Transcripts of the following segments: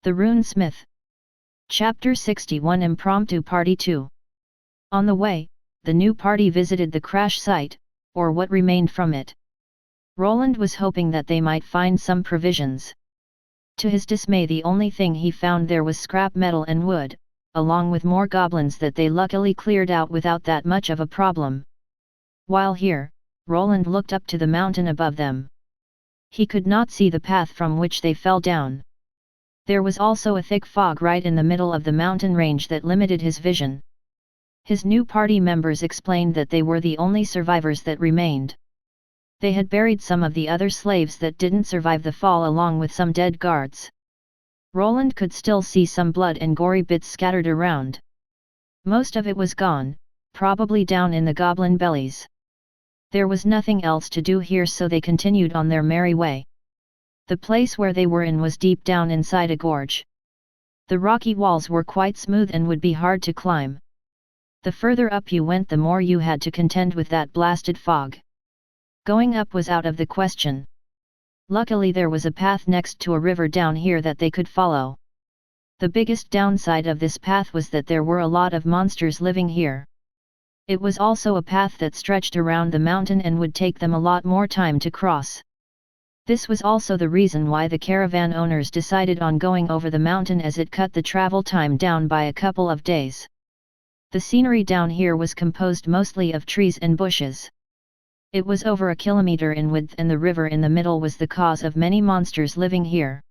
The Rune Smith. Chapter 61 Impromptu Party 2. On the way, the new party visited the crash site, or what remained from it. Roland was hoping that they might find some provisions. To his dismay, the only thing he found there was scrap metal and wood, along with more goblins that they luckily cleared out without that much of a problem. While here, Roland looked up to the mountain above them. He could not see the path from which they fell down. There was also a thick fog right in the middle of the mountain range that limited his vision. His new party members explained that they were the only survivors that remained. They had buried some of the other slaves that didn't survive the fall along with some dead guards. Roland could still see some blood and gory bits scattered around. Most of it was gone, probably down in the goblin bellies. There was nothing else to do here, so they continued on their merry way. The place where they were in was deep down inside a gorge. The rocky walls were quite smooth and would be hard to climb. The further up you went, the more you had to contend with that blasted fog. Going up was out of the question. Luckily there was a path next to a river down here that they could follow. The biggest downside of this path was that there were a lot of monsters living here. It was also a path that stretched around the mountain and would take them a lot more time to cross. This was also the reason why the caravan owners decided on going over the mountain, as it cut the travel time down by a couple of days. The scenery down here was composed mostly of trees and bushes. It was over a kilometer in width, and the river in the middle was the cause of many monsters living here.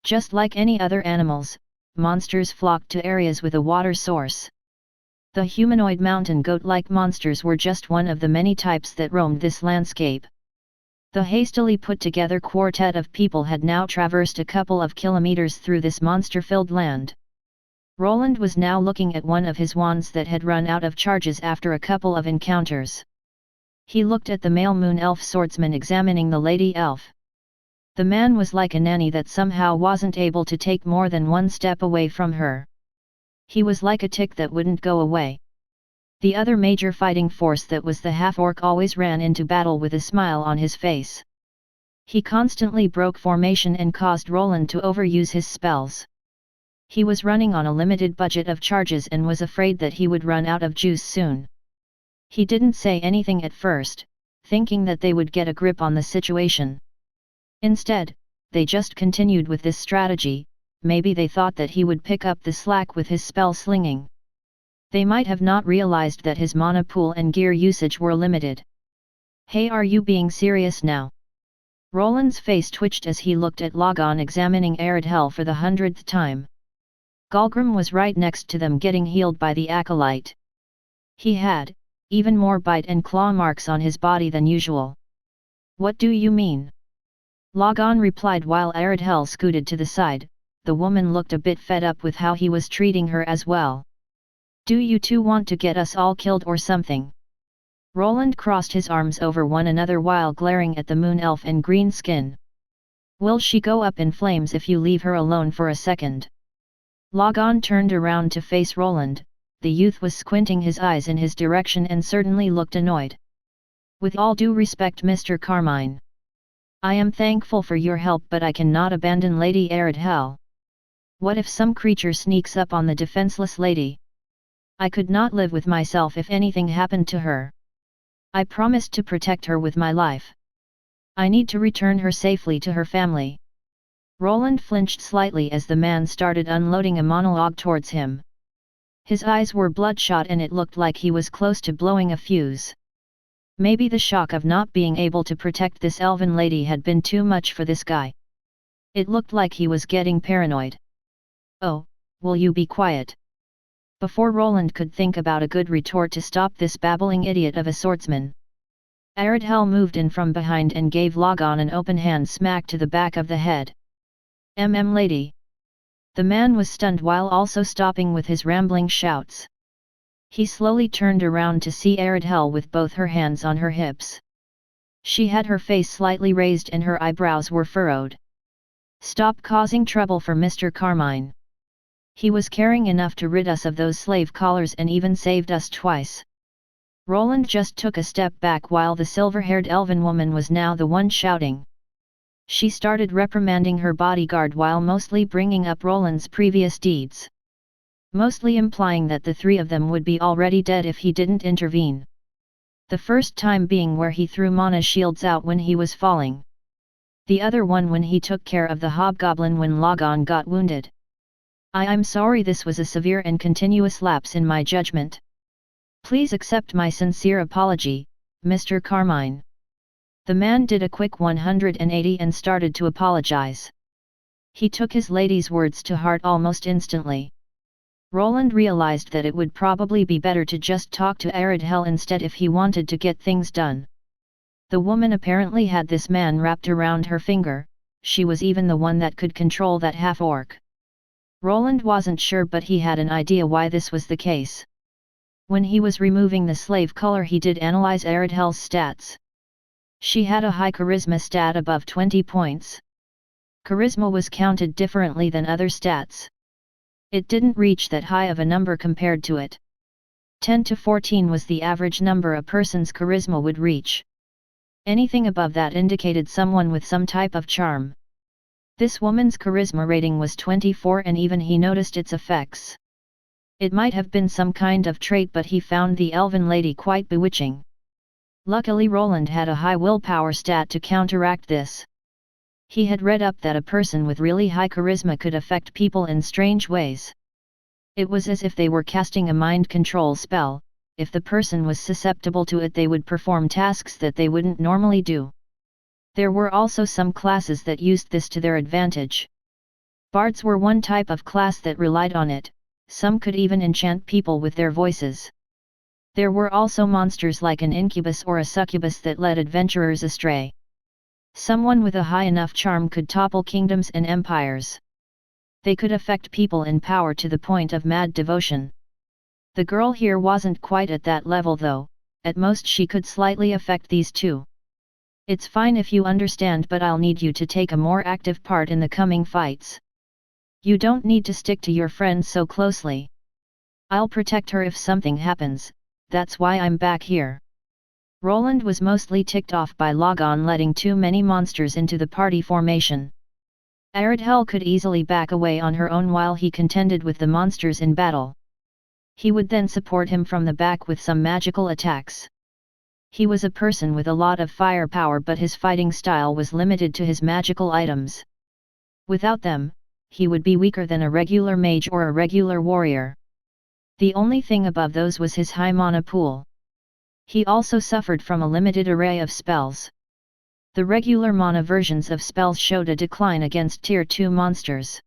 Just like any other animals, monsters flocked to areas with a water source. The humanoid mountain goat-like monsters were just one of the many types that roamed this landscape. The hastily put-together quartet of people had now traversed a couple of kilometers through this monster-filled land. Roland was now looking at one of his wands that had run out of charges after a couple of encounters. He looked at the male moon elf swordsman examining the lady elf. The man was like a nanny that somehow wasn't able to take more than one step away from her. He was like a tick that wouldn't go away. The other major fighting force that was the half-orc always ran into battle with a smile on his face. He constantly broke formation and caused Roland to overuse his spells. He was running on a limited budget of charges and was afraid that he would run out of juice soon. He didn't say anything at first, thinking that they would get a grip on the situation. Instead, they just continued with this strategy. Maybe they thought that he would pick up the slack with his spell slinging. They might have not realized that his mana pool and gear usage were limited. Hey, are you being serious now? Roland's face twitched as he looked at Logon examining Aridhel for the 100th time. Galgrim was right next to them, getting healed by the acolyte. He had even more bite and claw marks on his body than usual. What do you mean? Logon replied while Aridhel scooted to the side. The woman looked a bit fed up with how he was treating her as well. Do you two want to get us all killed or something? Roland crossed his arms over one another while glaring at the moon elf and green skin. Will she go up in flames if you leave her alone for a second? Logon turned around to face Roland. The youth was squinting his eyes in his direction and certainly looked annoyed. With all due respect, Mr. Carmine. I am thankful for your help, but I cannot abandon Lady Aridhel. What if some creature sneaks up on the defenseless lady? I could not live with myself if anything happened to her. I promised to protect her with my life. I need to return her safely to her family. Roland flinched slightly as the man started unloading a monologue towards him. His eyes were bloodshot and it looked like he was close to blowing a fuse. Maybe the shock of not being able to protect this elven lady had been too much for this guy. It looked like he was getting paranoid. Oh, will you be quiet? Before Roland could think about a good retort to stop this babbling idiot of a swordsman, Aridhel moved in from behind and gave Logon an open hand smack to the back of the head. Lady. The man was stunned while also stopping with his rambling shouts. He slowly turned around to see Aridhel with both her hands on her hips. She had her face slightly raised and her eyebrows were furrowed. Stop causing trouble for Mr. Carmine. He was caring enough to rid us of those slave collars and even saved us twice. Roland just took a step back while the silver-haired elven woman was now the one shouting. She started reprimanding her bodyguard while mostly bringing up Roland's previous deeds. Mostly implying that the three of them would be already dead if he didn't intervene. The first time being where he threw mana shields out when he was falling. The other one when he took care of the hobgoblin when Logon got wounded. I'm sorry, this was a severe and continuous lapse in my judgment. Please accept my sincere apology, Mr. Carmine. The man did a quick 180 and started to apologize. He took his lady's words to heart almost instantly. Roland realized that it would probably be better to just talk to Aridhel instead if he wanted to get things done. The woman apparently had this man wrapped around her finger, she was even the one that could control that half-orc. Roland wasn't sure, but he had an idea why this was the case. When he was removing the slave color, he did analyze Aridhel's stats. She had a high charisma stat above 20 points. Charisma was counted differently than other stats. It didn't reach that high of a number compared to it. 10 to 14 was the average number a person's charisma would reach. Anything above that indicated someone with some type of charm. This woman's charisma rating was 24, and even he noticed its effects. It might have been some kind of trait, but he found the elven lady quite bewitching. Luckily Roland had a high willpower stat to counteract this. He had read up that a person with really high charisma could affect people in strange ways. It was as if they were casting a mind control spell. If the person was susceptible to it, they would perform tasks that they wouldn't normally do. There were also some classes that used this to their advantage. Bards were one type of class that relied on it, some could even enchant people with their voices. There were also monsters like an incubus or a succubus that led adventurers astray. Someone with a high enough charm could topple kingdoms and empires. They could affect people in power to the point of mad devotion. The girl here wasn't quite at that level though, at most she could slightly affect these two. It's fine if you understand, but I'll need you to take a more active part in the coming fights. You don't need to stick to your friend so closely. I'll protect her if something happens, that's why I'm back here. Roland was mostly ticked off by Logon letting too many monsters into the party formation. Aridhel could easily back away on her own while he contended with the monsters in battle. He would then support him from the back with some magical attacks. He was a person with a lot of firepower, but his fighting style was limited to his magical items. Without them, he would be weaker than a regular mage or a regular warrior. The only thing above those was his high mana pool. He also suffered from a limited array of spells. The regular mana versions of spells showed a decline against Tier 2 monsters.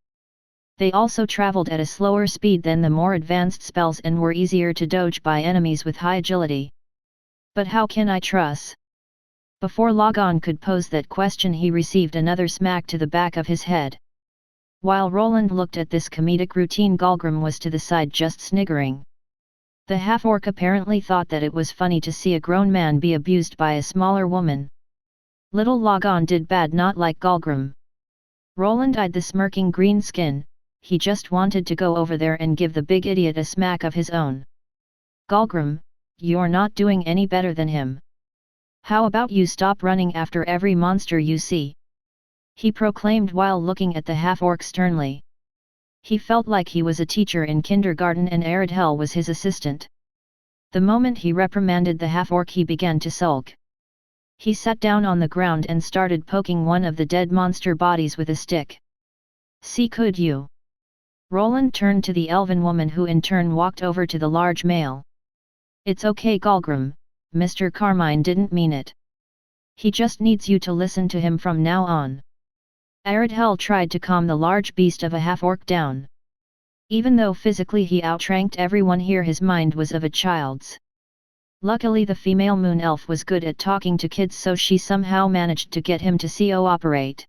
They also traveled at a slower speed than the more advanced spells and were easier to dodge by enemies with high agility. But how can I trust? Before Logon could pose that question, he received another smack to the back of his head. While Roland looked at this comedic routine, Galgrim was to the side just sniggering. The half-orc apparently thought that it was funny to see a grown man be abused by a smaller woman. Little Logon did bad, not like Galgrim. Roland eyed the smirking green skin, he just wanted to go over there and give the big idiot a smack of his own. Galgrim, you're not doing any better than him. How about you stop running after every monster you see? He proclaimed while looking at the half-orc sternly. He felt like he was a teacher in kindergarten and Aridhel was his assistant. The moment he reprimanded the half-orc, he began to sulk. He sat down on the ground and started poking one of the dead monster bodies with a stick. See, could you? Roland turned to the elven woman, who in turn walked over to the large male. It's okay, Galgrim, Mr. Carmine didn't mean it. He just needs you to listen to him from now on. Aridhel tried to calm the large beast of a half-orc down. Even though physically he outranked everyone here, his mind was of a child's. Luckily the female moon elf was good at talking to kids, so she somehow managed to get him to cooperate.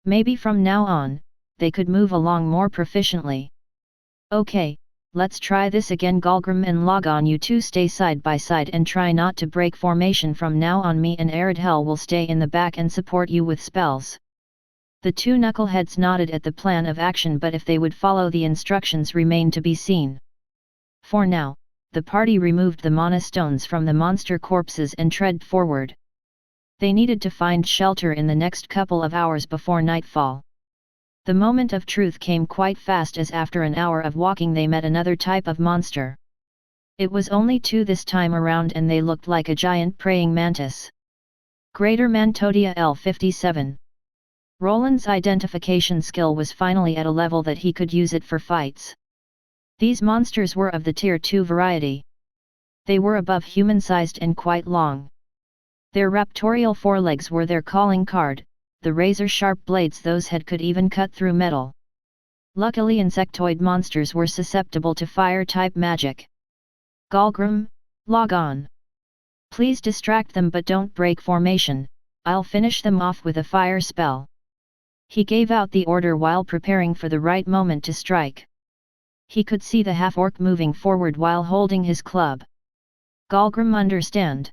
Maybe from now on, they could move along more proficiently. Okay, let's try this again. Galgrim and Logon, you two stay side by side and try not to break formation from now on. Me and Aridhel will stay in the back and support you with spells. The two knuckleheads nodded at the plan of action, but if they would follow the instructions remained to be seen. For now, the party removed the mana stones from the monster corpses and tread forward. They needed to find shelter in the next couple of hours before nightfall. The moment of truth came quite fast, as after an hour of walking they met another type of monster. It was only two this time around, and they looked like a giant praying mantis. Greater Mantodia L57. Roland's identification skill was finally at a level that he could use it for fights. These monsters were of the Tier 2 variety. They were above human-sized and quite long. Their raptorial forelegs were their calling card, the razor-sharp blades those had could even cut through metal. Luckily insectoid monsters were susceptible to fire-type magic. Galgrim, log on. Please distract them but don't break formation, I'll finish them off with a fire spell. He gave out the order while preparing for the right moment to strike. He could see the half-orc moving forward while holding his club. Galgrim understand.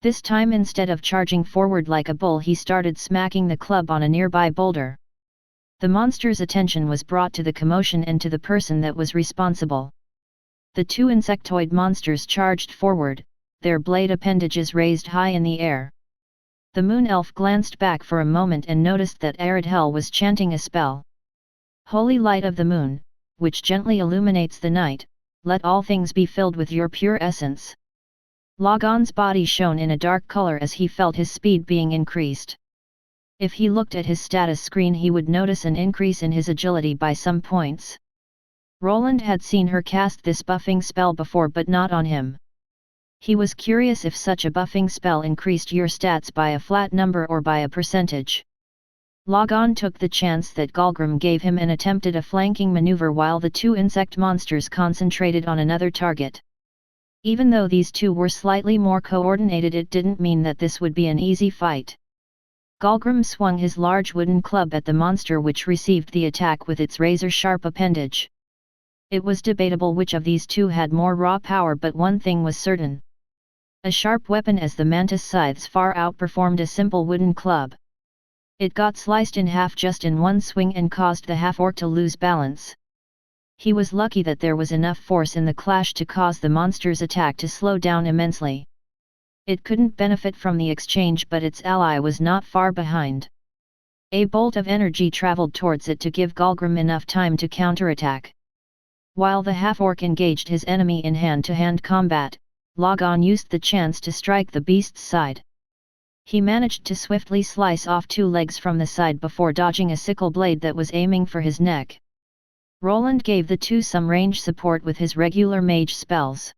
This time instead of charging forward like a bull, he started smacking the club on a nearby boulder. The monster's attention was brought to the commotion and to the person that was responsible. The two insectoid monsters charged forward, their blade appendages raised high in the air. The moon elf glanced back for a moment and noticed that Arid Hell was chanting a spell. Holy light of the moon, which gently illuminates the night, let all things be filled with your pure essence. Logon's body shone in a dark color as he felt his speed being increased. If he looked at his status screen he would notice an increase in his agility by some points. Roland had seen her cast this buffing spell before, but not on him. He was curious if such a buffing spell increased your stats by a flat number or by a percentage. Logon took the chance that Galgrim gave him and attempted a flanking maneuver while the two insect monsters concentrated on another target. Even though these two were slightly more coordinated, it didn't mean that this would be an easy fight. Galgrim swung his large wooden club at the monster, which received the attack with its razor-sharp appendage. It was debatable which of these two had more raw power, but one thing was certain. A sharp weapon as the mantis scythes far outperformed a simple wooden club. It got sliced in half just in one swing and caused the half-orc to lose balance. He was lucky that there was enough force in the clash to cause the monster's attack to slow down immensely. It couldn't benefit from the exchange, but its ally was not far behind. A bolt of energy traveled towards it to give Galgrim enough time to counterattack. While the half-orc engaged his enemy in hand-to-hand combat, Logon used the chance to strike the beast's side. He managed to swiftly slice off two legs from the side before dodging a sickle blade that was aiming for his neck. Roland gave the two some range support with his regular mage spells.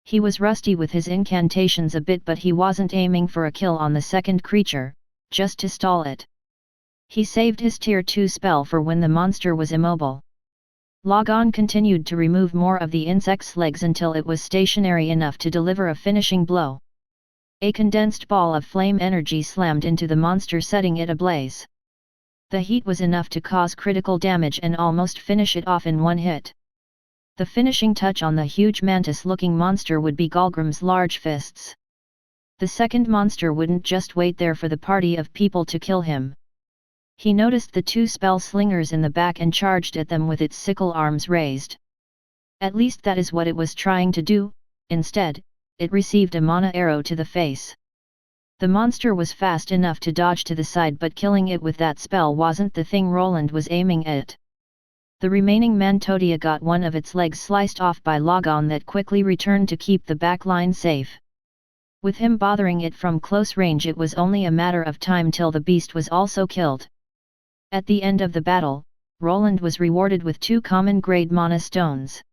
He was rusty with his incantations a bit, but he wasn't aiming for a kill on the second creature, just to stall it. He saved his tier 2 spell for when the monster was immobile. Logon continued to remove more of the insect's legs until it was stationary enough to deliver a finishing blow. A condensed ball of flame energy slammed into the monster, setting it ablaze. The heat was enough to cause critical damage and almost finish it off in one hit. The finishing touch on the huge mantis-looking monster would be Galgrim's large fists. The second monster wouldn't just wait there for the party of people to kill him. He noticed the two spell slingers in the back and charged at them with its sickle arms raised. At least that is what it was trying to do. Instead, it received a mana arrow to the face. The monster was fast enough to dodge to the side, but killing it with that spell wasn't the thing Roland was aiming at. The remaining Mantodia got one of its legs sliced off by Logon that quickly returned to keep the back line safe. With him bothering it from close range, it was only a matter of time till the beast was also killed. At the end of the battle, Roland was rewarded with 2 common grade mana stones.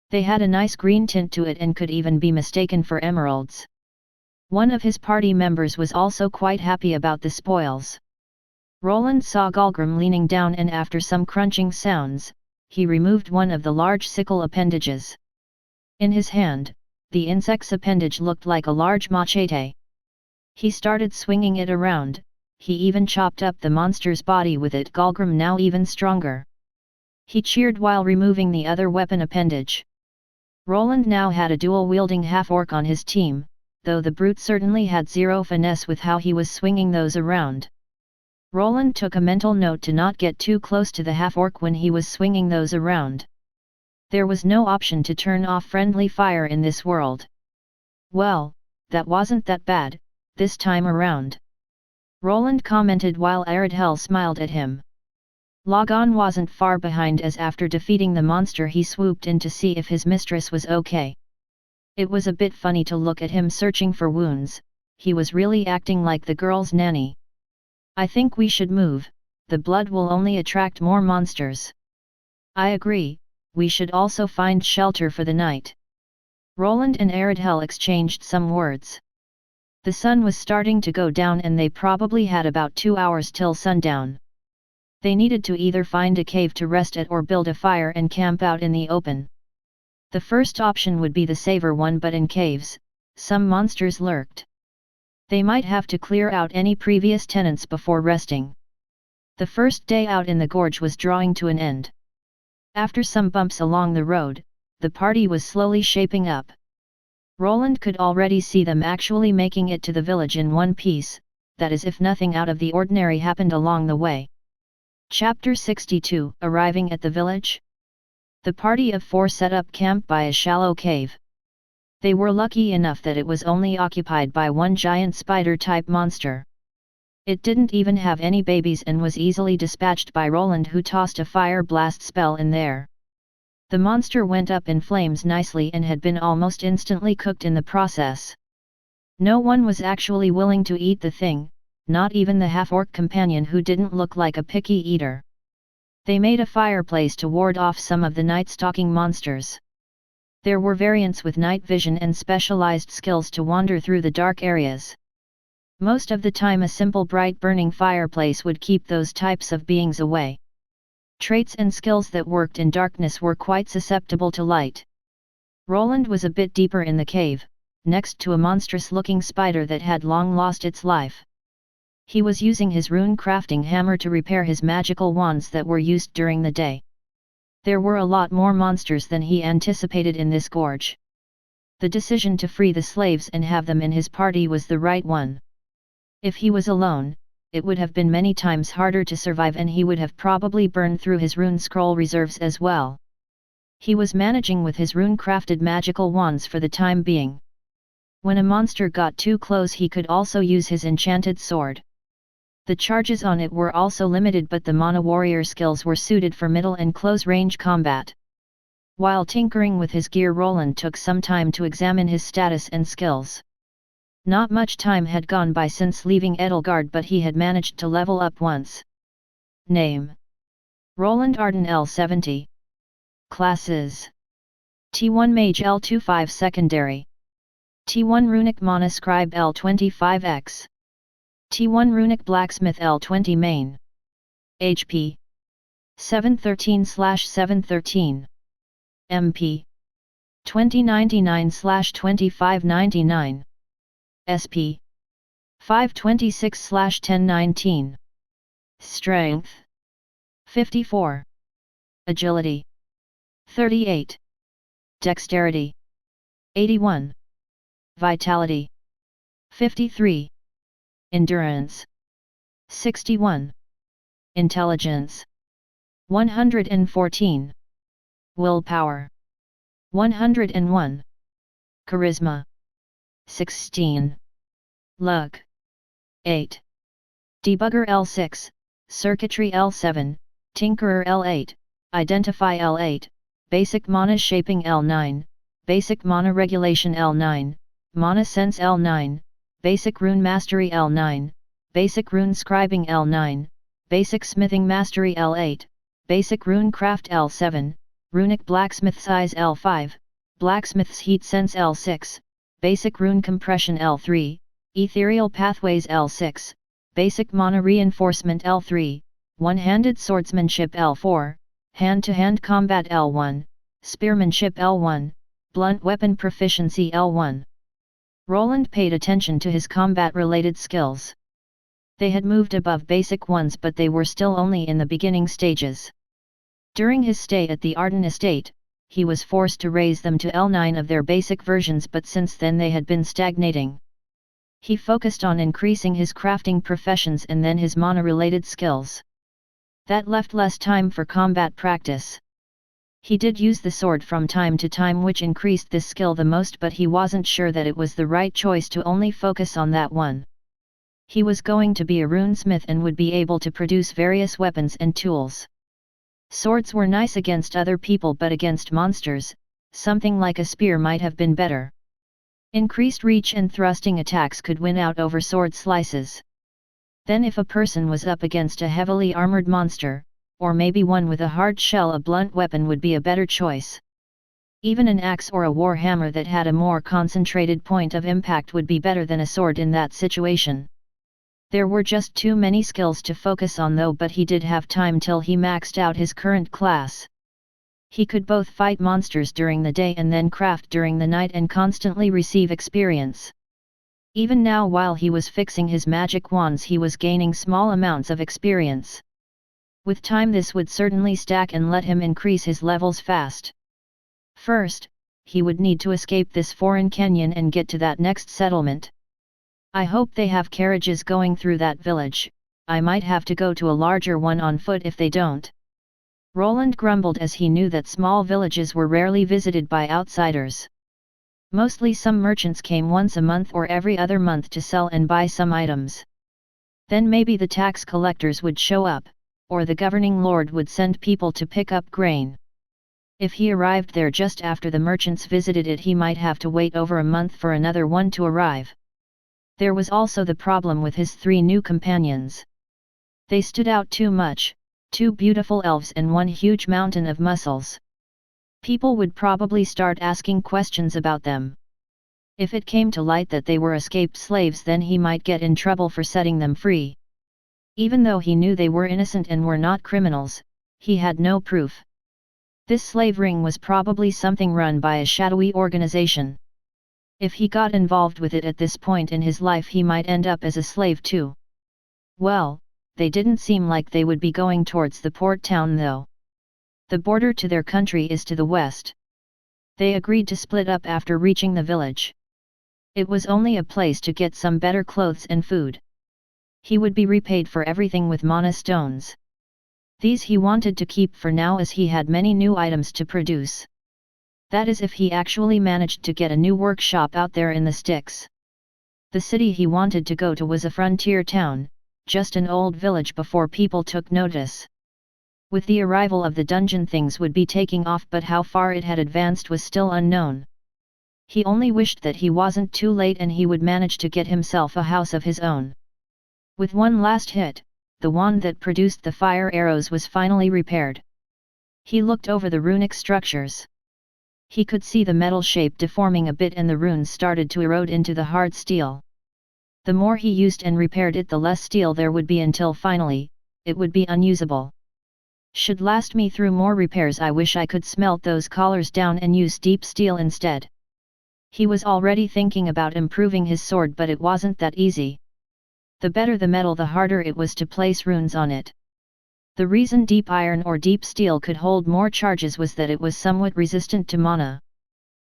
They had a nice green tint to it and could even be mistaken for emeralds. One of his party members was also quite happy about the spoils. Roland saw Galgrim leaning down, and after some crunching sounds, he removed one of the large sickle appendages. In his hand, the insect's appendage looked like a large machete. He started swinging it around. He even chopped up the monster's body with it. Galgrim, now even stronger. He cheered while removing the other weapon appendage. Roland now had a dual-wielding half-orc on his team, though the brute certainly had zero finesse with how he was swinging those around. Roland took a mental note to not get too close to the half-orc when he was swinging those around. There was no option to turn off friendly fire in this world. Well, that wasn't that bad. this time around. Roland commented while Aradhel smiled at him. Logon wasn't far behind, as after defeating the monster he swooped in to see if his mistress was okay. It was a bit funny to look at him searching for wounds. He was really acting like the girl's nanny. I think we should move, the blood will only attract more monsters. I agree, we should also find shelter for the night. Roland and Aradhel exchanged some words. The sun was starting to go down and they probably had about 2 hours till sundown. They needed to either find a cave to rest at or build a fire and camp out in the open. The first option would be the safer one, but in caves, some monsters lurked. They might have to clear out any previous tenants before resting. The first day out in the gorge was drawing to an end. After some bumps along the road, the party was slowly shaping up. Roland could already see them actually making it to the village in one piece, that is if nothing out of the ordinary happened along the way. Chapter 62 Arriving at the village? The party of 4 set up camp by a shallow cave. They were lucky enough that it was only occupied by one giant spider-type monster. It didn't even have any babies and was easily dispatched by Roland, who tossed a fire blast spell in there. The monster went up in flames nicely and had been almost instantly cooked in the process. No one was actually willing to eat the thing, not even the half-orc companion who didn't look like a picky eater. They made a fireplace to ward off some of the night-stalking monsters. There were variants with night vision and specialized skills to wander through the dark areas. Most of the time a simple bright burning fireplace would keep those types of beings away. Traits and skills that worked in darkness were quite susceptible to light. Roland was a bit deeper in the cave, next to a monstrous-looking spider that had long lost its life. He was using his rune crafting hammer to repair his magical wands that were used during the day. There were a lot more monsters than he anticipated in this gorge. The decision to free the slaves and have them in his party was the right one. If he was alone, it would have been many times harder to survive and he would have probably burned through his rune scroll reserves as well. He was managing with his rune-crafted magical wands for the time being. When a monster got too close he could also use his enchanted sword. The charges on it were also limited, but the mana warrior skills were suited for middle and close-range combat. While tinkering with his gear, Roland took some time to examine his status and skills. Not much time had gone by since leaving Edelgard, but he had managed to level up once. Name: Roland Arden, L70. Classes: T1 Mage, L25 Secondary. T1 Runic Mana Scribe, L25X. T1 Runic Blacksmith, L20 Main. HP: 713/713. MP: 2099/2599. SP: 526/1019. Strength: 54. Agility: 38. Dexterity: 81. Vitality: 53. Endurance: 61. Intelligence: 114. Willpower: 101. Charisma: 16. Luck: 8. Debugger L6, Circuitry L7, Tinkerer L8, Identify L8, Basic Mana Shaping L9, Basic Mana Regulation L9, Mana Sense L9, Basic Rune Mastery L9, Basic Rune Scribing L9, Basic Smithing Mastery L8, Basic Rune Craft L7, Runic Blacksmith Size L5, Blacksmith's Heat Sense L6, Basic Rune Compression L3, Ethereal Pathways L6, Basic Mana Reinforcement L3, One-Handed Swordsmanship L4, Hand-to-Hand Combat L1, Spearmanship L1, Blunt Weapon Proficiency L1. Roland paid attention to his combat-related skills. They had moved above basic ones, but they were still only in the beginning stages. During his stay at the Arden Estate, he was forced to raise them to L9 of their basic versions, but since then they had been stagnating. He focused on increasing his crafting professions and then his mana-related skills. That left less time for combat practice. He did use the sword from time to time, which increased this skill the most, but he wasn't sure that it was the right choice to only focus on that one. He was going to be a runesmith and would be able to produce various weapons and tools. Swords were nice against other people, but against monsters, something like a spear might have been better. Increased reach and thrusting attacks could win out over sword slices. Then if a person was up against a heavily armored monster, or maybe one with a hard shell, a blunt weapon would be a better choice. Even an axe or a war hammer that had a more concentrated point of impact would be better than a sword in that situation. There were just too many skills to focus on though, but he did have time till he maxed out his current class. He could both fight monsters during the day and then craft during the night and constantly receive experience. Even now, while he was fixing his magic wands, he was gaining small amounts of experience. With time this would certainly stack and let him increase his levels fast. First, he would need to escape this foreign canyon and get to that next settlement. I hope they have carriages going through that village. I might have to go to a larger one on foot if they don't. Roland grumbled as he knew that small villages were rarely visited by outsiders. Mostly some merchants came once a month or every other month to sell and buy some items. Then maybe the tax collectors would show up, or the governing lord would send people to pick up grain. If he arrived there just after the merchants visited it, he might have to wait over a month for another one to arrive. There was also the problem with his 3 new companions. They stood out too much, 2 beautiful elves and 1 huge mountain of muscles. People would probably start asking questions about them. If it came to light that they were escaped slaves, then he might get in trouble for setting them free. Even though he knew they were innocent and were not criminals, he had no proof. This slave ring was probably something run by a shadowy organization. If he got involved with it at this point in his life, he might end up as a slave too. Well, they didn't seem like they would be going towards the port town though. The border to their country is to the west. They agreed to split up after reaching the village. It was only a place to get some better clothes and food. He would be repaid for everything with mana stones. These he wanted to keep for now, as he had many new items to produce. That is, if he actually managed to get a new workshop out there in the sticks. The city he wanted to go to was a frontier town, just an old village before people took notice. With the arrival of the dungeon, things would be taking off, but how far it had advanced was still unknown. He only wished that he wasn't too late and he would manage to get himself a house of his own. With one last hit, the wand that produced the fire arrows was finally repaired. He looked over the runic structures. He could see the metal shape deforming a bit and the runes started to erode into the hard steel. The more he used and repaired it, the less steel there would be until finally, it would be unusable. Should last me through more repairs. I wish I could smelt those collars down and use deep steel instead. He was already thinking about improving his sword, but it wasn't that easy. The better the metal, the harder it was to place runes on it. The reason deep iron or deep steel could hold more charges was that it was somewhat resistant to mana.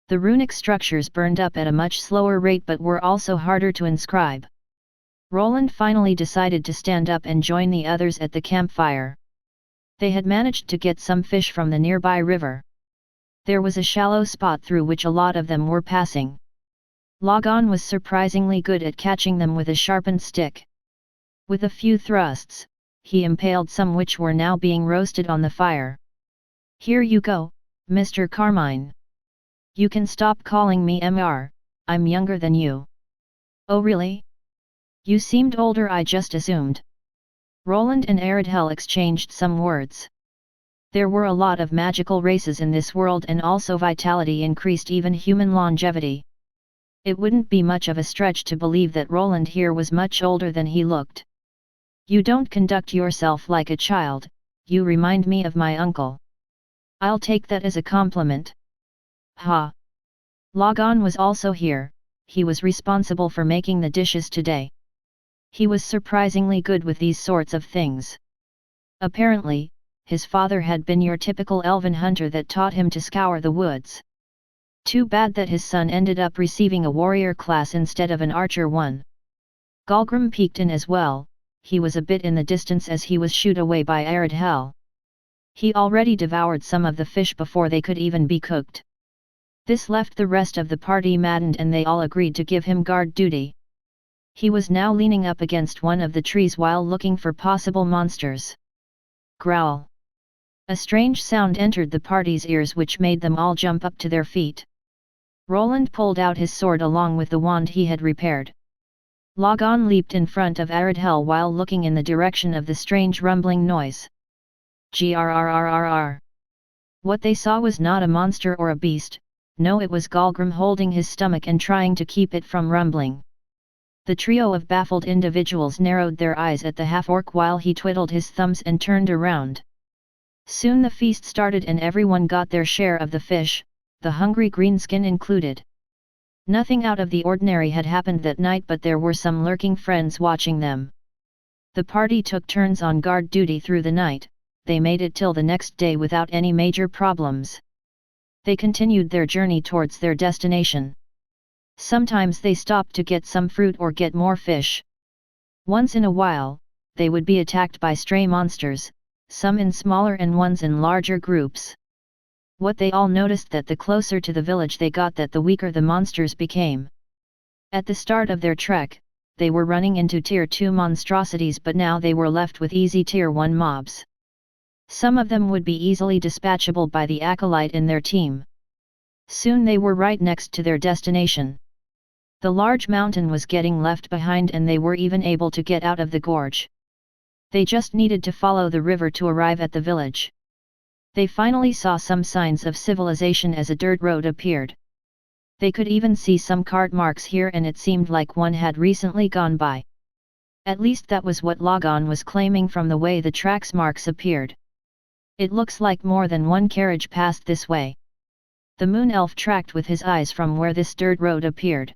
The runic structures burned up at a much slower rate but were also harder to inscribe. Roland finally decided to stand up and join the others at the campfire. They had managed to get some fish from the nearby river. There was a shallow spot through which a lot of them were passing. Logon was surprisingly good at catching them with a sharpened stick. With a few thrusts, he impaled some which were now being roasted on the fire. "Here you go, Mr. Carmine. You can stop calling me Mr. I'm younger than you." "Oh really? You seemed older, I just assumed." Roland and Aridhel exchanged some words. There were a lot of magical races in this world, and also vitality increased even human longevity. It wouldn't be much of a stretch to believe that Roland here was much older than he looked. "You don't conduct yourself like a child, you remind me of my uncle." "I'll take that as a compliment." "Ha! Logon was also here, he was responsible for making the dishes today. He was surprisingly good with these sorts of things. Apparently, his father had been your typical elven hunter that taught him to scour the woods. Too bad that his son ended up receiving a warrior class instead of an archer one." Galgrim peeked in as well. He was a bit in the distance as he was shooed away by Aridhel. He already devoured some of the fish before they could even be cooked. This left the rest of the party maddened and they all agreed to give him guard duty. He was now leaning up against one of the trees while looking for possible monsters. Growl! A strange sound entered the party's ears which made them all jump up to their feet. Roland pulled out his sword along with the wand he had repaired. Logon leaped in front of Aridhel while looking in the direction of the strange rumbling noise. Grrrrrrr. What they saw was not a monster or a beast, no, it was Galgrim holding his stomach and trying to keep it from rumbling. The trio of baffled individuals narrowed their eyes at the half-orc while he twiddled his thumbs and turned around. Soon the feast started and everyone got their share of the fish, the hungry greenskin included. Nothing out of the ordinary had happened that night, but there were some lurking friends watching them. The party took turns on guard duty through the night. They made it till the next day without any major problems. They continued their journey towards their destination. Sometimes they stopped to get some fruit or get more fish. Once in a while, they would be attacked by stray monsters, some in smaller and ones in larger groups. What they all noticed that the closer to the village they got, that the weaker the monsters became. At the start of their trek, they were running into Tier 2 monstrosities, but now they were left with easy Tier 1 mobs. Some of them would be easily dispatchable by the acolyte in their team. Soon they were right next to their destination. The large mountain was getting left behind and they were even able to get out of the gorge. They just needed to follow the river to arrive at the village. They finally saw some signs of civilization as a dirt road appeared. They could even see some cart marks here, and it seemed like one had recently gone by. At least that was what Logon was claiming from the way the tracks marks appeared. It looks like more than one carriage passed this way. The moon elf tracked with his eyes from where this dirt road appeared.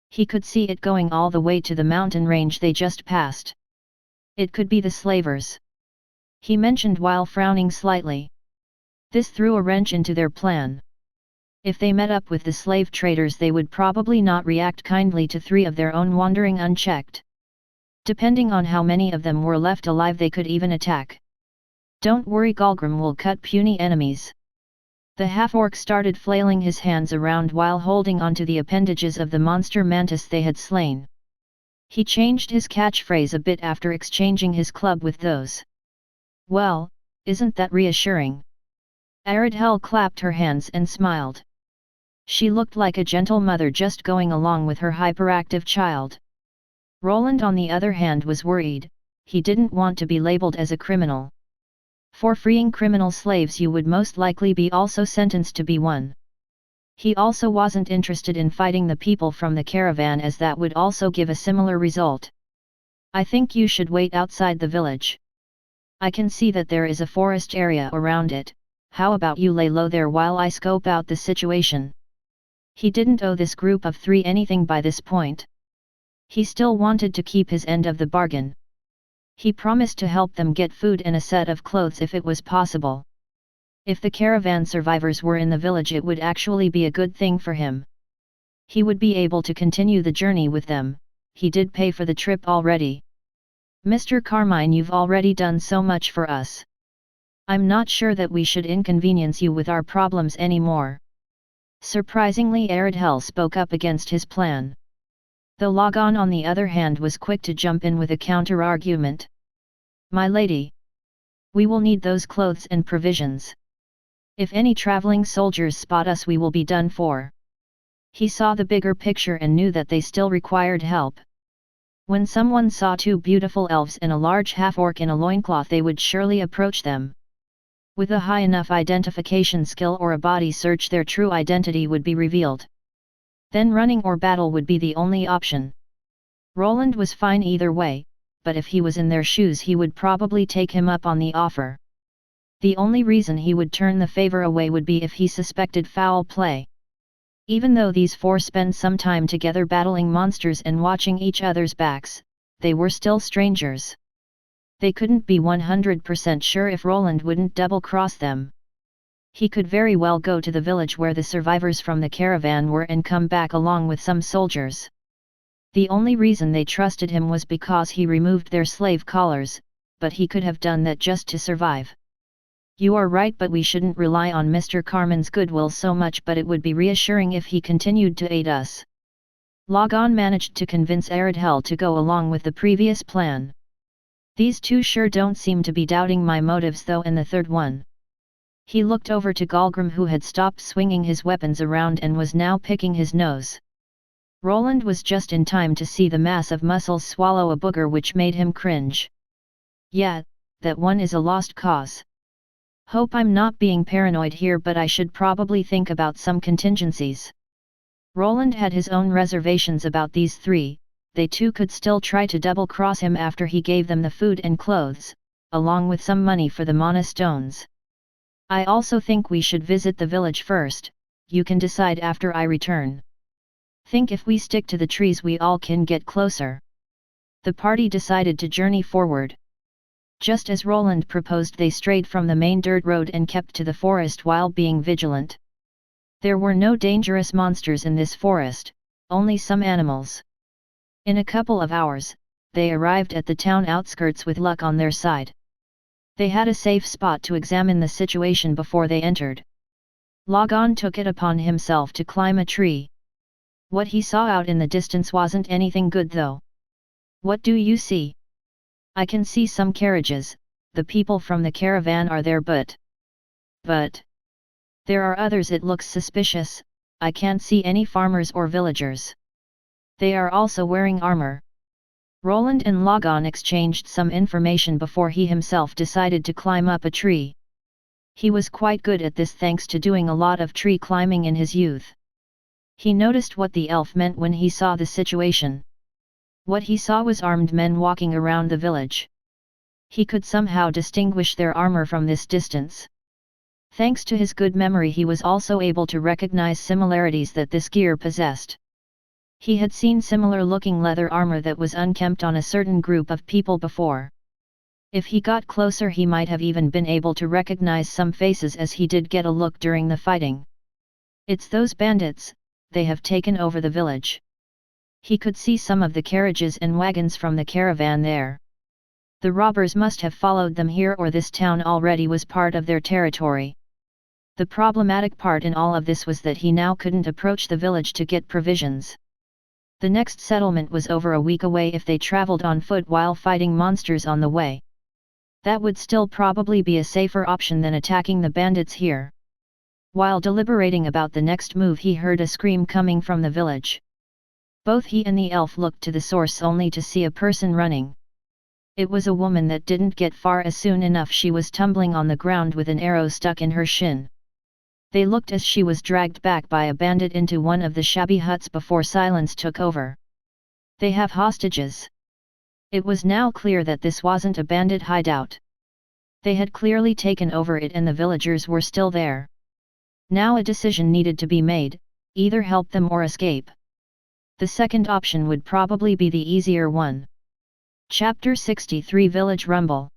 He could see it going all the way to the mountain range they just passed. It could be the slavers, he mentioned while frowning slightly. This threw a wrench into their plan. If they met up with the slave traders, they would probably not react kindly to three of their own wandering unchecked. Depending on how many of them were left alive, they could even attack. Don't worry, Galgrim will cut puny enemies. The half-orc started flailing his hands around while holding onto the appendages of the monster mantis they had slain. He changed his catchphrase a bit after exchanging his club with those. Well, isn't that reassuring? Aridhel clapped her hands and smiled. She looked like a gentle mother just going along with her hyperactive child. Roland, on the other hand, was worried. He didn't want to be labeled as a criminal. For freeing criminal slaves, you would most likely be also sentenced to be one. He also wasn't interested in fighting the people from the caravan, as that would also give a similar result. I think you should wait outside the village. I can see that there is a forest area around it. How about you lay low there while I scope out the situation? He didn't owe this group of three anything by this point. He still wanted to keep his end of the bargain. He promised to help them get food and a set of clothes if it was possible. If the caravan survivors were in the village, it would actually be a good thing for him. He would be able to continue the journey with them. He did pay for the trip already. Mr. Carmine, you've already done so much for us. I'm not sure that we should inconvenience you with our problems anymore. Surprisingly, Aridhel spoke up against his plan. Though Logon, on the other hand, was quick to jump in with a counter-argument. My lady, we will need those clothes and provisions. If any traveling soldiers spot us, we will be done for. He saw the bigger picture and knew that they still required help. When someone saw two beautiful elves and a large half-orc in a loincloth, they would surely approach them. With a high enough identification skill or a body search, their true identity would be revealed. Then running or battle would be the only option. Roland was fine either way, but if he was in their shoes, he would probably take him up on the offer. The only reason he would turn the favor away would be if he suspected foul play. Even though these four spent some time together battling monsters and watching each other's backs, they were still strangers. They couldn't be 100% sure if Roland wouldn't double-cross them. He could very well go to the village where the survivors from the caravan were and come back along with some soldiers. The only reason they trusted him was because he removed their slave collars, but he could have done that just to survive. You are right, but we shouldn't rely on Mr. Carmine's goodwill so much, but it would be reassuring if he continued to aid us. Logon managed to convince Aridhel to go along with the previous plan. These two sure don't seem to be doubting my motives though, and the third one. He looked over to Galgrim, who had stopped swinging his weapons around and was now picking his nose. Roland was just in time to see the mass of muscles swallow a booger, which made him cringe. Yeah, that one is a lost cause. Hope I'm not being paranoid here, but I should probably think about some contingencies. Roland had his own reservations about these three. They too could still try to double-cross him after he gave them the food and clothes, along with some money for the mana stones. I also think we should visit the village first. You can decide after I return. Think if we stick to the trees we all can get closer. The party decided to journey forward. Just as Roland proposed, they strayed from the main dirt road and kept to the forest while being vigilant. There were no dangerous monsters in this forest, only some animals. In a couple of hours, they arrived at the town outskirts with luck on their side. They had a safe spot to examine the situation before they entered. Logon took it upon himself to climb a tree. What he saw out in the distance wasn't anything good though. What do you see? I can see some carriages. The people from the caravan are there, but there are others. It looks suspicious. I can't see any farmers or villagers. They are also wearing armor. Roland and Logon exchanged some information before he himself decided to climb up a tree. He was quite good at this thanks to doing a lot of tree climbing in his youth. He noticed what the elf meant when he saw the situation. What he saw was armed men walking around the village. He could somehow distinguish their armor from this distance. Thanks to his good memory, he was also able to recognize similarities that this gear possessed. He had seen similar-looking leather armor that was unkempt on a certain group of people before. If he got closer, he might have even been able to recognize some faces, as he did get a look during the fighting. It's those bandits, they have taken over the village. He could see some of the carriages and wagons from the caravan there. The robbers must have followed them here, or this town already was part of their territory. The problematic part in all of this was that he now couldn't approach the village to get provisions. The next settlement was over a week away if they traveled on foot while fighting monsters on the way. That would still probably be a safer option than attacking the bandits here. While deliberating about the next move, he heard a scream coming from the village. Both he and the elf looked to the source only to see a person running. It was a woman that didn't get far as soon enough she was tumbling on the ground with an arrow stuck in her shin. They looked as she was dragged back by a bandit into one of the shabby huts before silence took over. They have hostages. It was now clear that this wasn't a bandit hideout. They had clearly taken over it and the villagers were still there. Now a decision needed to be made, either help them or escape. The second option would probably be the easier one. Chapter 63 Village Rumble.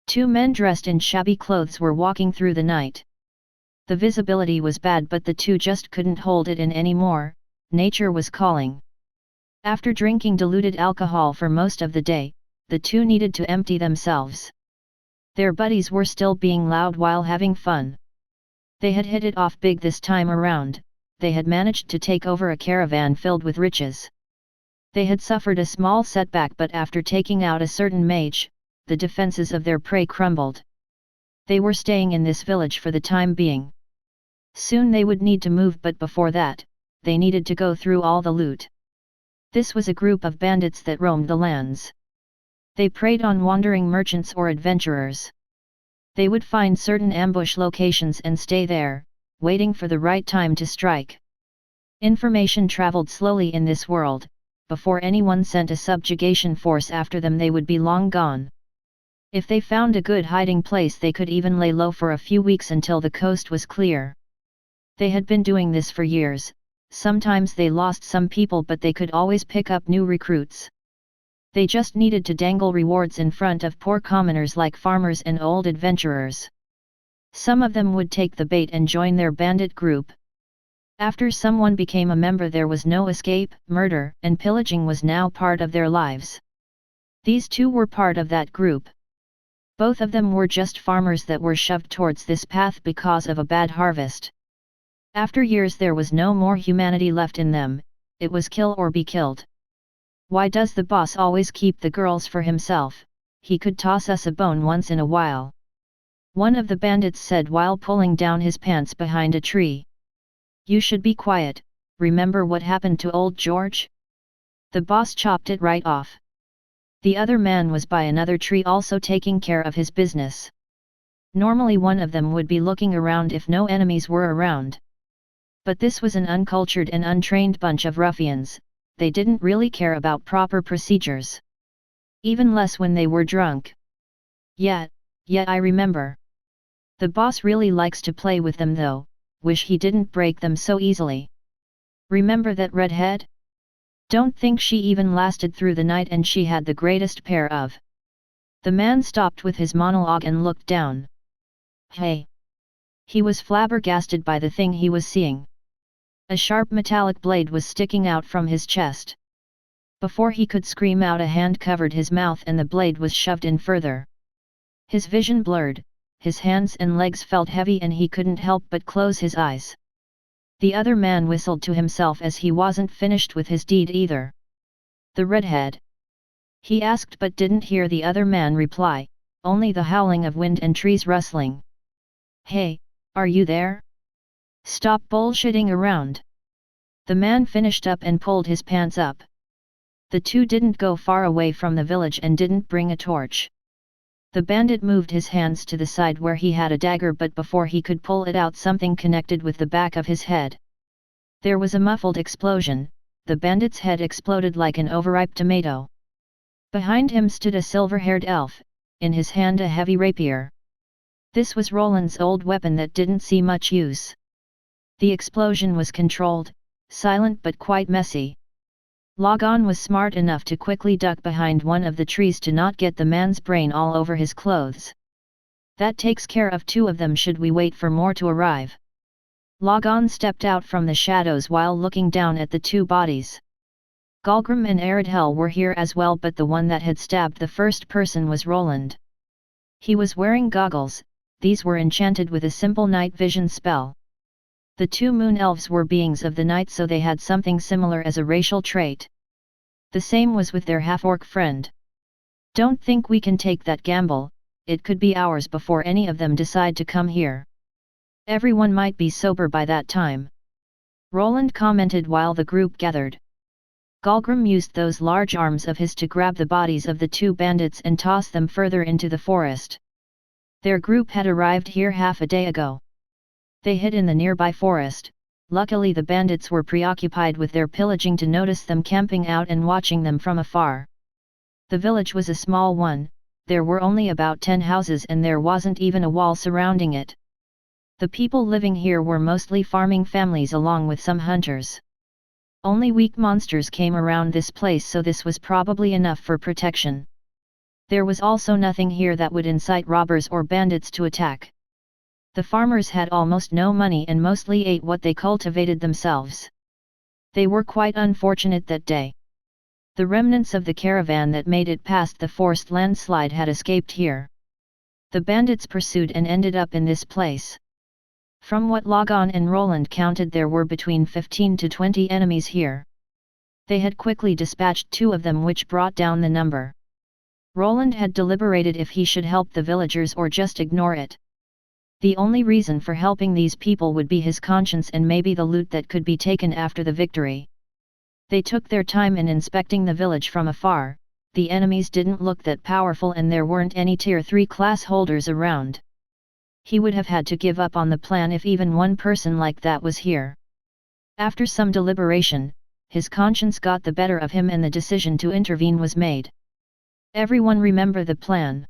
Two men dressed in shabby clothes were walking through the night. The visibility was bad, but the two just couldn't hold it in anymore. Nature was calling. After drinking diluted alcohol for most of the day, the two needed to empty themselves. Their buddies were still being loud while having fun. They had hit it off big this time around. They had managed to take over a caravan filled with riches. They had suffered a small setback, but after taking out a certain mage, the defenses of their prey crumbled. They were staying in this village for the time being. Soon they would need to move, but before that, they needed to go through all the loot. This was a group of bandits that roamed the lands. They preyed on wandering merchants or adventurers. They would find certain ambush locations and stay there, waiting for the right time to strike. Information traveled slowly in this world. Before anyone sent a subjugation force after them, they would be long gone. If they found a good hiding place, they could even lay low for a few weeks until the coast was clear. They had been doing this for years. Sometimes they lost some people, but they could always pick up new recruits. They just needed to dangle rewards in front of poor commoners like farmers and old adventurers. Some of them would take the bait and join their bandit group. After someone became a member, there was no escape. Murder and pillaging was now part of their lives. These two were part of that group. Both of them were just farmers that were shoved towards this path because of a bad harvest. After years, there was no more humanity left in them. it was kill or be killed. Why does the boss always keep the girls for himself? He could toss us a bone once in a while. One of the bandits said while pulling down his pants behind a tree. You should be quiet, remember what happened to old George? The boss chopped it right off. The other man was by another tree also taking care of his business. Normally one of them would be looking around if no enemies were around. But this was an uncultured and untrained bunch of ruffians, they didn't really care about proper procedures. Even less when they were drunk. Yeah, I remember. The boss really likes to play with them though, wish he didn't break them so easily. Remember that redhead? Don't think she even lasted through the night and she had the greatest pair of. The man stopped with his monologue and looked down. Hey! He was flabbergasted by the thing he was seeing. A sharp metallic blade was sticking out from his chest. Before he could scream out, a hand covered his mouth and the blade was shoved in further. His vision blurred, his hands and legs felt heavy and he couldn't help but close his eyes. The other man whistled to himself as he wasn't finished with his deed either. The redhead? He asked but didn't hear the other man reply, only the howling of wind and trees rustling. Hey, are you there? Stop bullshitting around. The man finished up and pulled his pants up. The two didn't go far away from the village and didn't bring a torch. The bandit moved his hands to the side where he had a dagger, but before he could pull it out, something connected with the back of his head. There was a muffled explosion, the bandit's head exploded like an overripe tomato. Behind him stood a silver-haired elf, in his hand a heavy rapier. This was Roland's old weapon that didn't see much use. The explosion was controlled, silent but quite messy. Logon was smart enough to quickly duck behind one of the trees to not get the man's brain all over his clothes. That takes care of two of them. Should we wait for more to arrive? Logon stepped out from the shadows while looking down at the two bodies. Galgrim and Aridhel were here as well, but the one that had stabbed the first person was Roland. He was wearing goggles, these were enchanted with a simple night vision spell. The two moon elves were beings of the night, so they had something similar as a racial trait. The same was with their half-orc friend. Don't think we can take that gamble, it could be hours before any of them decide to come here. Everyone might be sober by that time. Roland commented while the group gathered. Galgrim used those large arms of his to grab the bodies of the two bandits and toss them further into the forest. Their group had arrived here half a day ago. They hid in the nearby forest. Luckily the bandits were preoccupied with their pillaging to notice them camping out and watching them from afar. The village was a small one, there were only about 10 houses and there wasn't even a wall surrounding it. The people living here were mostly farming families along with some hunters. Only weak monsters came around this place, so this was probably enough for protection. There was also nothing here that would incite robbers or bandits to attack. The farmers had almost no money and mostly ate what they cultivated themselves. They were quite unfortunate that day. The remnants of the caravan that made it past the forced landslide had escaped here. The bandits pursued and ended up in this place. From what Logon and Roland counted, there were between 15 to 20 enemies here. They had quickly dispatched 2 of them, which brought down the number. Roland had deliberated if he should help the villagers or just ignore it. The only reason for helping these people would be his conscience and maybe the loot that could be taken after the victory. They took their time in inspecting the village from afar. The enemies didn't look that powerful and there weren't any tier 3 class holders around. He would have had to give up on the plan if even one person like that was here. After some deliberation, his conscience got the better of him and the decision to intervene was made. Everyone remember the plan?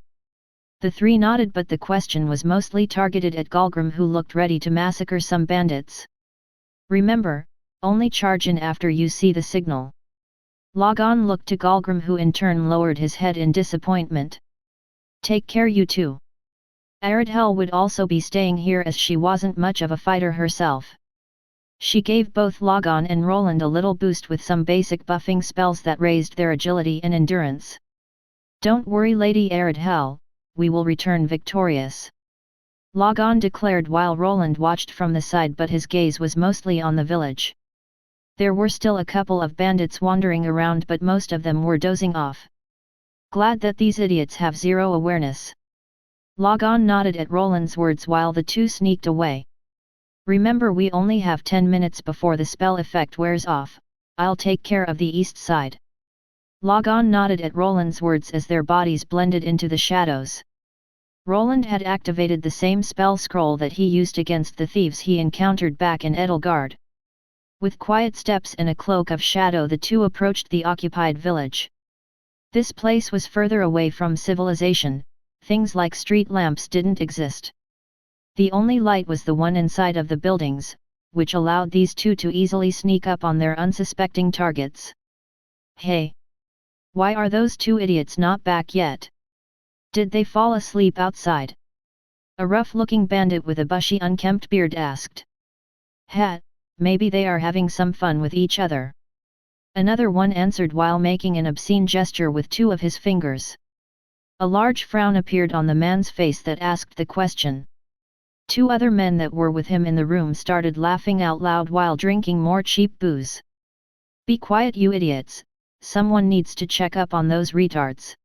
The 3 nodded, but the question was mostly targeted at Galgrim, who looked ready to massacre some bandits. Remember, only charge in after you see the signal. Logon looked to Galgrim, who in turn lowered his head in disappointment. Take care, you two. Aridhel would also be staying here as she wasn't much of a fighter herself. She gave both Logon and Roland a little boost with some basic buffing spells that raised their agility and endurance. Don't worry, Lady Aridhel, we will return victorious. Logon declared while Roland watched from the side, but his gaze was mostly on the village. There were still a couple of bandits wandering around, but most of them were dozing off. Glad that these idiots have zero awareness. Logon nodded at Roland's words while the two sneaked away. Remember, we only have 10 minutes before the spell effect wears off. I'll take care of the east side. Logon nodded at Roland's words as their bodies blended into the shadows. Roland had activated the same spell scroll that he used against the thieves he encountered back in Edelgard. With quiet steps and a cloak of shadow, the two approached the occupied village. This place was further away from civilization. Things like street lamps didn't exist. The only light was the one inside of the buildings, which allowed these two to easily sneak up on their unsuspecting targets. Hey! Why are those two idiots not back yet? Did they fall asleep outside? A rough-looking bandit with a bushy unkempt beard asked. Maybe they are having some fun with each other. Another one answered while making an obscene gesture with two of his fingers. A large frown appeared on the man's face that asked the question. Two other men that were with him in the room started laughing out loud while drinking more cheap booze. Be quiet, you idiots, someone needs to check up on those retards.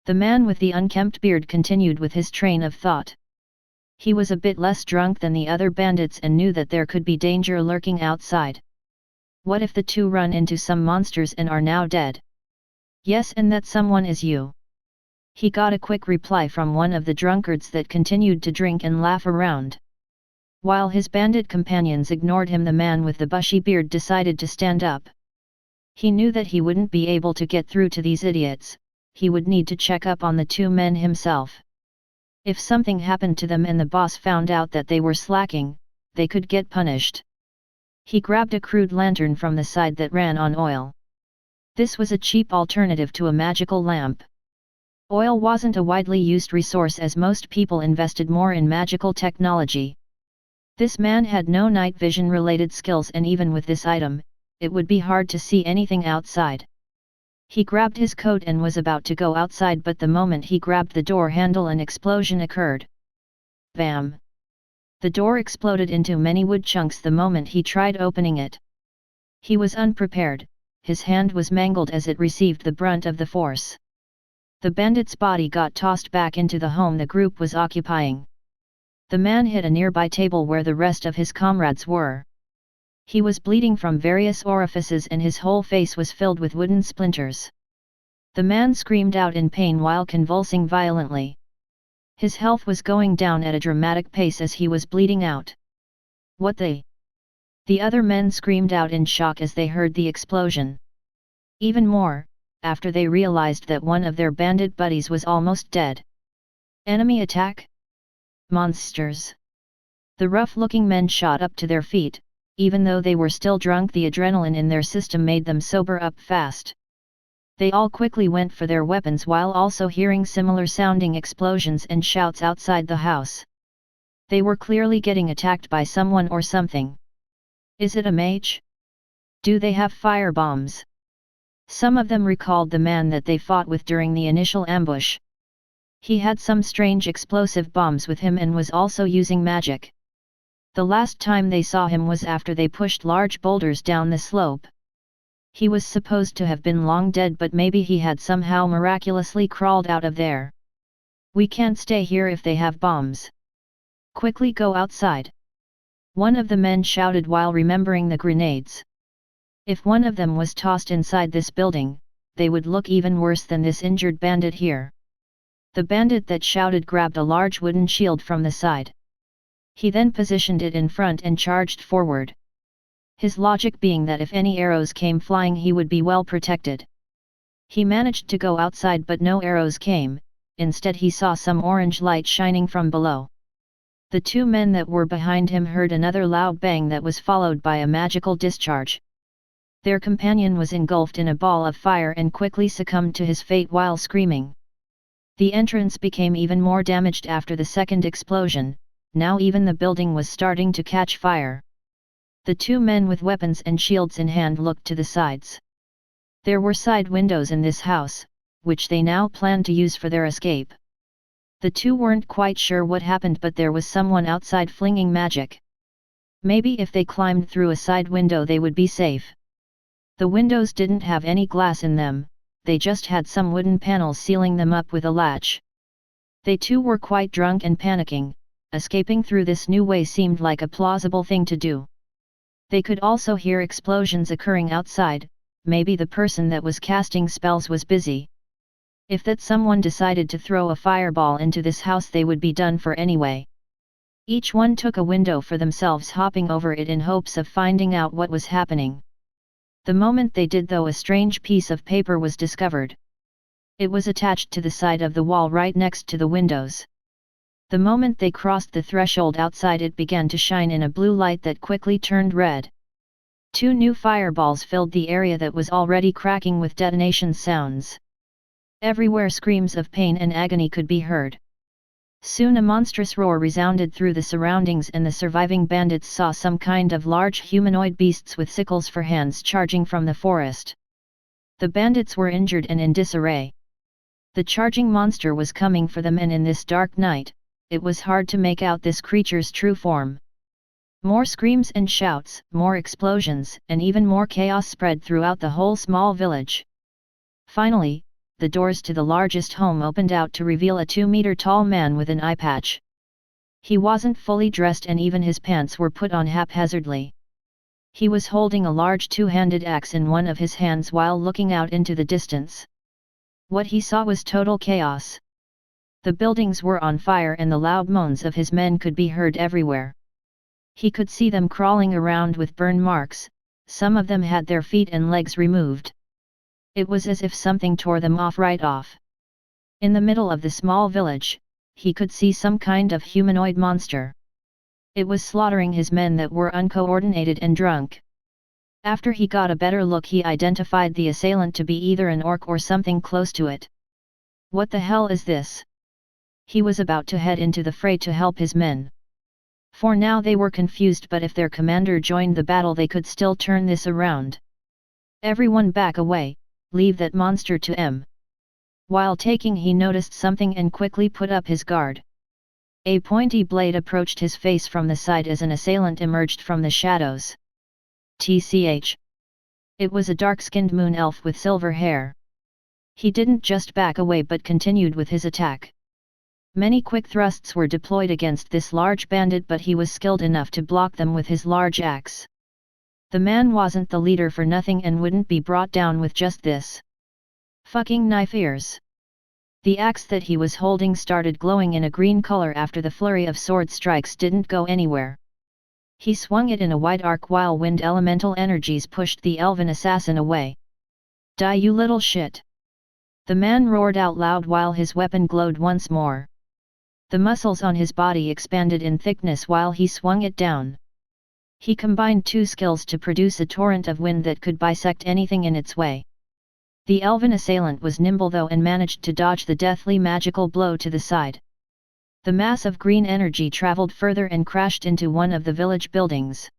The man with the unkempt beard continued with his train of thought. He was a bit less drunk than the other bandits and knew that there could be danger lurking outside. What if the two run into some monsters and are now dead? Yes, and that someone is you. He got a quick reply from one of the drunkards that continued to drink and laugh around. While his bandit companions ignored him, the man with the bushy beard decided to stand up. He knew that he wouldn't be able to get through to these idiots. He would need to check up on the two men himself. If something happened to them and the boss found out that they were slacking, they could get punished. He grabbed a crude lantern from the side that ran on oil. This was a cheap alternative to a magical lamp. Oil wasn't a widely used resource as most people invested more in magical technology. This man had no night vision related skills, and even with this item, it would be hard to see anything outside. He grabbed his coat and was about to go outside, but the moment he grabbed the door handle, an explosion occurred. Bam! The door exploded into many wood chunks the moment he tried opening it. He was unprepared, his hand was mangled as it received the brunt of the force. The bandit's body got tossed back into the home the group was occupying. The man hit a nearby table where the rest of his comrades were. He was bleeding from various orifices and his whole face was filled with wooden splinters. The man screamed out in pain while convulsing violently. His health was going down at a dramatic pace as he was bleeding out. What the? The other men screamed out in shock as they heard the explosion. Even more, after they realized that one of their bandit buddies was almost dead. Enemy attack? Monsters! The rough-looking men shot up to their feet. Even though they were still drunk, the adrenaline in their system made them sober up fast. They all quickly went for their weapons while also hearing similar-sounding explosions and shouts outside the house. They were clearly getting attacked by someone or something. Is it a mage? Do they have fire bombs? Some of them recalled the man that they fought with during the initial ambush. He had some strange explosive bombs with him and was also using magic. The last time they saw him was after they pushed large boulders down the slope. He was supposed to have been long dead, but maybe he had somehow miraculously crawled out of there. We can't stay here if they have bombs. Quickly go outside. One of the men shouted while remembering the grenades. If one of them was tossed inside this building, they would look even worse than this injured bandit here. The bandit that shouted grabbed a large wooden shield from the side. He then positioned it in front and charged forward. His logic being that if any arrows came flying he would be well protected. He managed to go outside but no arrows came, instead he saw some orange light shining from below. The two men that were behind him heard another loud bang that was followed by a magical discharge. Their companion was engulfed in a ball of fire and quickly succumbed to his fate while screaming. The entrance became even more damaged after the second explosion. Now even the building was starting to catch fire. The two men with weapons and shields in hand looked to the sides. There were side windows in this house, which they now planned to use for their escape. The two weren't quite sure what happened, but there was someone outside flinging magic. Maybe if they climbed through a side window they would be safe. The windows didn't have any glass in them, they just had some wooden panels sealing them up with a latch. They too were quite drunk and panicking. Escaping through this new way seemed like a plausible thing to do. They could also hear explosions occurring outside, maybe the person that was casting spells was busy. If that someone decided to throw a fireball into this house they would be done for anyway. Each one took a window for themselves, hopping over it in hopes of finding out what was happening. The moment they did though, a strange piece of paper was discovered. It was attached to the side of the wall right next to the windows. The moment they crossed the threshold outside, it began to shine in a blue light that quickly turned red. 2 new fireballs filled the area that was already cracking with detonation sounds. Everywhere screams of pain and agony could be heard. Soon a monstrous roar resounded through the surroundings, and the surviving bandits saw some kind of large humanoid beasts with sickles for hands charging from the forest. The bandits were injured and in disarray. The charging monster was coming for them, and in this dark night, it was hard to make out this creature's true form. More screams and shouts, more explosions, and even more chaos spread throughout the whole small village. Finally, the doors to the largest home opened out to reveal a 2-meter-tall man with an eye patch. He wasn't fully dressed, and even his pants were put on haphazardly. He was holding a large 2-handed axe in one of his hands while looking out into the distance. What he saw was total chaos. The buildings were on fire and the loud moans of his men could be heard everywhere. He could see them crawling around with burn marks, some of them had their feet and legs removed. It was as if something tore them right off. In the middle of the small village, he could see some kind of humanoid monster. It was slaughtering his men that were uncoordinated and drunk. After he got a better look, he identified the assailant to be either an orc or something close to it. What the hell is this? He was about to head into the fray to help his men. For now they were confused, but if their commander joined the battle they could still turn this around. Everyone back away, leave that monster to him. While taking, he noticed something and quickly put up his guard. A pointy blade approached his face from the side as an assailant emerged from the shadows. TCH. It was a dark-skinned moon elf with silver hair. He didn't just back away but continued with his attack. Many quick thrusts were deployed against this large bandit, but he was skilled enough to block them with his large axe. The man wasn't the leader for nothing and wouldn't be brought down with just this. Fucking knife ears. The axe that he was holding started glowing in a green color after the flurry of sword strikes didn't go anywhere. He swung it in a wide arc while wind elemental energies pushed the elven assassin away. Die, you little shit! The man roared out loud while his weapon glowed once more. The muscles on his body expanded in thickness while he swung it down. He combined 2 skills to produce a torrent of wind that could bisect anything in its way. The elven assailant was nimble though and managed to dodge the deathly magical blow to the side. The mass of green energy traveled further and crashed into one of the village buildings.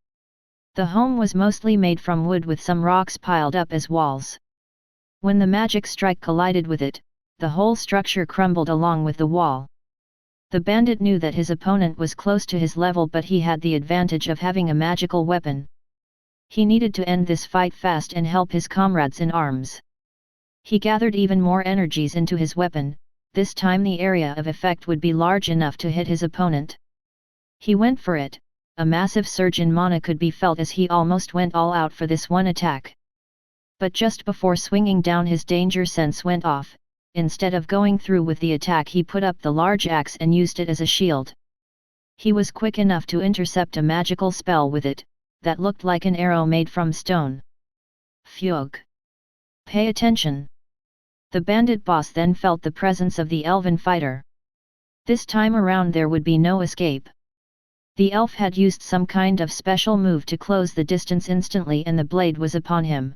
The home was mostly made from wood with some rocks piled up as walls. When the magic strike collided with it, the whole structure crumbled along with the wall. The bandit knew that his opponent was close to his level, but he had the advantage of having a magical weapon. He needed to end this fight fast and help his comrades in arms. He gathered even more energies into his weapon. This time the area of effect would be large enough to hit his opponent. He went for it. A massive surge in mana could be felt as he almost went all out for this one attack. But just before swinging down, his danger sense went off. Instead of going through with the attack, he put up the large axe and used it as a shield. He was quick enough to intercept a magical spell with it, that looked like an arrow made from stone. Fugue. Pay attention. The bandit boss then felt the presence of the elven fighter. This time around there would be no escape. The elf had used some kind of special move to close the distance instantly, and the blade was upon him.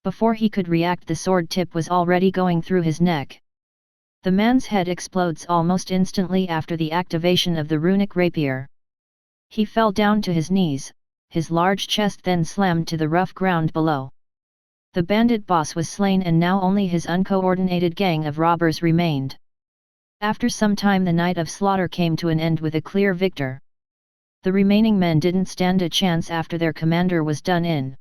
Before he could react, the sword tip was already going through his neck. The man's head explodes almost instantly after the activation of the runic rapier. He fell down to his knees, his large chest then slammed to the rough ground below. The bandit boss was slain, and now only his uncoordinated gang of robbers remained. After some time the night of slaughter came to an end with a clear victor. The remaining men didn't stand a chance after their commander was done in.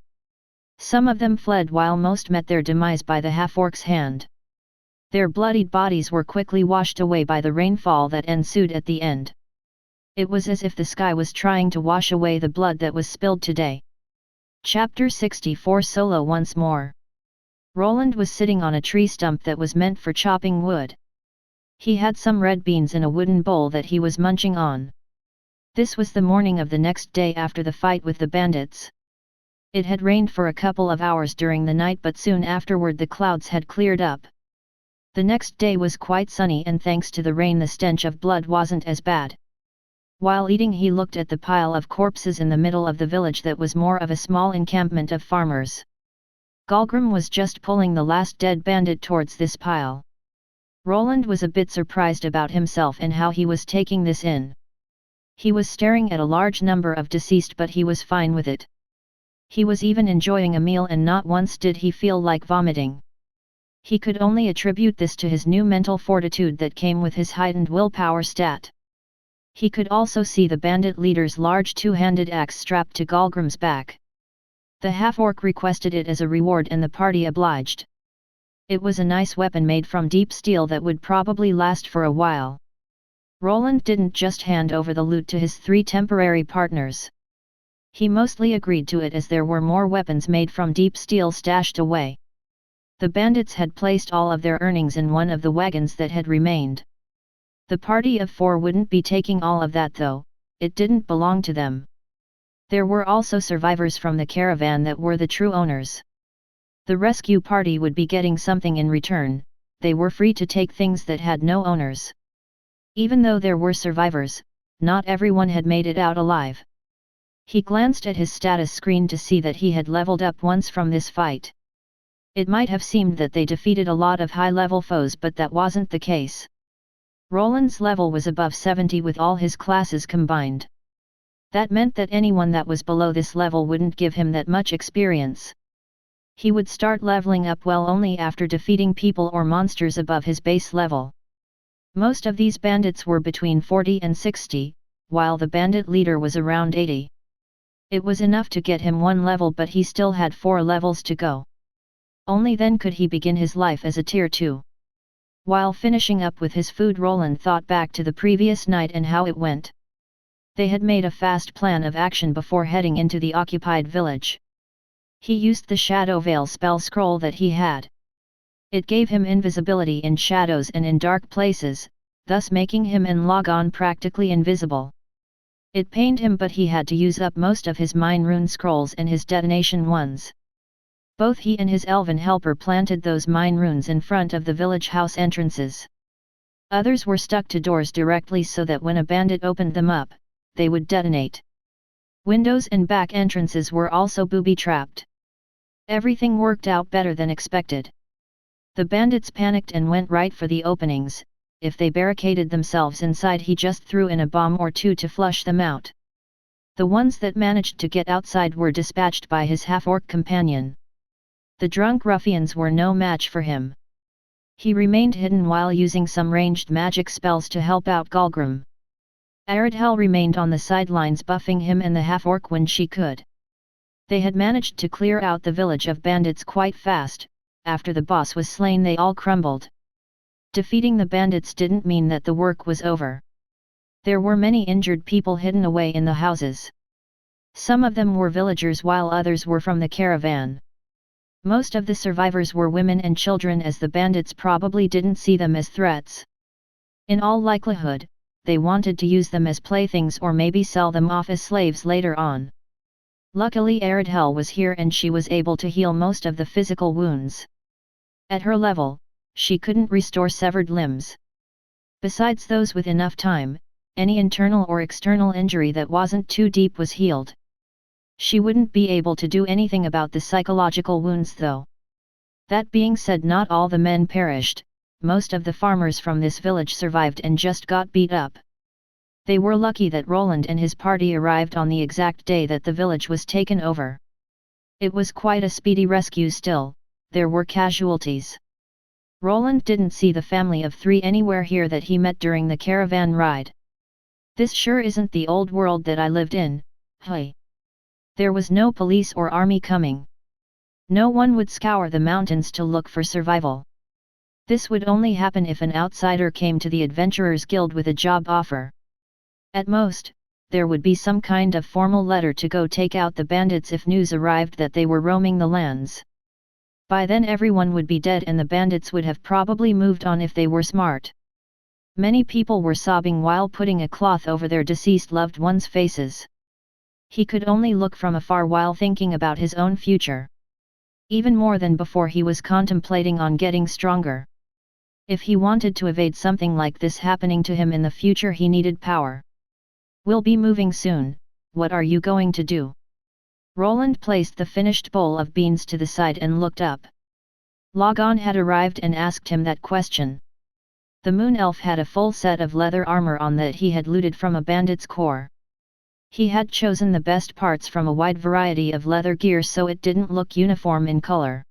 Some of them fled while most met their demise by the half-orc's hand. Their bloodied bodies were quickly washed away by the rainfall that ensued at the end. It was as if the sky was trying to wash away the blood that was spilled today. Chapter 64 Solo once more. Roland was sitting on a tree stump that was meant for chopping wood. He had some red beans in a wooden bowl that he was munching on. This was the morning of the next day after the fight with the bandits. It had rained for a couple of hours during the night, but soon afterward the clouds had cleared up. The next day was quite sunny, and thanks to the rain the stench of blood wasn't as bad. While eating, he looked at the pile of corpses in the middle of the village that was more of a small encampment of farmers. Galgrim was just pulling the last dead bandit towards this pile. Roland was a bit surprised about himself and how he was taking this in. He was staring at a large number of deceased, but he was fine with it. He was even enjoying a meal, and not once did he feel like vomiting. He could only attribute this to his new mental fortitude that came with his heightened willpower stat. He could also see the bandit leader's large two-handed axe strapped to Galgrim's back. The half-orc requested it as a reward, and the party obliged. It was a nice weapon made from deep steel that would probably last for a while. Roland didn't just hand over the loot to his 3 temporary partners. He mostly agreed to it as there were more weapons made from deep steel stashed away. The bandits had placed all of their earnings in one of the wagons that had remained. The party of 4 wouldn't be taking all of that though, it didn't belong to them. There were also survivors from the caravan that were the true owners. The rescue party would be getting something in return. They were free to take things that had no owners. Even though there were survivors, not everyone had made it out alive. He glanced at his status screen to see that he had leveled up once from this fight. It might have seemed that they defeated a lot of high-level foes, but that wasn't the case. Roland's level was above 70 with all his classes combined. That meant that anyone that was below this level wouldn't give him that much experience. He would start leveling up well only after defeating people or monsters above his base level. Most of these bandits were between 40 and 60, while the bandit leader was around 80. It was enough to get him 1 level, but he still had 4 levels to go. Only then could he begin his life as a tier 2. While finishing up with his food, Roland thought back to the previous night and how it went. They had made a fast plan of action before heading into the occupied village. He used the Shadow Veil spell scroll that he had. It gave him invisibility in shadows and in dark places, thus making him and Logon practically invisible. It pained him, but he had to use up most of his mine rune scrolls and his detonation ones. Both he and his elven helper planted those mine runes in front of the village house entrances. Others were stuck to doors directly so that when a bandit opened them up, they would detonate. Windows and back entrances were also booby-trapped. Everything worked out better than expected. The bandits panicked and went right for the openings. If they barricaded themselves inside, he just threw in a bomb or 2 to flush them out. The ones that managed to get outside were dispatched by his half-orc companion. The drunk ruffians were no match for him. He remained hidden while using some ranged magic spells to help out Galgrim. Aridhel remained on the sidelines buffing him and the half-orc when she could. They had managed to clear out the village of bandits quite fast. After the boss was slain, they all crumbled. Defeating the bandits didn't mean that the work was over. There were many injured people hidden away in the houses. Some of them were villagers while others were from the caravan. Most of the survivors were women and children, as the bandits probably didn't see them as threats. In all likelihood, they wanted to use them as playthings or maybe sell them off as slaves later on. Luckily Aridhel was here and she was able to heal most of the physical wounds. At her level, she couldn't restore severed limbs. Besides those with enough time, any internal or external injury that wasn't too deep was healed. She wouldn't be able to do anything about the psychological wounds though. That being said, not all the men perished. Most of the farmers from this village survived and just got beat up. They were lucky that Roland and his party arrived on the exact day that the village was taken over. It was quite a speedy rescue still, there were casualties. Roland didn't see the family of 3 anywhere here that he met during the caravan ride. This sure isn't the old world that I lived in, hey. There was no police or army coming. No one would scour the mountains to look for survival. This would only happen if an outsider came to the Adventurers Guild with a job offer. At most, there would be some kind of formal letter to go take out the bandits if news arrived that they were roaming the lands. By then everyone would be dead and the bandits would have probably moved on if they were smart. Many people were sobbing while putting a cloth over their deceased loved ones' faces. He could only look from afar while thinking about his own future. Even more than before, he was contemplating on getting stronger. If he wanted to evade something like this happening to him in the future, he needed power. We'll be moving soon, what are you going to do? Roland placed the finished bowl of beans to the side and looked up. Logon had arrived and asked him that question. The Moon Elf had a full set of leather armor on that he had looted from a bandit's corps. He had chosen the best parts from a wide variety of leather gear so it didn't look uniform in color.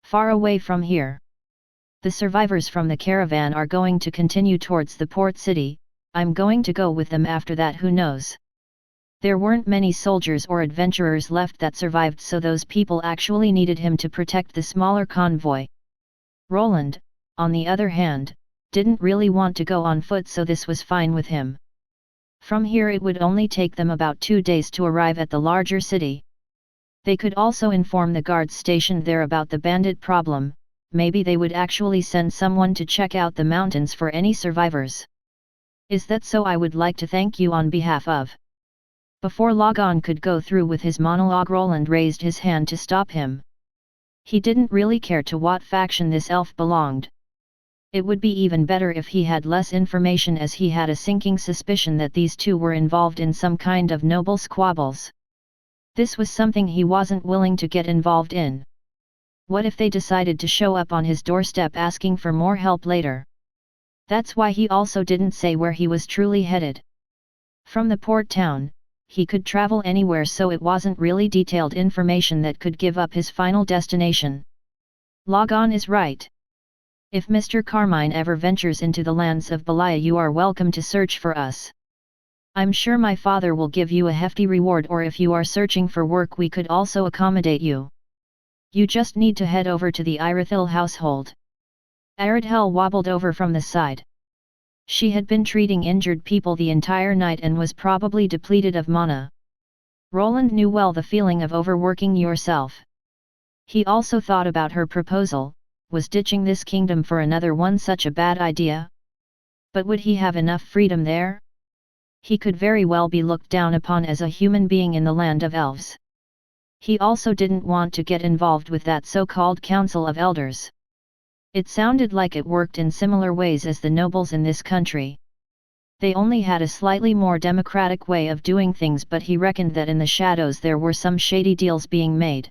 Far away from here. The survivors from the caravan are going to continue towards the port city. I'm going to go with them after that, who knows? There weren't many soldiers or adventurers left that survived, so those people actually needed him to protect the smaller convoy. Roland, on the other hand, didn't really want to go on foot, so this was fine with him. From here it would only take them about 2 days to arrive at the larger city. They could also inform the guards stationed there about the bandit problem. Maybe they would actually send someone to check out the mountains for any survivors. Is that so? I would like to thank you on behalf of. Before Logon could go through with his monologue, Roland raised his hand to stop him. He didn't really care to what faction this elf belonged. It would be even better if he had less information, as he had a sinking suspicion that these two were involved in some kind of noble squabbles. This was something he wasn't willing to get involved in. What if they decided to show up on his doorstep asking for more help later? That's why he also didn't say where he was truly headed. From the port town, he could travel anywhere, so it wasn't really detailed information that could give up his final destination. Logon is right. If Mr. Carmine ever ventures into the lands of Belaya, you are welcome to search for us. I'm sure my father will give you a hefty reward, or if you are searching for work we could also accommodate you. You just need to head over to the Irithil household. Aridhel wobbled over from the side. She had been treating injured people the entire night and was probably depleted of mana. Roland knew well the feeling of overworking yourself. He also thought about her proposal. Was ditching this kingdom for another one such a bad idea? But would he have enough freedom there? He could very well be looked down upon as a human being in the land of elves. He also didn't want to get involved with that so-called Council of Elders. It sounded like it worked in similar ways as the nobles in this country. They only had a slightly more democratic way of doing things, but he reckoned that in the shadows there were some shady deals being made.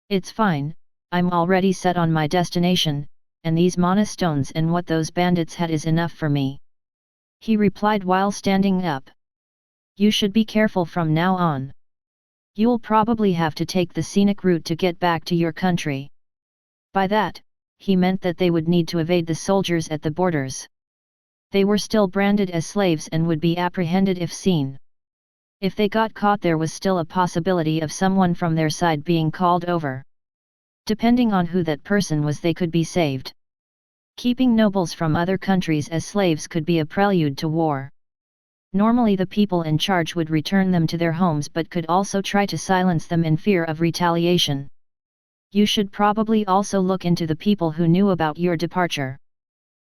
It's fine. I'm already set on my destination, and these mana stones and what those bandits had is enough for me. He replied while standing up. You should be careful from now on. You'll probably have to take the scenic route to get back to your country. By that, he meant that they would need to evade the soldiers at the borders. They were still branded as slaves and would be apprehended if seen. If they got caught, there was still a possibility of someone from their side being called over. Depending on who that person was, they could be saved. Keeping nobles from other countries as slaves could be a prelude to war. Normally the people in charge would return them to their homes, but could also try to silence them in fear of retaliation. You should probably also look into the people who knew about your departure.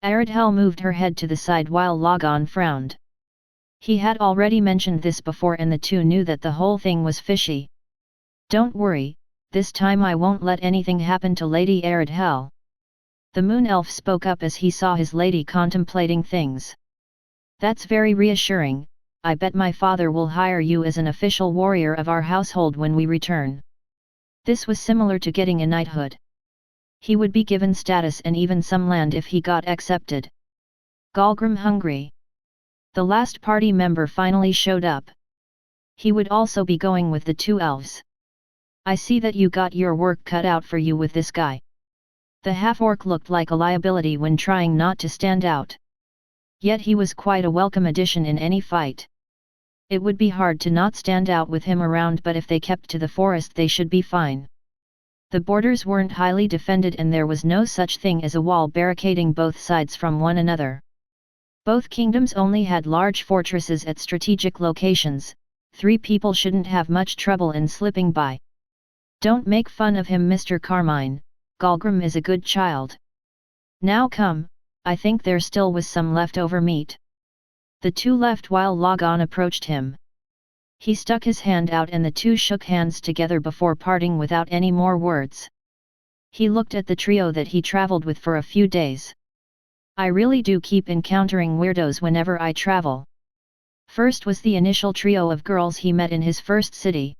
Aridhel moved her head to the side while Logon frowned. He had already mentioned this before and the two knew that the whole thing was fishy. Don't worry. This time I won't let anything happen to Lady Aridhel. The Moon Elf spoke up as he saw his lady contemplating things. That's very reassuring. I bet my father will hire you as an official warrior of our household when we return. This was similar to getting a knighthood. He would be given status and even some land if he got accepted. Galgrim hungry. The last party member finally showed up. He would also be going with the two elves. I see that you got your work cut out for you with this guy. The half-orc looked like a liability when trying not to stand out. Yet he was quite a welcome addition in any fight. It would be hard to not stand out with him around, but if they kept to the forest they should be fine. The borders weren't highly defended and there was no such thing as a wall barricading both sides from one another. Both kingdoms only had large fortresses at strategic locations. 3 people shouldn't have much trouble in slipping by. Don't make fun of him, Mr. Carmine, Galgrim is a good child. Now come, I think there still was some leftover meat. The 2 left while Logon approached him. He stuck his hand out and the 2 shook hands together before parting without any more words. He looked at the trio that he traveled with for a few days. I really do keep encountering weirdos whenever I travel. First was the initial trio of girls he met in his first city.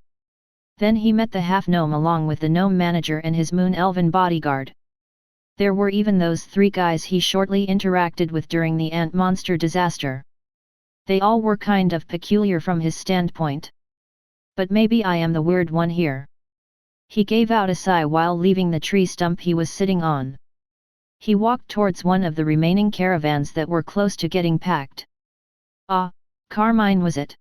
Then he met the half-gnome along with the gnome manager and his moon-elven bodyguard. There were even those 3 guys he shortly interacted with during the ant monster disaster. They all were kind of peculiar from his standpoint. But maybe I am the weird one here. He gave out a sigh while leaving the tree stump he was sitting on. He walked towards one of the remaining caravans that were close to getting packed. Ah, Carmine was it?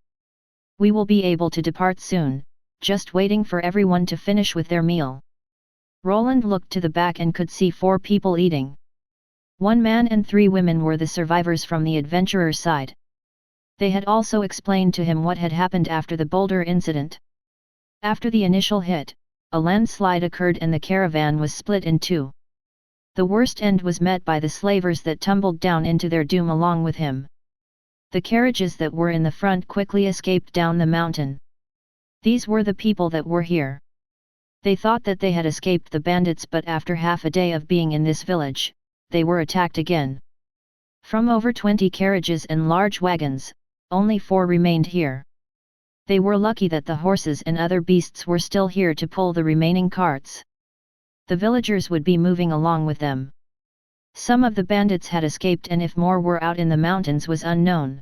We will be able to depart soon, just waiting for everyone to finish with their meal. Roland looked to the back and could see 4 people eating. 1 man and 3 women were the survivors from the adventurer's side. They had also explained to him what had happened after the boulder incident. After the initial hit, a landslide occurred and the caravan was split in 2. The worst end was met by the slavers that tumbled down into their doom along with him. The carriages that were in the front quickly escaped down the mountain. These were the people that were here. They thought that they had escaped the bandits, but after half a day of being in this village, they were attacked again. From over 20 carriages and large wagons, only 4 remained here. They were lucky that the horses and other beasts were still here to pull the remaining carts. The villagers would be moving along with them. Some of the bandits had escaped and if more were out in the mountains was unknown.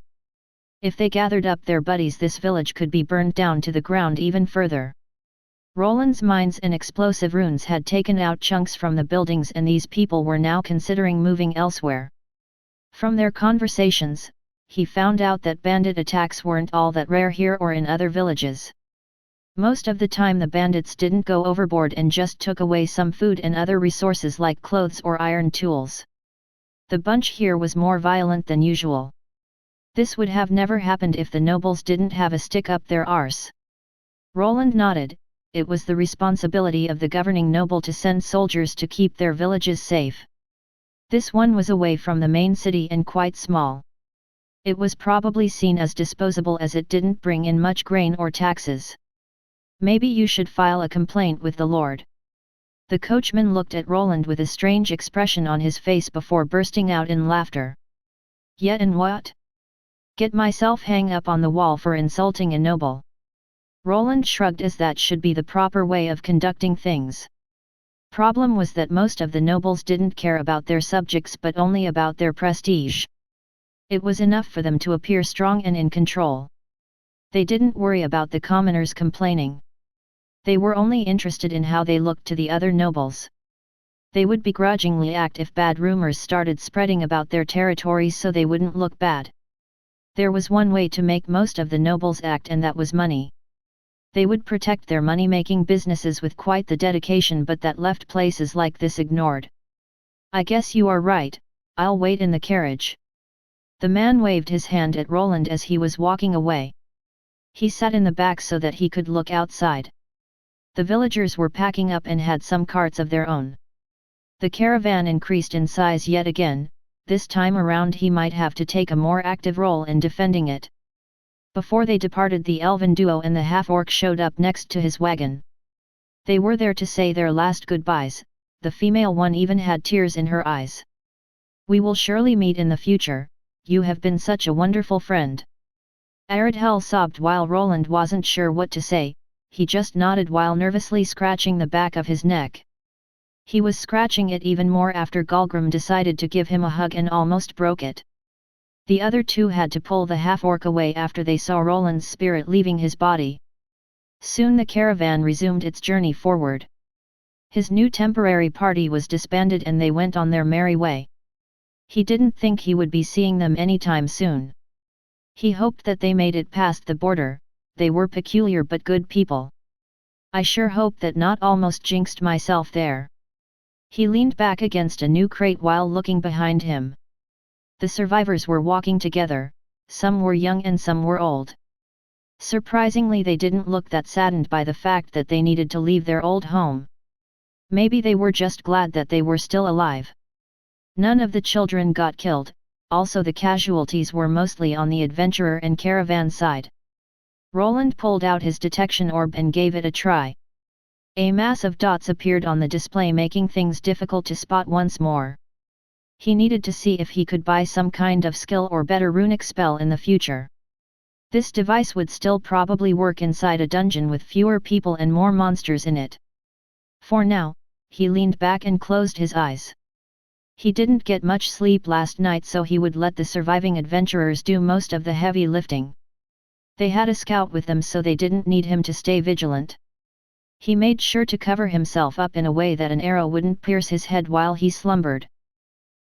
If they gathered up their buddies, this village could be burned down to the ground even further. Roland's mines and explosive runes had taken out chunks from the buildings and these people were now considering moving elsewhere. From their conversations, he found out that bandit attacks weren't all that rare here or in other villages. Most of the time the bandits didn't go overboard and just took away some food and other resources like clothes or iron tools. The bunch here was more violent than usual. This would have never happened if the nobles didn't have a stick up their arse. Roland nodded. It was the responsibility of the governing noble to send soldiers to keep their villages safe. This one was away from the main city and quite small. It was probably seen as disposable as it didn't bring in much grain or taxes. Maybe you should file a complaint with the Lord. The coachman looked at Roland with a strange expression on his face before bursting out in laughter. Yet and what? Get myself hang up on the wall for insulting a noble. Roland shrugged as that should be the proper way of conducting things. Problem was that most of the nobles didn't care about their subjects but only about their prestige. It was enough for them to appear strong and in control. They didn't worry about the commoners complaining. They were only interested in how they looked to the other nobles. They would begrudgingly act if bad rumors started spreading about their territories so they wouldn't look bad. There was one way to make most of the nobles act and that was money. They would protect their money-making businesses with quite the dedication, but that left places like this ignored. I guess you are right, I'll wait in the carriage. The man waved his hand at Roland as he was walking away. He sat in the back so that he could look outside. The villagers were packing up and had some carts of their own. The caravan increased in size yet again, this time around he might have to take a more active role in defending it. Before they departed, the elven duo and the half-orc showed up next to his wagon. They were there to say their last goodbyes, the female one even had tears in her eyes. We will surely meet in the future, you have been such a wonderful friend. Aradhel sobbed while Roland wasn't sure what to say, he just nodded while nervously scratching the back of his neck. He was scratching it even more after Galgrim decided to give him a hug and almost broke it. The other 2 had to pull the half-orc away after they saw Roland's spirit leaving his body. Soon the caravan resumed its journey forward. His new temporary party was disbanded and they went on their merry way. He didn't think he would be seeing them anytime soon. He hoped that they made it past the border. They were peculiar but good people. I sure hope that not almost jinxed myself there. He leaned back against a new crate while looking behind him. The survivors were walking together, some were young and some were old. Surprisingly, they didn't look that saddened by the fact that they needed to leave their old home. Maybe they were just glad that they were still alive. None of the children got killed, also the casualties were mostly on the adventurer and caravan side. Roland pulled out his detection orb and gave it a try. A mass of dots appeared on the display, making things difficult to spot once more. He needed to see if he could buy some kind of skill or better runic spell in the future. This device would still probably work inside a dungeon with fewer people and more monsters in it. For now, he leaned back and closed his eyes. He didn't get much sleep last night, so he would let the surviving adventurers do most of the heavy lifting. They had a scout with them, so they didn't need him to stay vigilant. He made sure to cover himself up in a way that an arrow wouldn't pierce his head while he slumbered.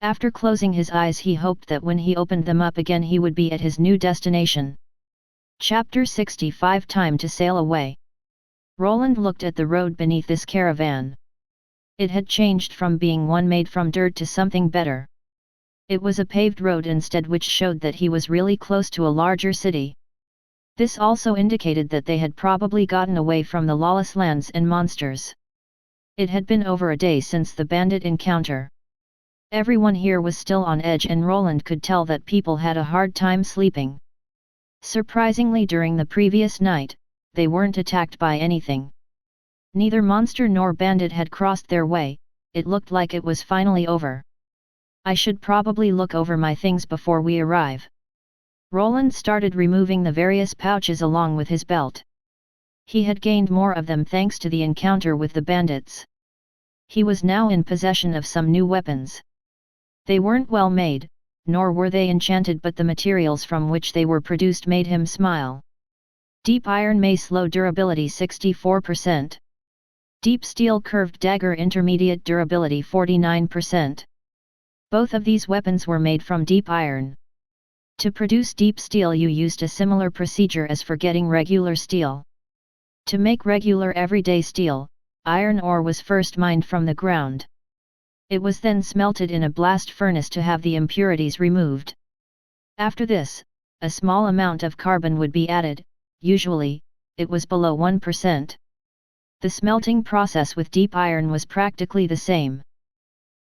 After closing his eyes, he hoped that when he opened them up again he would be at his new destination. Chapter 65 Time to Sail Away. Roland looked at the road beneath this caravan. It had changed from being one made from dirt to something better. It was a paved road instead, which showed that he was really close to a larger city. This also indicated that they had probably gotten away from the lawless lands and monsters. It had been over a day since the bandit encounter. Everyone here was still on edge, and Roland could tell that people had a hard time sleeping. Surprisingly, during the previous night, they weren't attacked by anything. Neither monster nor bandit had crossed their way. It looked like it was finally over. I should probably look over my things before we arrive. Roland started removing the various pouches along with his belt. He had gained more of them thanks to the encounter with the bandits. He was now in possession of some new weapons. They weren't well made, nor were they enchanted, but the materials from which they were produced made him smile. Deep iron mace, low durability 64%. Deep steel curved dagger, intermediate durability 49%. Both of these weapons were made from deep iron. To produce deep steel you used a similar procedure as for getting regular steel. To make regular everyday steel, iron ore was first mined from the ground. It was then smelted in a blast furnace to have the impurities removed. After this, a small amount of carbon would be added. Usually, it was below 1%. The smelting process with deep iron was practically the same.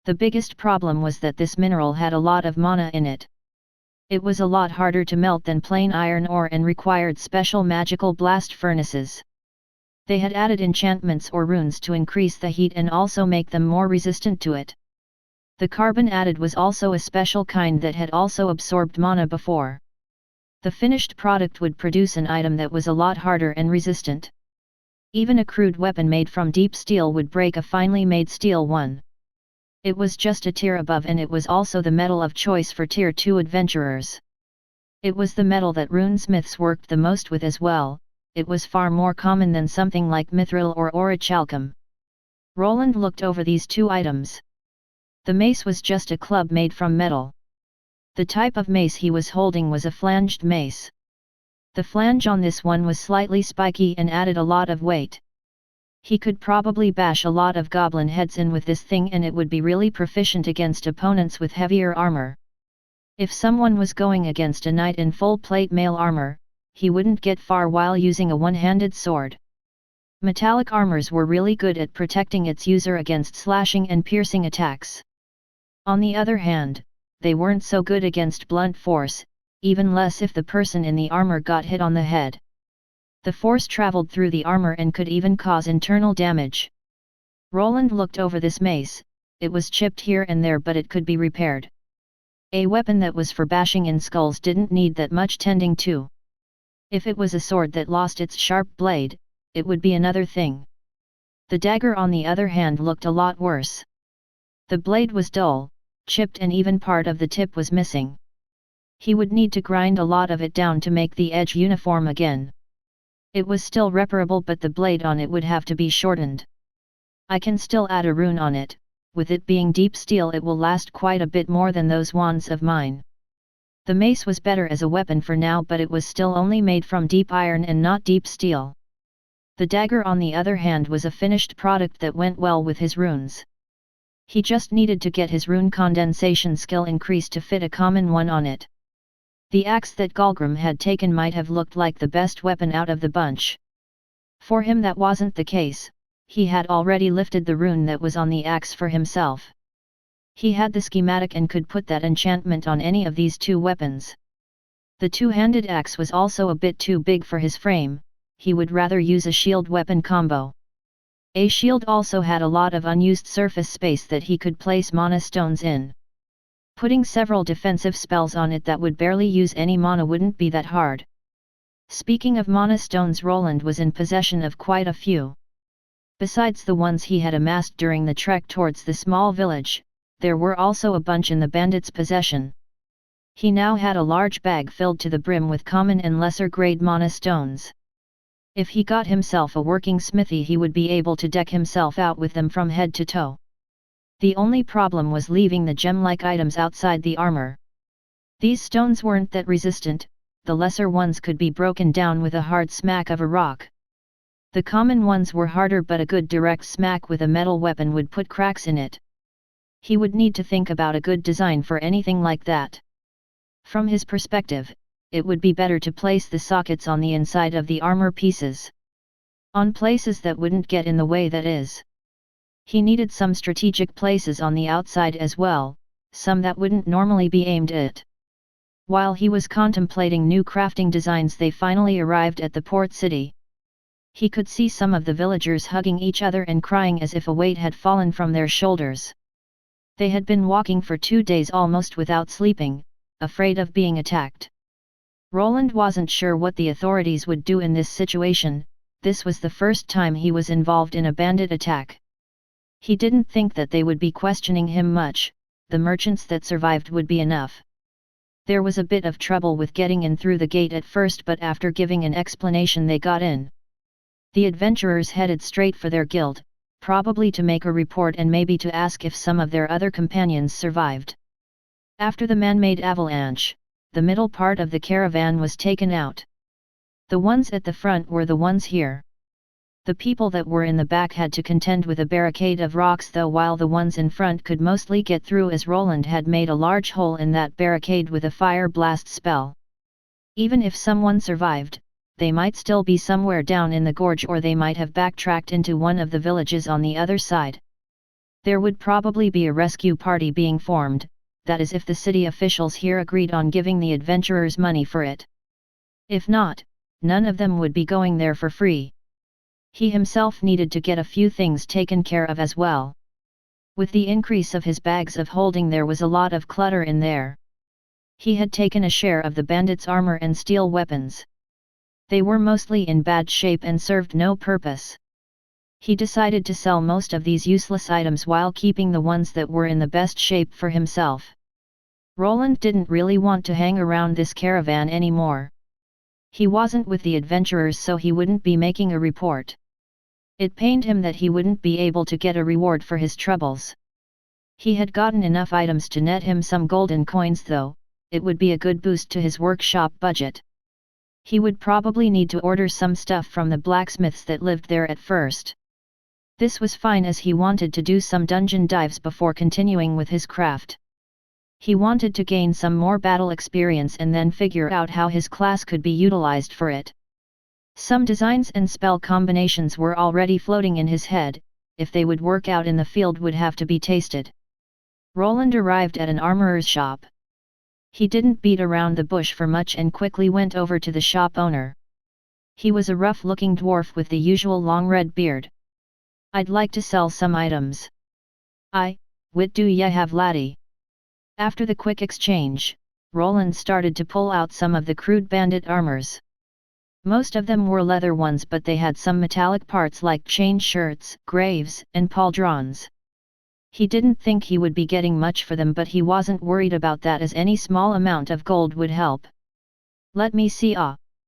The biggest problem was that this mineral had a lot of mana in it. It was a lot harder to melt than plain iron ore and required special magical blast furnaces. They had added enchantments or runes to increase the heat and also make them more resistant to it. The carbon added was also a special kind that had also absorbed mana before. The finished product would produce an item that was a lot harder and resistant. Even a crude weapon made from deep steel would break a finely made steel one. It was just a tier above, and it was also the metal of choice for Tier 2 adventurers. It was the metal that runesmiths worked the most with as well. It was far more common than something like mithril or orichalcum. Roland looked over these two items. The mace was just a club made from metal. The type of mace he was holding was a flanged mace. The flange on this one was slightly spiky and added a lot of weight. He could probably bash a lot of goblin heads in with this thing, and it would be really proficient against opponents with heavier armor. If someone was going against a knight in full plate mail armor, he wouldn't get far while using a one-handed sword. Metallic armors were really good at protecting its user against slashing and piercing attacks. On the other hand, they weren't so good against blunt force, even less if the person in the armor got hit on the head. The force traveled through the armor and could even cause internal damage. Roland looked over this mace. It was chipped here and there, but it could be repaired. A weapon that was for bashing in skulls didn't need that much tending to. If it was a sword that lost its sharp blade, it would be another thing. The dagger on the other hand looked a lot worse. The blade was dull, chipped, and even part of the tip was missing. He would need to grind a lot of it down to make the edge uniform again. It was still reparable, but the blade on it would have to be shortened. I can still add a rune on it, with it being deep steel it will last quite a bit more than those wands of mine. The mace was better as a weapon for now, but it was still only made from deep iron and not deep steel. The dagger on the other hand was a finished product that went well with his runes. He just needed to get his rune condensation skill increased to fit a common one on it. The axe that Galgrim had taken might have looked like the best weapon out of the bunch. For him that wasn't the case. He had already lifted the rune that was on the axe for himself. He had the schematic and could put that enchantment on any of these two weapons. The two-handed axe was also a bit too big for his frame, he would rather use a shield weapon combo. A shield also had a lot of unused surface space that he could place mana stones in. Putting several defensive spells on it that would barely use any mana wouldn't be that hard. Speaking of mana stones, Roland was in possession of quite a few. Besides the ones he had amassed during the trek towards the small village, there were also a bunch in the bandits' possession. He now had a large bag filled to the brim with common and lesser-grade mana stones. If he got himself a working smithy, he would be able to deck himself out with them from head to toe. The only problem was leaving the gem-like items outside the armor. These stones weren't that resistant, the lesser ones could be broken down with a hard smack of a rock. The common ones were harder, but a good direct smack with a metal weapon would put cracks in it. He would need to think about a good design for anything like that. From his perspective, it would be better to place the sockets on the inside of the armor pieces. On places that wouldn't get in the way, that is. He needed some strategic places on the outside as well, some that wouldn't normally be aimed at. While he was contemplating new crafting designs, they finally arrived at the port city. He could see some of the villagers hugging each other and crying as if a weight had fallen from their shoulders. They had been walking for 2 days almost without sleeping, afraid of being attacked. Roland wasn't sure what the authorities would do in this situation. This was the first time he was involved in a bandit attack. He didn't think that they would be questioning him much, the merchants that survived would be enough. There was a bit of trouble with getting in through the gate at first, but after giving an explanation they got in. The adventurers headed straight for their guild, probably to make a report and maybe to ask if some of their other companions survived. After the man-made avalanche, the middle part of the caravan was taken out. The ones at the front were the ones here. The people that were in the back had to contend with a barricade of rocks, though, while the ones in front could mostly get through, as Roland had made a large hole in that barricade with a fire blast spell. Even if someone survived, they might still be somewhere down in the gorge, or they might have backtracked into one of the villages on the other side. There would probably be a rescue party being formed, that is if the city officials here agreed on giving the adventurers money for it. If not, none of them would be going there for free. He himself needed to get a few things taken care of as well. With the increase of his bags of holding, there was a lot of clutter in there. He had taken a share of the bandits' armor and steel weapons. They were mostly in bad shape and served no purpose. He decided to sell most of these useless items while keeping the ones that were in the best shape for himself. Roland didn't really want to hang around this caravan anymore. He wasn't with the adventurers, so he wouldn't be making a report. It pained him that he wouldn't be able to get a reward for his troubles. He had gotten enough items to net him some golden coins, though. It would be a good boost to his workshop budget. He would probably need to order some stuff from the blacksmiths that lived there at first. This was fine, as he wanted to do some dungeon dives before continuing with his craft. He wanted to gain some more battle experience and then figure out how his class could be utilized for it. Some designs and spell combinations were already floating in his head. If they would work out in the field would have to be tasted. Roland arrived at an armorer's shop. He didn't beat around the bush for much and quickly went over to the shop owner. He was a rough-looking dwarf with the usual long red beard. "I'd like to sell some items." "What do ya have, laddie?" After the quick exchange, Roland started to pull out some of the crude bandit armors. Most of them were leather ones, but they had some metallic parts like chain shirts, greaves, and pauldrons. He didn't think he would be getting much for them, but he wasn't worried about that, as any small amount of gold would help. "Let me see,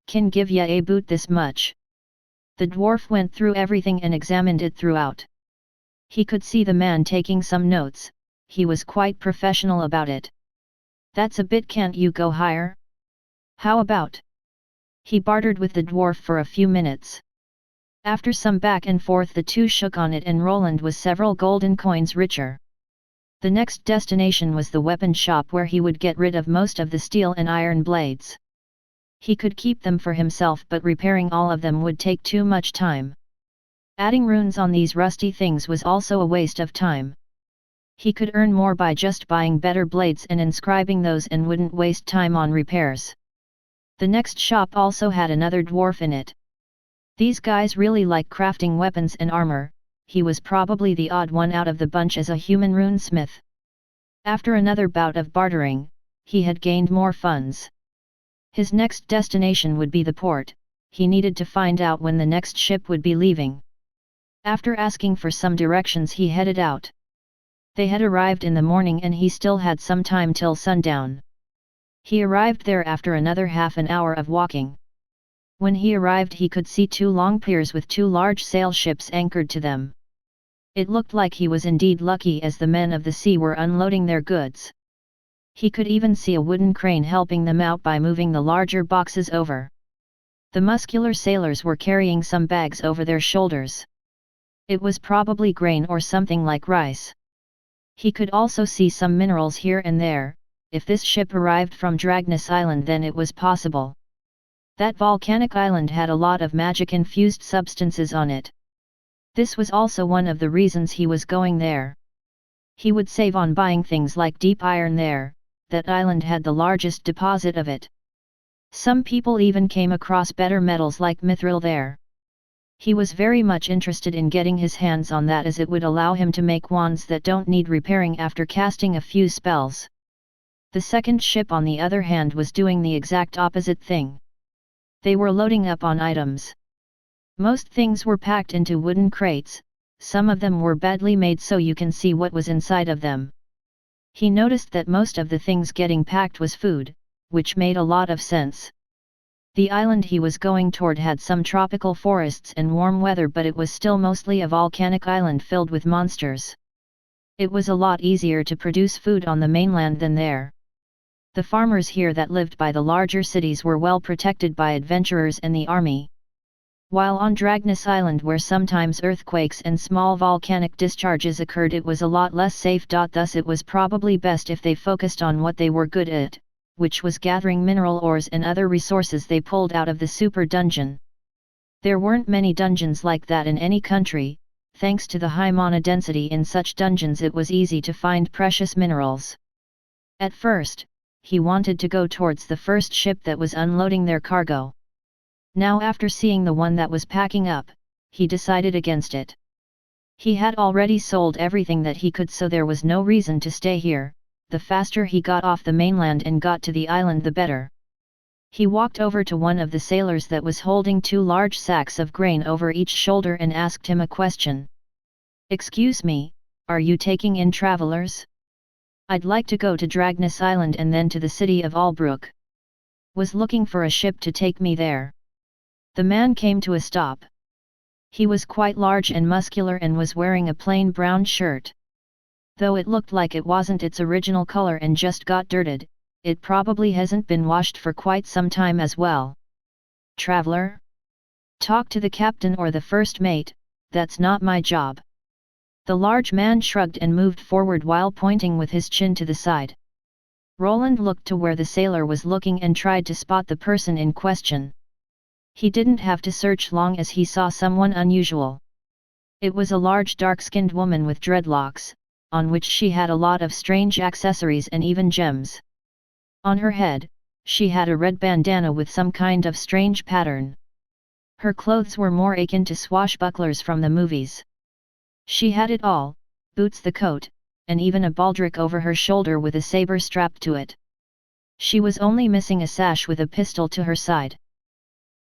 can give ya a boot this much." The dwarf went through everything and examined it throughout. He could see the man taking some notes. He was quite professional about it. That's a bit, can't you go higher? How about? He bartered with the dwarf for a few minutes. After some back and forth the two shook on it and Roland was several golden coins richer. The next destination was the weapon shop where he would get rid of most of the steel and iron blades. He could keep them for himself but repairing all of them would take too much time. Adding runes on these rusty things was also a waste of time. He could earn more by just buying better blades and inscribing those and wouldn't waste time on repairs. The next shop also had another dwarf in it. These guys really like crafting weapons and armor. He was probably the odd one out of the bunch as a human runesmith. After another bout of bartering, he had gained more funds. His next destination would be the port. He needed to find out when the next ship would be leaving. After asking for some directions he headed out. They had arrived in the morning and he still had some time till sundown. He arrived there after another half an hour of walking. When he arrived he could see two long piers with two large sail ships anchored to them. It looked like he was indeed lucky as the men of the sea were unloading their goods. He could even see a wooden crane helping them out by moving the larger boxes over. The muscular sailors were carrying some bags over their shoulders. It was probably grain or something like rice. He could also see some minerals here and there. If this ship arrived from Dragnis Island then it was possible. That volcanic island had a lot of magic-infused substances on it. This was also one of the reasons he was going there. He would save on buying things like deep iron there. That island had the largest deposit of it. Some people even came across better metals like mithril there. He was very much interested in getting his hands on that as it would allow him to make wands that don't need repairing after casting a few spells. The second ship on the other hand was doing the exact opposite thing. They were loading up on items. Most things were packed into wooden crates, some of them were badly made so you can see what was inside of them. He noticed that most of the things getting packed was food, which made a lot of sense. The island he was going toward had some tropical forests and warm weather but it was still mostly a volcanic island filled with monsters. It was a lot easier to produce food on the mainland than there. The farmers here that lived by the larger cities were well protected by adventurers and the army. While on Dragnis Island where sometimes earthquakes and small volcanic discharges occurred it was a lot less safe. Thus it was probably best if they focused on what they were good at, which was gathering mineral ores and other resources they pulled out of the super dungeon. There weren't many dungeons like that in any country. Thanks to the high mana density in such dungeons it was easy to find precious minerals. At first, he wanted to go towards the first ship that was unloading their cargo. Now after seeing the one that was packing up, he decided against it. He had already sold everything that he could so there was no reason to stay here. The faster he got off the mainland and got to the island the better. He walked over to one of the sailors that was holding two large sacks of grain over each shoulder and asked him a question. "Excuse me, are you taking in travelers? I'd like to go to Dragnis Island and then to the city of Albrook. Was looking for a ship to take me there." The man came to a stop. He was quite large and muscular and was wearing a plain brown shirt. Though it looked like it wasn't its original color and just got dirted, it probably hasn't been washed for quite some time as well. "Traveler? Talk to the captain or the first mate, that's not my job." The large man shrugged and moved forward while pointing with his chin to the side. Roland looked to where the sailor was looking and tried to spot the person in question. He didn't have to search long as he saw someone unusual. It was a large dark-skinned woman with dreadlocks, on which she had a lot of strange accessories and even gems. On her head, she had a red bandana with some kind of strange pattern. Her clothes were more akin to swashbucklers from the movies. She had it all, boots, the coat, and even a baldric over her shoulder with a saber strapped to it. She was only missing a sash with a pistol to her side.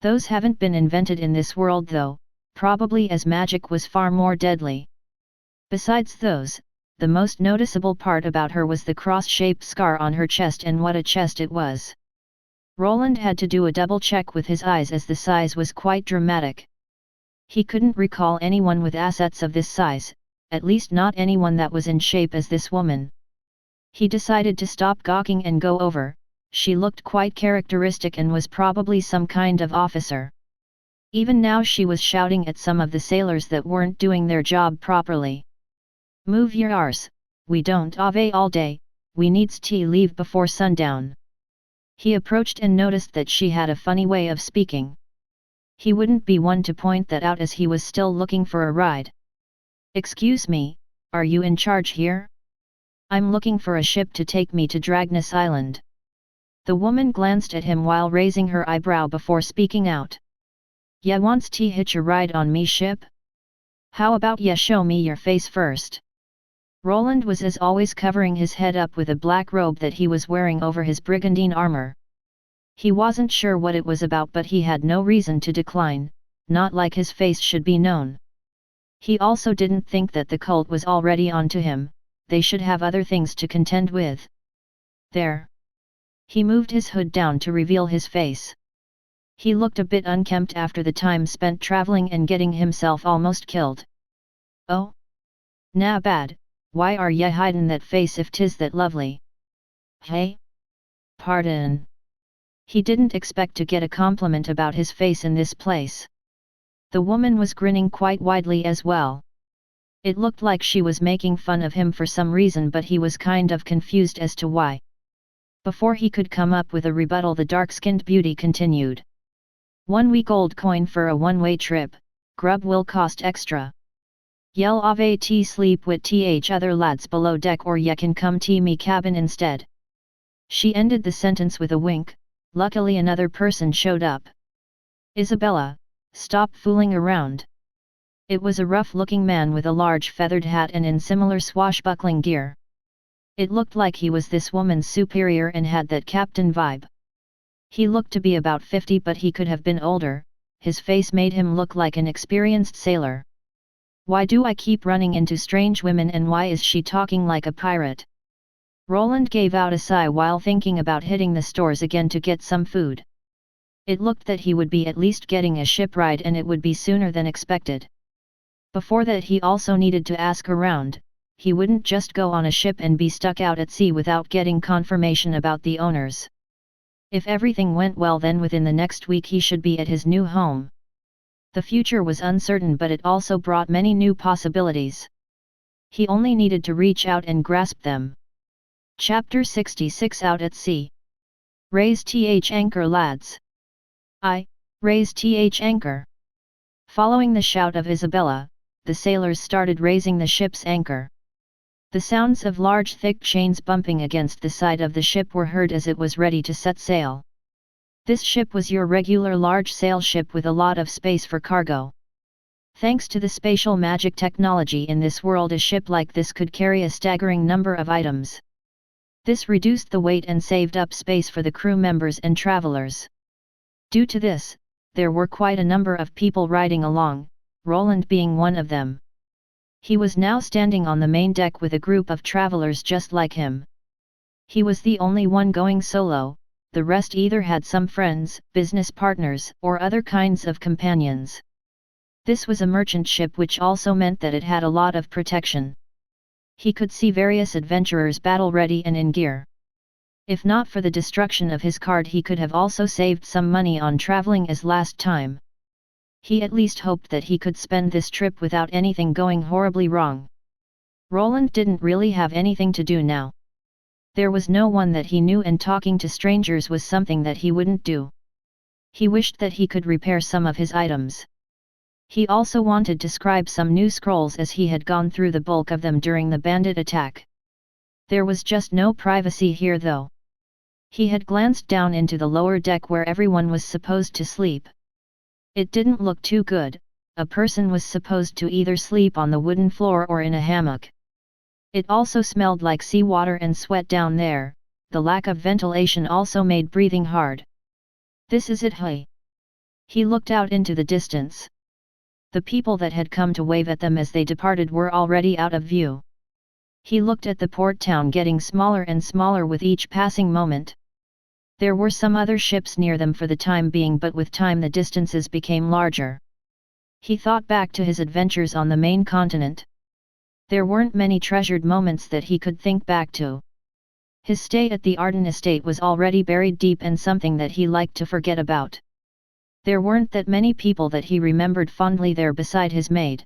Those haven't been invented in this world though, probably as magic was far more deadly. Besides those, the most noticeable part about her was the cross-shaped scar on her chest, and what a chest it was. Roland had to do a double check with his eyes as the size was quite dramatic. He couldn't recall anyone with assets of this size, at least not anyone that was in shape as this woman. He decided to stop gawking and go over. She looked quite characteristic and was probably some kind of officer. Even now she was shouting at some of the sailors that weren't doing their job properly. "Move your arse, we don't ave all day, we needs tea leave before sundown." He approached and noticed that she had a funny way of speaking. He wouldn't be one to point that out as he was still looking for a ride. "Excuse me, are you in charge here? I'm looking for a ship to take me to Dragnis Island." The woman glanced at him while raising her eyebrow before speaking out. "Ya wants to hitch a ride on me ship? How about ya show me your face first?" Roland was as always covering his head up with a black robe that he was wearing over his brigandine armor. He wasn't sure what it was about, but he had no reason to decline, not like his face should be known. He also didn't think that the cult was already on to him, they should have other things to contend with. "There." He moved his hood down to reveal his face. He looked a bit unkempt after the time spent traveling and getting himself almost killed. "Oh? Nah bad, why are ya hidin' that face if 'tis that lovely?" "Hey? Pardon." He didn't expect to get a compliment about his face in this place. The woman was grinning quite widely as well. It looked like she was making fun of him for some reason, but he was kind of confused as to why. Before he could come up with a rebuttal, the dark-skinned beauty continued. "1 wee gold coin for a one-way trip, grub will cost extra. Yell ave tea sleep wit th other lads below deck, or ye can come to me cabin instead." She ended the sentence with a wink. Luckily another person showed up. "Isabella, stop fooling around." It was a rough-looking man with a large feathered hat and in similar swashbuckling gear. It looked like he was this woman's superior and had that captain vibe. He looked to be about 50, but he could have been older. His face made him look like an experienced sailor. "Why do I keep running into strange women, and why is she talking like a pirate?" Roland gave out a sigh while thinking about hitting the stores again to get some food. It looked that he would be at least getting a ship ride, and it would be sooner than expected. Before that he also needed to ask around. He wouldn't just go on a ship and be stuck out at sea without getting confirmation about the owners. If everything went well, then within the next week he should be at his new home. The future was uncertain, but it also brought many new possibilities. He only needed to reach out and grasp them. Chapter 66 Out at Sea. "Raise th anchor, lads." "Aye, raise th anchor." Following the shout of Isabella, the sailors started raising the ship's anchor. The sounds of large thick chains bumping against the side of the ship were heard as it was ready to set sail. This ship was your regular large sail ship with a lot of space for cargo. Thanks to the spatial magic technology in this world, a ship like this could carry a staggering number of items. This reduced the weight and saved up space for the crew members and travelers. Due to this, there were quite a number of people riding along, Roland being one of them. He was now standing on the main deck with a group of travelers just like him. He was the only one going solo, the rest either had some friends, business partners, or other kinds of companions. This was a merchant ship, which also meant that it had a lot of protection. He could see various adventurers battle ready and in gear. If not for the destruction of his card, he could have also saved some money on traveling as last time. He at least hoped that he could spend this trip without anything going horribly wrong. Roland didn't really have anything to do now. There was no one that he knew, and talking to strangers was something that he wouldn't do. He wished that he could repair some of his items. He also wanted to scribe some new scrolls, as he had gone through the bulk of them during the bandit attack. There was just no privacy here though. He had glanced down into the lower deck where everyone was supposed to sleep. It didn't look too good. A person was supposed to either sleep on the wooden floor or in a hammock. It also smelled like seawater and sweat down there. The lack of ventilation also made breathing hard. "This is it, hey?" He looked out into the distance. The people that had come to wave at them as they departed were already out of view. He looked at the port town getting smaller and smaller with each passing moment. There were some other ships near them for the time being, but with time the distances became larger. He thought back to his adventures on the main continent. There weren't many treasured moments that he could think back to. His stay at the Arden estate was already buried deep and something that he liked to forget about. There weren't that many people that he remembered fondly there beside his maid.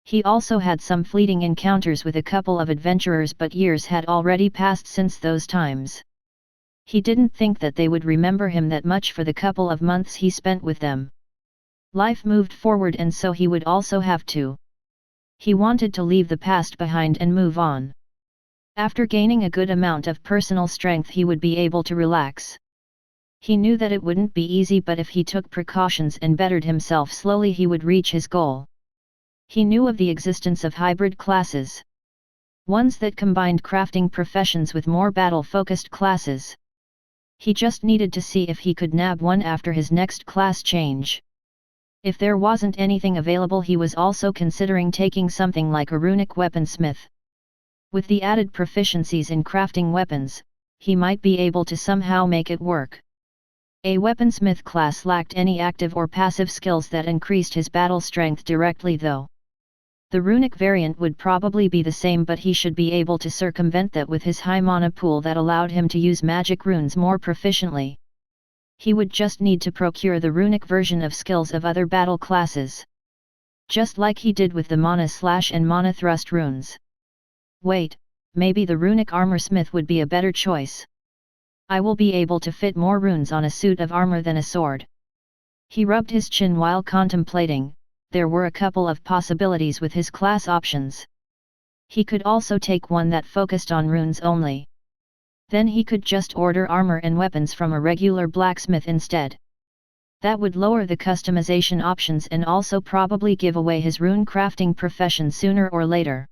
He also had some fleeting encounters with a couple of adventurers, but years had already passed since those times. He didn't think that they would remember him that much for the couple of months he spent with them. Life moved forward and so he would also have to. He wanted to leave the past behind and move on. After gaining a good amount of personal strength he would be able to relax. He knew that it wouldn't be easy, but if he took precautions and bettered himself slowly he would reach his goal. He knew of the existence of hybrid classes. Ones that combined crafting professions with more battle-focused classes. He just needed to see if he could nab one after his next class change. If there wasn't anything available he was also considering taking something like a runic weaponsmith. With the added proficiencies in crafting weapons, he might be able to somehow make it work. A weaponsmith class lacked any active or passive skills that increased his battle strength directly though. The runic variant would probably be the same, but he should be able to circumvent that with his high mana pool that allowed him to use magic runes more proficiently. He would just need to procure the runic version of skills of other battle classes. Just like he did with the mana slash and mana thrust runes. Wait, maybe the runic armor smith would be a better choice. I will be able to fit more runes on a suit of armor than a sword. He rubbed his chin while contemplating. There were a couple of possibilities with his class options. He could also take one that focused on runes only. Then he could just order armor and weapons from a regular blacksmith instead. That would lower the customization options and also probably give away his rune crafting profession sooner or later.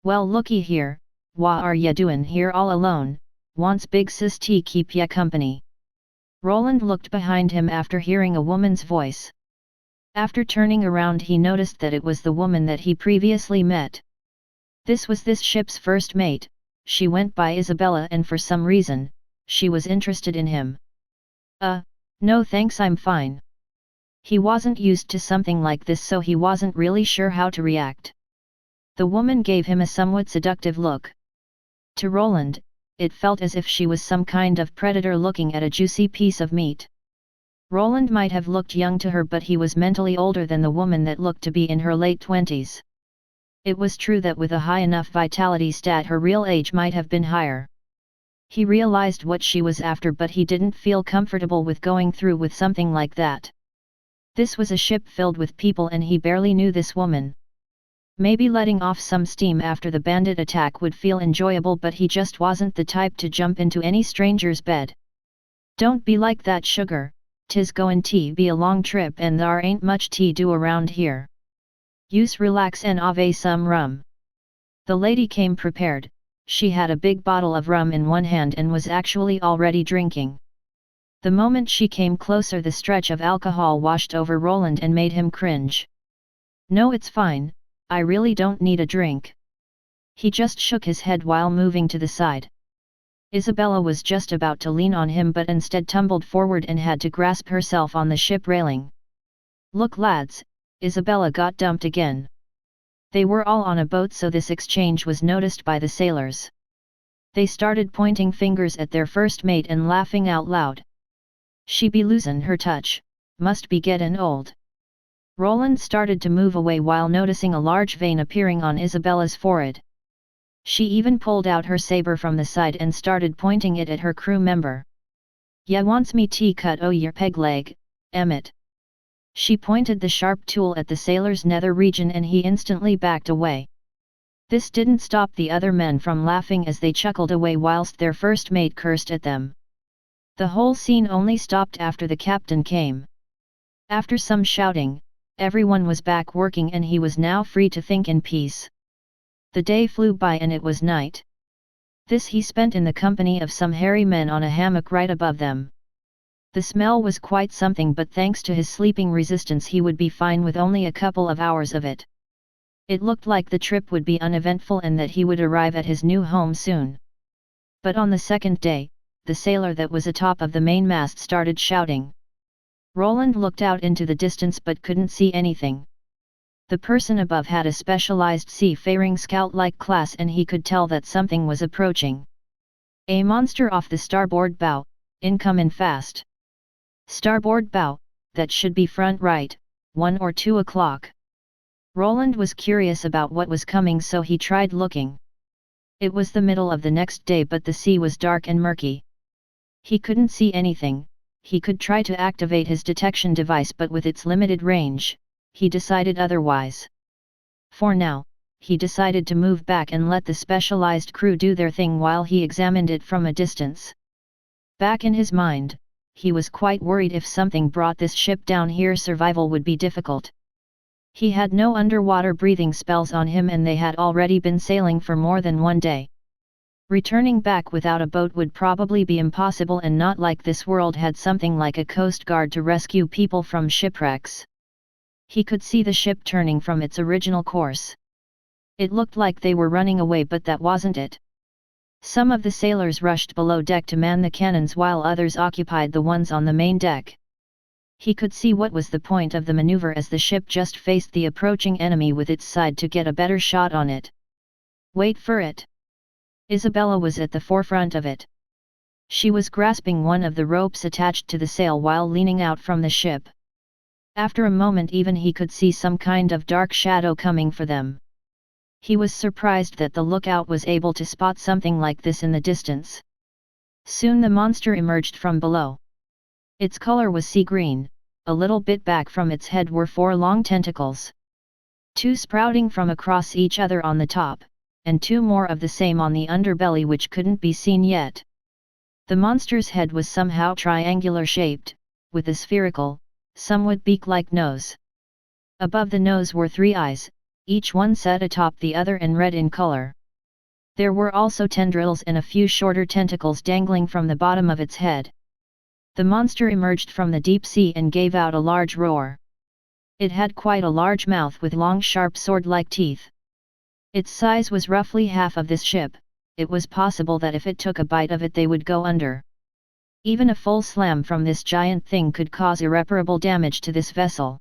Well, looky here, wha are ya doin' here all alone? Wants big sis T keep ya company? Roland looked behind him after hearing a woman's voice. After turning around he noticed that it was the woman that he previously met. This was this ship's first mate. She went by Isabella and for some reason, she was interested in him. No thanks, I'm fine. He wasn't used to something like this, so he wasn't really sure how to react. The woman gave him a somewhat seductive look. To Roland, it felt as if she was some kind of predator looking at a juicy piece of meat. Roland might have looked young to her, but he was mentally older than the woman that looked to be in her late 20s. It was true that with a high enough vitality stat her real age might have been higher. He realized what she was after, but he didn't feel comfortable with going through with something like that. This was a ship filled with people and he barely knew this woman. Maybe letting off some steam after the bandit attack would feel enjoyable, but he just wasn't the type to jump into any stranger's bed. Don't be like that, sugar, 'tis goin' to be a long trip and thar ain't much to do around here. Use relax and ave some rum. The lady came prepared. She had a big bottle of rum in one hand and was actually already drinking. The moment she came closer the stretch of alcohol washed over Roland and made him cringe. No, it's fine, I really don't need a drink. He just shook his head while moving to the side. Isabella was just about to lean on him but instead tumbled forward and had to grasp herself on the ship railing. Look lads, Isabella got dumped again. They were all on a boat, so this exchange was noticed by the sailors. They started pointing fingers at their first mate and laughing out loud. She be losin' her touch, must be gettin' old. Roland started to move away while noticing a large vein appearing on Isabella's forehead. She even pulled out her saber from the side and started pointing it at her crew member. Ya wants me to cut o' your peg leg, Emmett. She pointed the sharp tool at the sailor's nether region and he instantly backed away. This didn't stop the other men from laughing as they chuckled away whilst their first mate cursed at them. The whole scene only stopped after the captain came. After some shouting, everyone was back working and he was now free to think in peace. The day flew by and it was night. This he spent in the company of some hairy men on a hammock right above them. The smell was quite something, but thanks to his sleeping resistance he would be fine with only a couple of hours of it. It looked like the trip would be uneventful and that he would arrive at his new home soon. But on the second day, the sailor that was atop of the mainmast started shouting. Roland looked out into the distance but couldn't see anything. The person above had a specialized seafaring scout-like class and he could tell that something was approaching. A monster off the starboard bow, incomin' fast. Starboard bow, that should be front right, 1 or 2 o'clock. Roland was curious about what was coming so he tried looking. It was the middle of the next day but the sea was dark and murky. He couldn't see anything. He could try to activate his detection device but with its limited range, he decided otherwise. For now, he decided to move back and let the specialized crew do their thing while he examined it from a distance. Back in his mind, he was quite worried if something brought this ship down here survival would be difficult. He had no underwater breathing spells on him and they had already been sailing for more than 1 day. Returning back without a boat would probably be impossible and not like this world had something like a coast guard to rescue people from shipwrecks. He could see the ship turning from its original course. It looked like they were running away but that wasn't it. Some of the sailors rushed below deck to man the cannons while others occupied the ones on the main deck. He could see what was the point of the maneuver as the ship just faced the approaching enemy with its side to get a better shot on it. Wait for it. Isabella was at the forefront of it. She was grasping one of the ropes attached to the sail while leaning out from the ship. After a moment even he could see some kind of dark shadow coming for them. He was surprised that the lookout was able to spot something like this in the distance. Soon the monster emerged from below. Its color was sea green, a little bit back from its head were 4 long tentacles. 2 sprouting from across each other on the top, and 2 more of the same on the underbelly which couldn't be seen yet. The monster's head was somehow triangular shaped, with a spherical, somewhat beak-like nose. Above the nose were 3 eyes, each one set atop the other and red in color. There were also tendrils and a few shorter tentacles dangling from the bottom of its head. The monster emerged from the deep sea and gave out a large roar. It had quite a large mouth with long sharp sword-like teeth. Its size was roughly half of this ship. It was possible that if it took a bite of it they would go under. Even a full slam from this giant thing could cause irreparable damage to this vessel.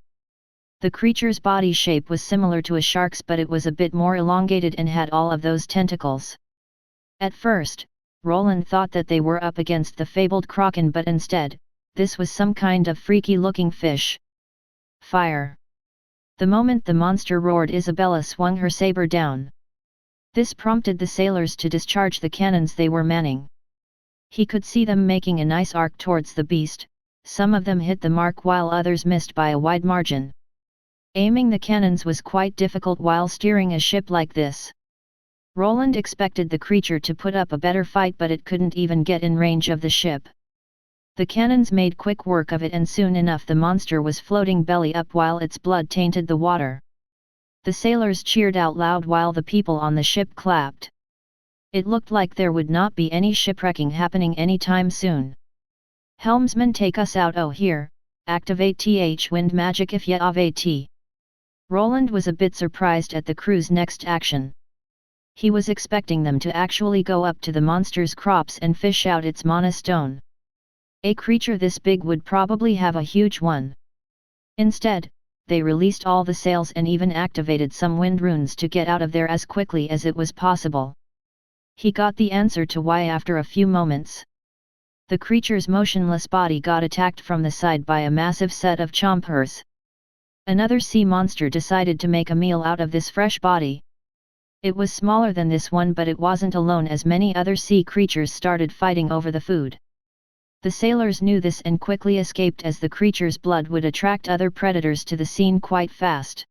The creature's body shape was similar to a shark's but it was a bit more elongated and had all of those tentacles. At first, Roland thought that they were up against the fabled kraken but instead, this was some kind of freaky-looking fish. Fire! The moment the monster roared Isabella swung her saber down. This prompted the sailors to discharge the cannons they were manning. He could see them making a nice arc towards the beast, some of them hit the mark while others missed by a wide margin. Aiming the cannons was quite difficult while steering a ship like this. Roland expected the creature to put up a better fight but it couldn't even get in range of the ship. The cannons made quick work of it and soon enough the monster was floating belly up while its blood tainted the water. The sailors cheered out loud while the people on the ship clapped. It looked like there would not be any shipwrecking happening anytime soon. Helmsman, take us out. Oh here, activate wind magic if ya have it. Roland was a bit surprised at the crew's next action. He was expecting them to actually go up to the monster's crops and fish out its mana stone. A creature this big would probably have a huge one. Instead, they released all the sails and even activated some wind runes to get out of there as quickly as it was possible. He got the answer to why after a few moments. The creature's motionless body got attacked from the side by a massive set of chompers. Another sea monster decided to make a meal out of this fresh body. It was smaller than this one but it wasn't alone as many other sea creatures started fighting over the food. The sailors knew this and quickly escaped as the creature's blood would attract other predators to the scene quite fast.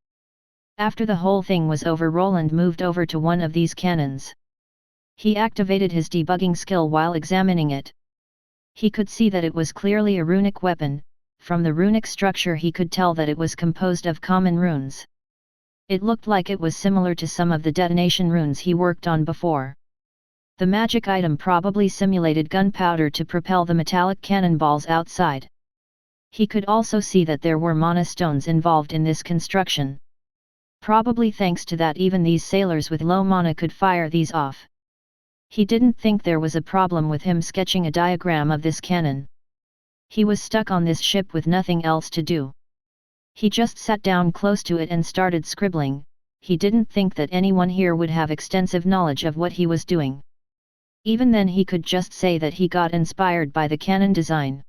After the whole thing was over, Roland moved over to one of these cannons. He activated his debugging skill while examining it. He could see that it was clearly a runic weapon. From the runic structure he could tell that it was composed of common runes. It looked like it was similar to some of the detonation runes he worked on before. The magic item probably simulated gunpowder to propel the metallic cannonballs outside. He could also see that there were mana stones involved in this construction. Probably thanks to that even these sailors with low mana could fire these off. He didn't think there was a problem with him sketching a diagram of this cannon. He was stuck on this ship with nothing else to do. He just sat down close to it and started scribbling. He didn't think that anyone here would have extensive knowledge of what he was doing. Even then he could just say that he got inspired by the cannon design.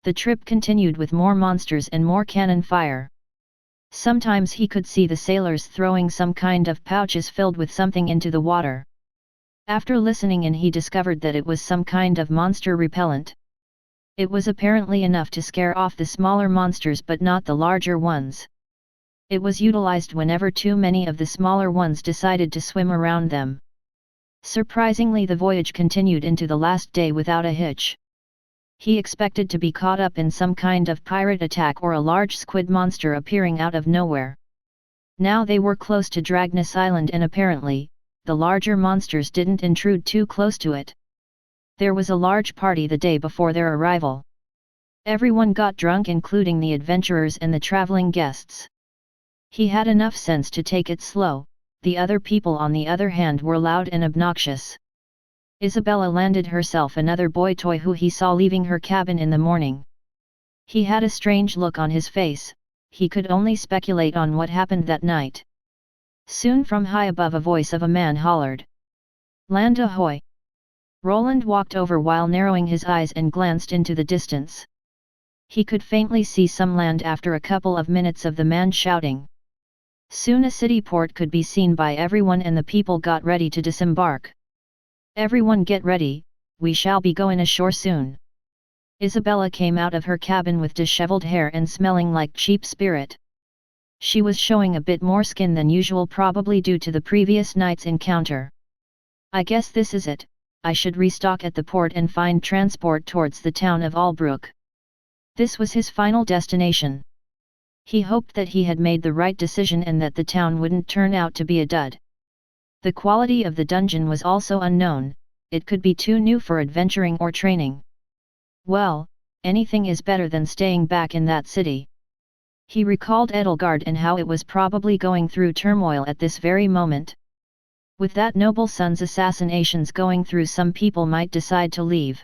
The trip continued with more monsters and more cannon fire. Sometimes he could see the sailors throwing some kind of pouches filled with something into the water. After listening in, he discovered that it was some kind of monster repellent. It was apparently enough to scare off the smaller monsters but not the larger ones. It was utilized whenever too many of the smaller ones decided to swim around them. Surprisingly, the voyage continued into the last day without a hitch. He expected to be caught up in some kind of pirate attack or a large squid monster appearing out of nowhere. Now they were close to Dragnis Island and apparently, the larger monsters didn't intrude too close to it. There was a large party the day before their arrival. Everyone got drunk, including the adventurers and the traveling guests. He had enough sense to take it slow. The other people on the other hand were loud and obnoxious. Isabella landed herself another boy toy who he saw leaving her cabin in the morning. He had a strange look on his face. He could only speculate on what happened that night. Soon from high above a voice of a man hollered, "Land ahoy!" Roland walked over while narrowing his eyes and glanced into the distance. He could faintly see some land after a couple of minutes of the man shouting. Soon a city port could be seen by everyone and the people got ready to disembark. "Everyone get ready, we shall be going ashore soon." Isabella came out of her cabin with disheveled hair and smelling like cheap spirit. She was showing a bit more skin than usual, probably due to the previous night's encounter. "I guess this is it, I should restock at the port and find transport towards the town of Albrook." This was his final destination. He hoped that he had made the right decision and that the town wouldn't turn out to be a dud. The quality of the dungeon was also unknown, it could be too new for adventuring or training. Well, anything is better than staying back in that city. He recalled Edelgard and how it was probably going through turmoil at this very moment. With that noble son's assassinations going through, some people might decide to leave.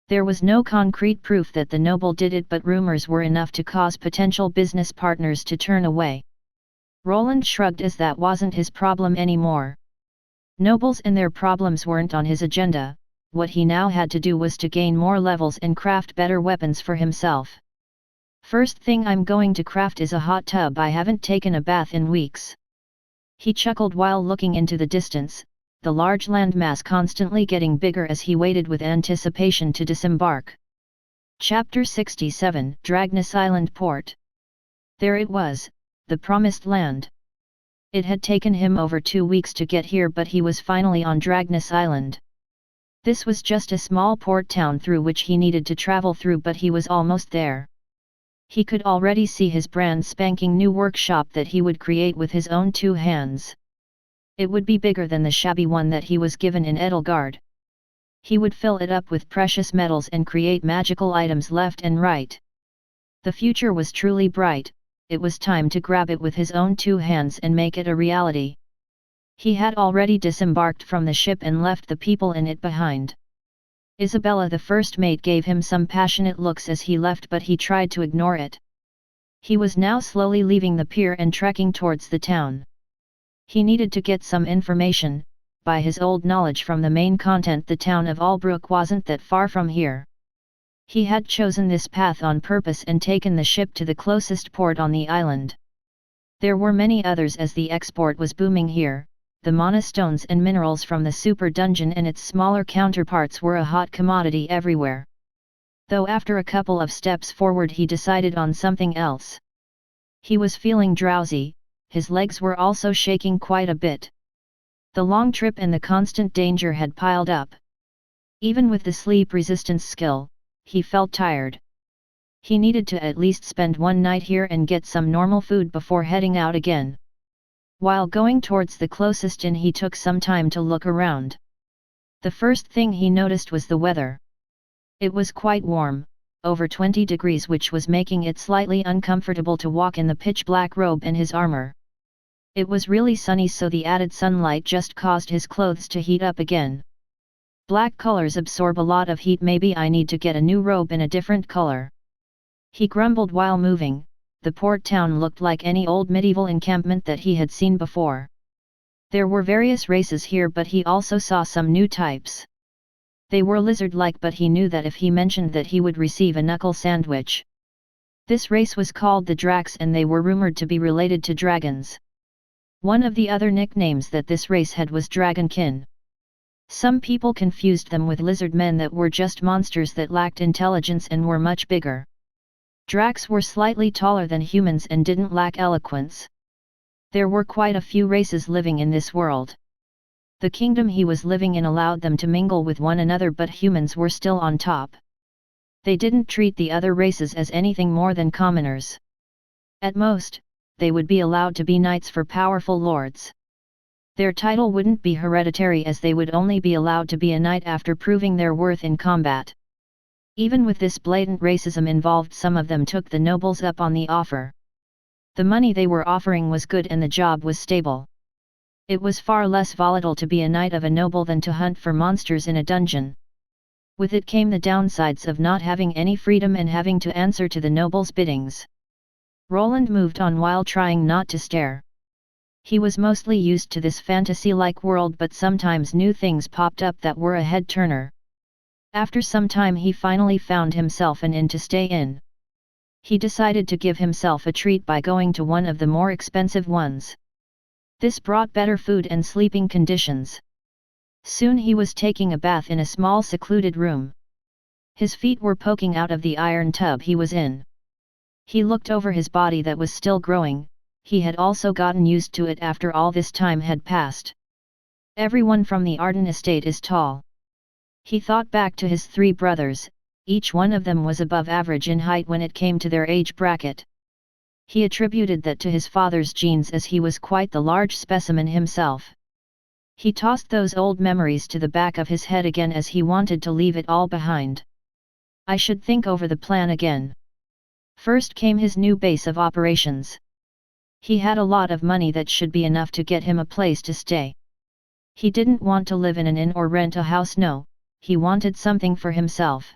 There was no concrete proof that the noble did it, but rumors were enough to cause potential business partners to turn away. Roland shrugged, as that wasn't his problem anymore. Nobles and their problems weren't on his agenda. What he now had to do was to gain more levels and craft better weapons for himself. "First thing I'm going to craft is a hot tub. I haven't taken a bath in weeks." He chuckled while looking into the distance, the large landmass constantly getting bigger as he waited with anticipation to disembark. Chapter 67, Dragnis Island Port. There it was, the promised land. It had taken him over 2 weeks to get here, but he was finally on Dragnis Island. This was just a small port town through which he needed to travel through, but he was almost there. He could already see his brand spanking new workshop that he would create with his own 2 hands. It would be bigger than the shabby one that he was given in Edelgard. He would fill it up with precious metals and create magical items left and right. The future was truly bright. It was time to grab it with his own 2 hands and make it a reality. He had already disembarked from the ship and left the people in it behind. Isabella, the first mate, gave him some passionate looks as he left, but he tried to ignore it. He was now slowly leaving the pier and trekking towards the town. He needed to get some information. By his old knowledge from the main content, the town of Albrook wasn't that far from here. He had chosen this path on purpose and taken the ship to the closest port on the island. There were many others as the export was booming here. The mana stones and minerals from the super dungeon and its smaller counterparts were a hot commodity everywhere. Though after a couple of steps forward he decided on something else. He was feeling drowsy, his legs were also shaking quite a bit. The long trip and the constant danger had piled up. Even with the sleep resistance skill, he felt tired. He needed to at least spend 1 night here and get some normal food before heading out again. While going towards the closest inn, he took some time to look around. The first thing he noticed was the weather. It was quite warm, over 20 degrees, which was making it slightly uncomfortable to walk in the pitch-black robe and his armor. It was really sunny, so the added sunlight just caused his clothes to heat up again. Black colors absorb a lot of heat, maybe I need to get a new robe in a different color. He grumbled while moving, the port town looked like any old medieval encampment that he had seen before. There were various races here, but he also saw some new types. They were lizard-like, but he knew that if he mentioned that he would receive a knuckle sandwich. This race was called the Dracs, and they were rumored to be related to dragons. One of the other nicknames that this race had was Dragonkin. Some people confused them with lizard men that were just monsters that lacked intelligence and were much bigger. Dracs were slightly taller than humans and didn't lack eloquence. There were quite a few races living in this world. The kingdom he was living in allowed them to mingle with one another, but humans were still on top. They didn't treat the other races as anything more than commoners. At most, they would be allowed to be knights for powerful lords. Their title wouldn't be hereditary, as they would only be allowed to be a knight after proving their worth in combat. Even with this blatant racism involved, some of them took the nobles up on the offer. The money they were offering was good and the job was stable. It was far less volatile to be a knight of a noble than to hunt for monsters in a dungeon. With it came the downsides of not having any freedom and having to answer to the noble's biddings. Roland moved on while trying not to stare. He was mostly used to this fantasy-like world, but sometimes new things popped up that were a head-turner. After some time he finally found himself an inn to stay in. He decided to give himself a treat by going to one of the more expensive ones. This brought better food and sleeping conditions. Soon he was taking a bath in a small secluded room. His feet were poking out of the iron tub he was in. He looked over his body that was still growing. He had also gotten used to it after all this time had passed. Everyone from the Arden estate is tall. He thought back to his 3 brothers, each one of them was above average in height when it came to their age bracket. He attributed that to his father's genes, as he was quite the large specimen himself. He tossed those old memories to the back of his head again, as he wanted to leave it all behind. I should think over the plan again. First came his new base of operations. He had a lot of money that should be enough to get him a place to stay. He didn't want to live in an inn or rent a house, no, he wanted something for himself.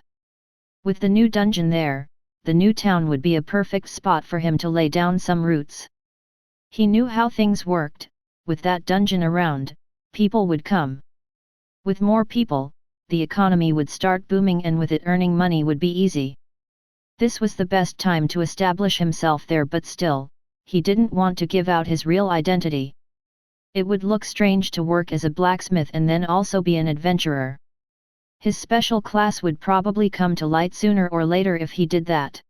With the new dungeon there, the new town would be a perfect spot for him to lay down some roots. He knew how things worked. With that dungeon around, people would come. With more people, the economy would start booming, and with it earning money would be easy. This was the best time to establish himself there, but still, he didn't want to give out his real identity. It would look strange to work as a blacksmith and then also be an adventurer. His special class would probably come to light sooner or later if he did that.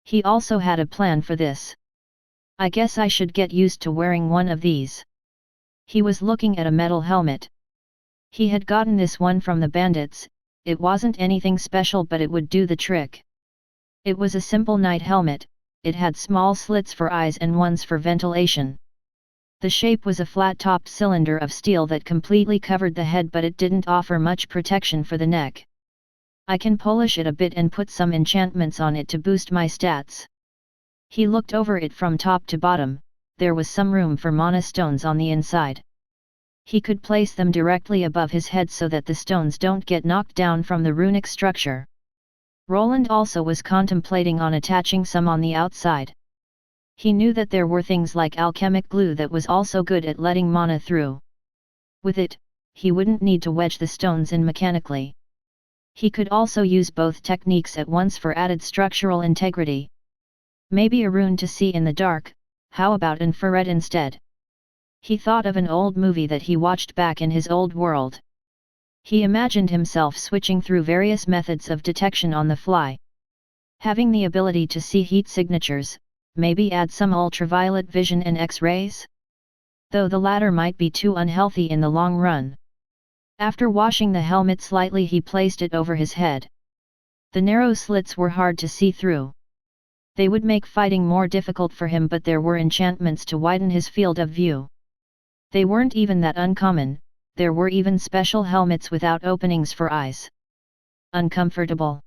He also had a plan for this. I guess I should get used to wearing one of these. He was looking at a metal helmet. He had gotten this one from the bandits. It wasn't anything special, but it would do the trick. It was a simple knight helmet. It had small slits for eyes and ones for ventilation. The shape was a flat-topped cylinder of steel that completely covered the head, but it didn't offer much protection for the neck. I can polish it a bit and put some enchantments on it to boost my stats. He looked over it from top to bottom. There was some room for mana stones on the inside. He could place them directly above his head so that the stones don't get knocked down from the runic structure. Roland also was contemplating on attaching some on the outside. He knew that there were things like alchemic glue that was also good at letting mana through. With it, he wouldn't need to wedge the stones in mechanically. He could also use both techniques at once for added structural integrity. Maybe a rune to see in the dark. How about infrared instead? He thought of an old movie that he watched back in his old world. He imagined himself switching through various methods of detection on the fly. Having the ability to see heat signatures, maybe add some ultraviolet vision and X-rays? Though the latter might be too unhealthy in the long run. After washing the helmet slightly, he placed it over his head. The narrow slits were hard to see through. They would make fighting more difficult for him, but there were enchantments to widen his field of view. They weren't even that uncommon. There were even special helmets without openings for eyes. Uncomfortable.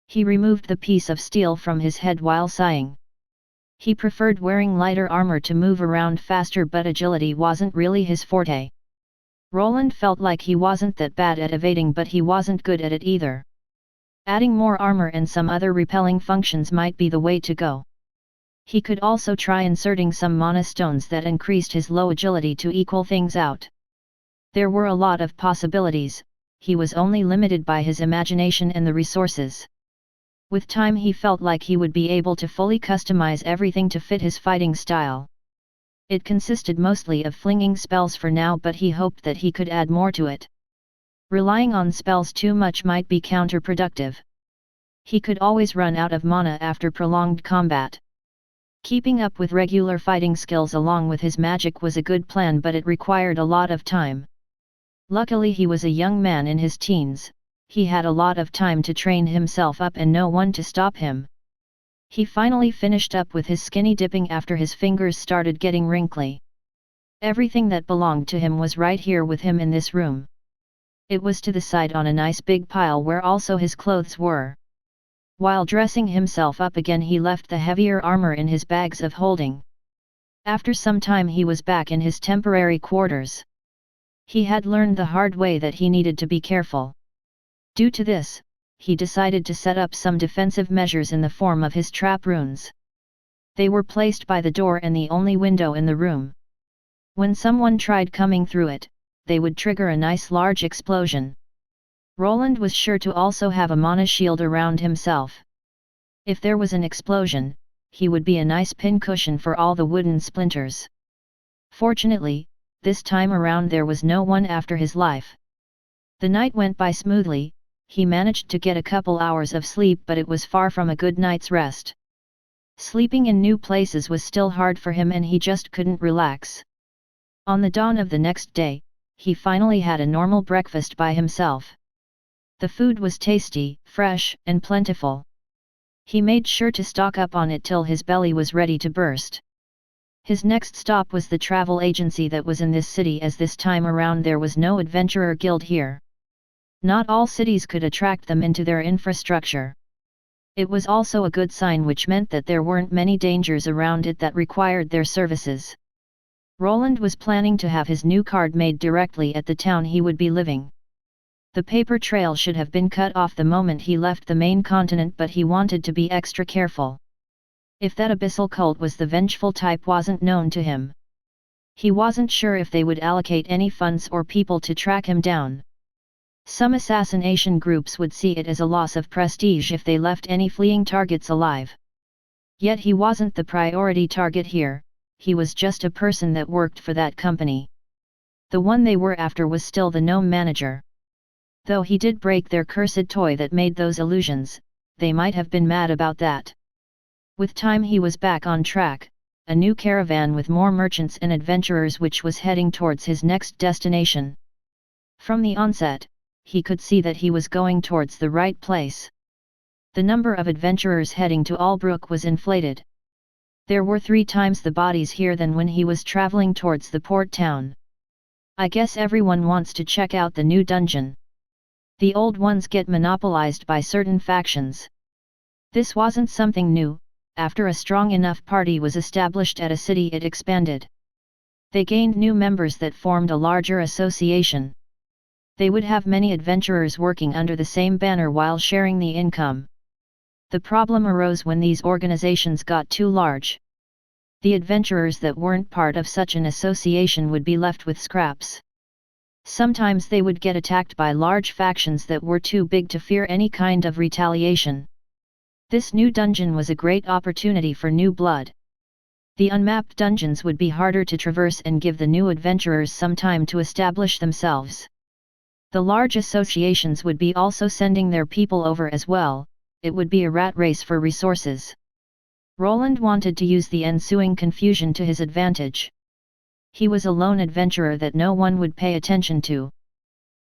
He removed the piece of steel from his head while sighing. He preferred wearing lighter armor to move around faster, but agility wasn't really his forte. Roland felt like he wasn't that bad at evading, but he wasn't good at it either. Adding more armor and some other repelling functions might be the way to go. He could also try inserting some mana stones that increased his low agility to equal things out. There were a lot of possibilities, he was only limited by his imagination and the resources. With time he felt like he would be able to fully customize everything to fit his fighting style. It consisted mostly of flinging spells for now, but he hoped that he could add more to it. Relying on spells too much might be counterproductive. He could always run out of mana after prolonged combat. Keeping up with regular fighting skills along with his magic was a good plan, but it required a lot of time. Luckily he was a young man in his teens, he had a lot of time to train himself up and no one to stop him. He finally finished up with his skinny dipping after his fingers started getting wrinkly. Everything that belonged to him was right here with him in this room. It was to the side on a nice big pile where also his clothes were. While dressing himself up again he left the heavier armor in his bags of holding. After some time he was back in his temporary quarters. He had learned the hard way that he needed to be careful. Due to this, he decided to set up some defensive measures in the form of his trap runes. They were placed by the door and the only window in the room. When someone tried coming through it, they would trigger a nice large explosion. Roland was sure to also have a mana shield around himself. If there was an explosion, he would be a nice pincushion for all the wooden splinters. Fortunately, this time around there was no one after his life. The night went by smoothly. He managed to get a couple hours of sleep, but it was far from a good night's rest. Sleeping in new places was still hard for him and he just couldn't relax. On the dawn of the next day, he finally had a normal breakfast by himself. The food was tasty, fresh, and plentiful. He made sure to stock up on it till his belly was ready to burst. His next stop was the travel agency that was in this city, as this time around there was no adventurer guild here. Not all cities could attract them into their infrastructure. It was also a good sign, which meant that there weren't many dangers around it that required their services. Roland was planning to have his new card made directly at the town he would be living. The paper trail should have been cut off the moment he left the main continent, but he wanted to be extra careful. If that abyssal cult was the vengeful type wasn't known to him. He wasn't sure if they would allocate any funds or people to track him down. Some assassination groups would see it as a loss of prestige if they left any fleeing targets alive. Yet he wasn't the priority target here, he was just a person that worked for that company. The one they were after was still the gnome manager. Though he did break their cursed toy that made those illusions, they might have been mad about that. With time he was back on track, a new caravan with more merchants and adventurers which was heading towards his next destination. From the onset, he could see that he was going towards the right place. The number of adventurers heading to Albrook was inflated. There were 3 times the bodies here than when he was traveling towards the port town. I guess everyone wants to check out the new dungeon. The old ones get monopolized by certain factions. This wasn't something new. After a strong enough party was established at a city, it expanded. They gained new members that formed a larger association. They would have many adventurers working under the same banner while sharing the income. The problem arose when these organizations got too large. The adventurers that weren't part of such an association would be left with scraps. Sometimes they would get attacked by large factions that were too big to fear any kind of retaliation. This new dungeon was a great opportunity for new blood. The unmapped dungeons would be harder to traverse and give the new adventurers some time to establish themselves. The large associations would be also sending their people over as well. It would be a rat race for resources. Roland wanted to use the ensuing confusion to his advantage. He was a lone adventurer that no one would pay attention to.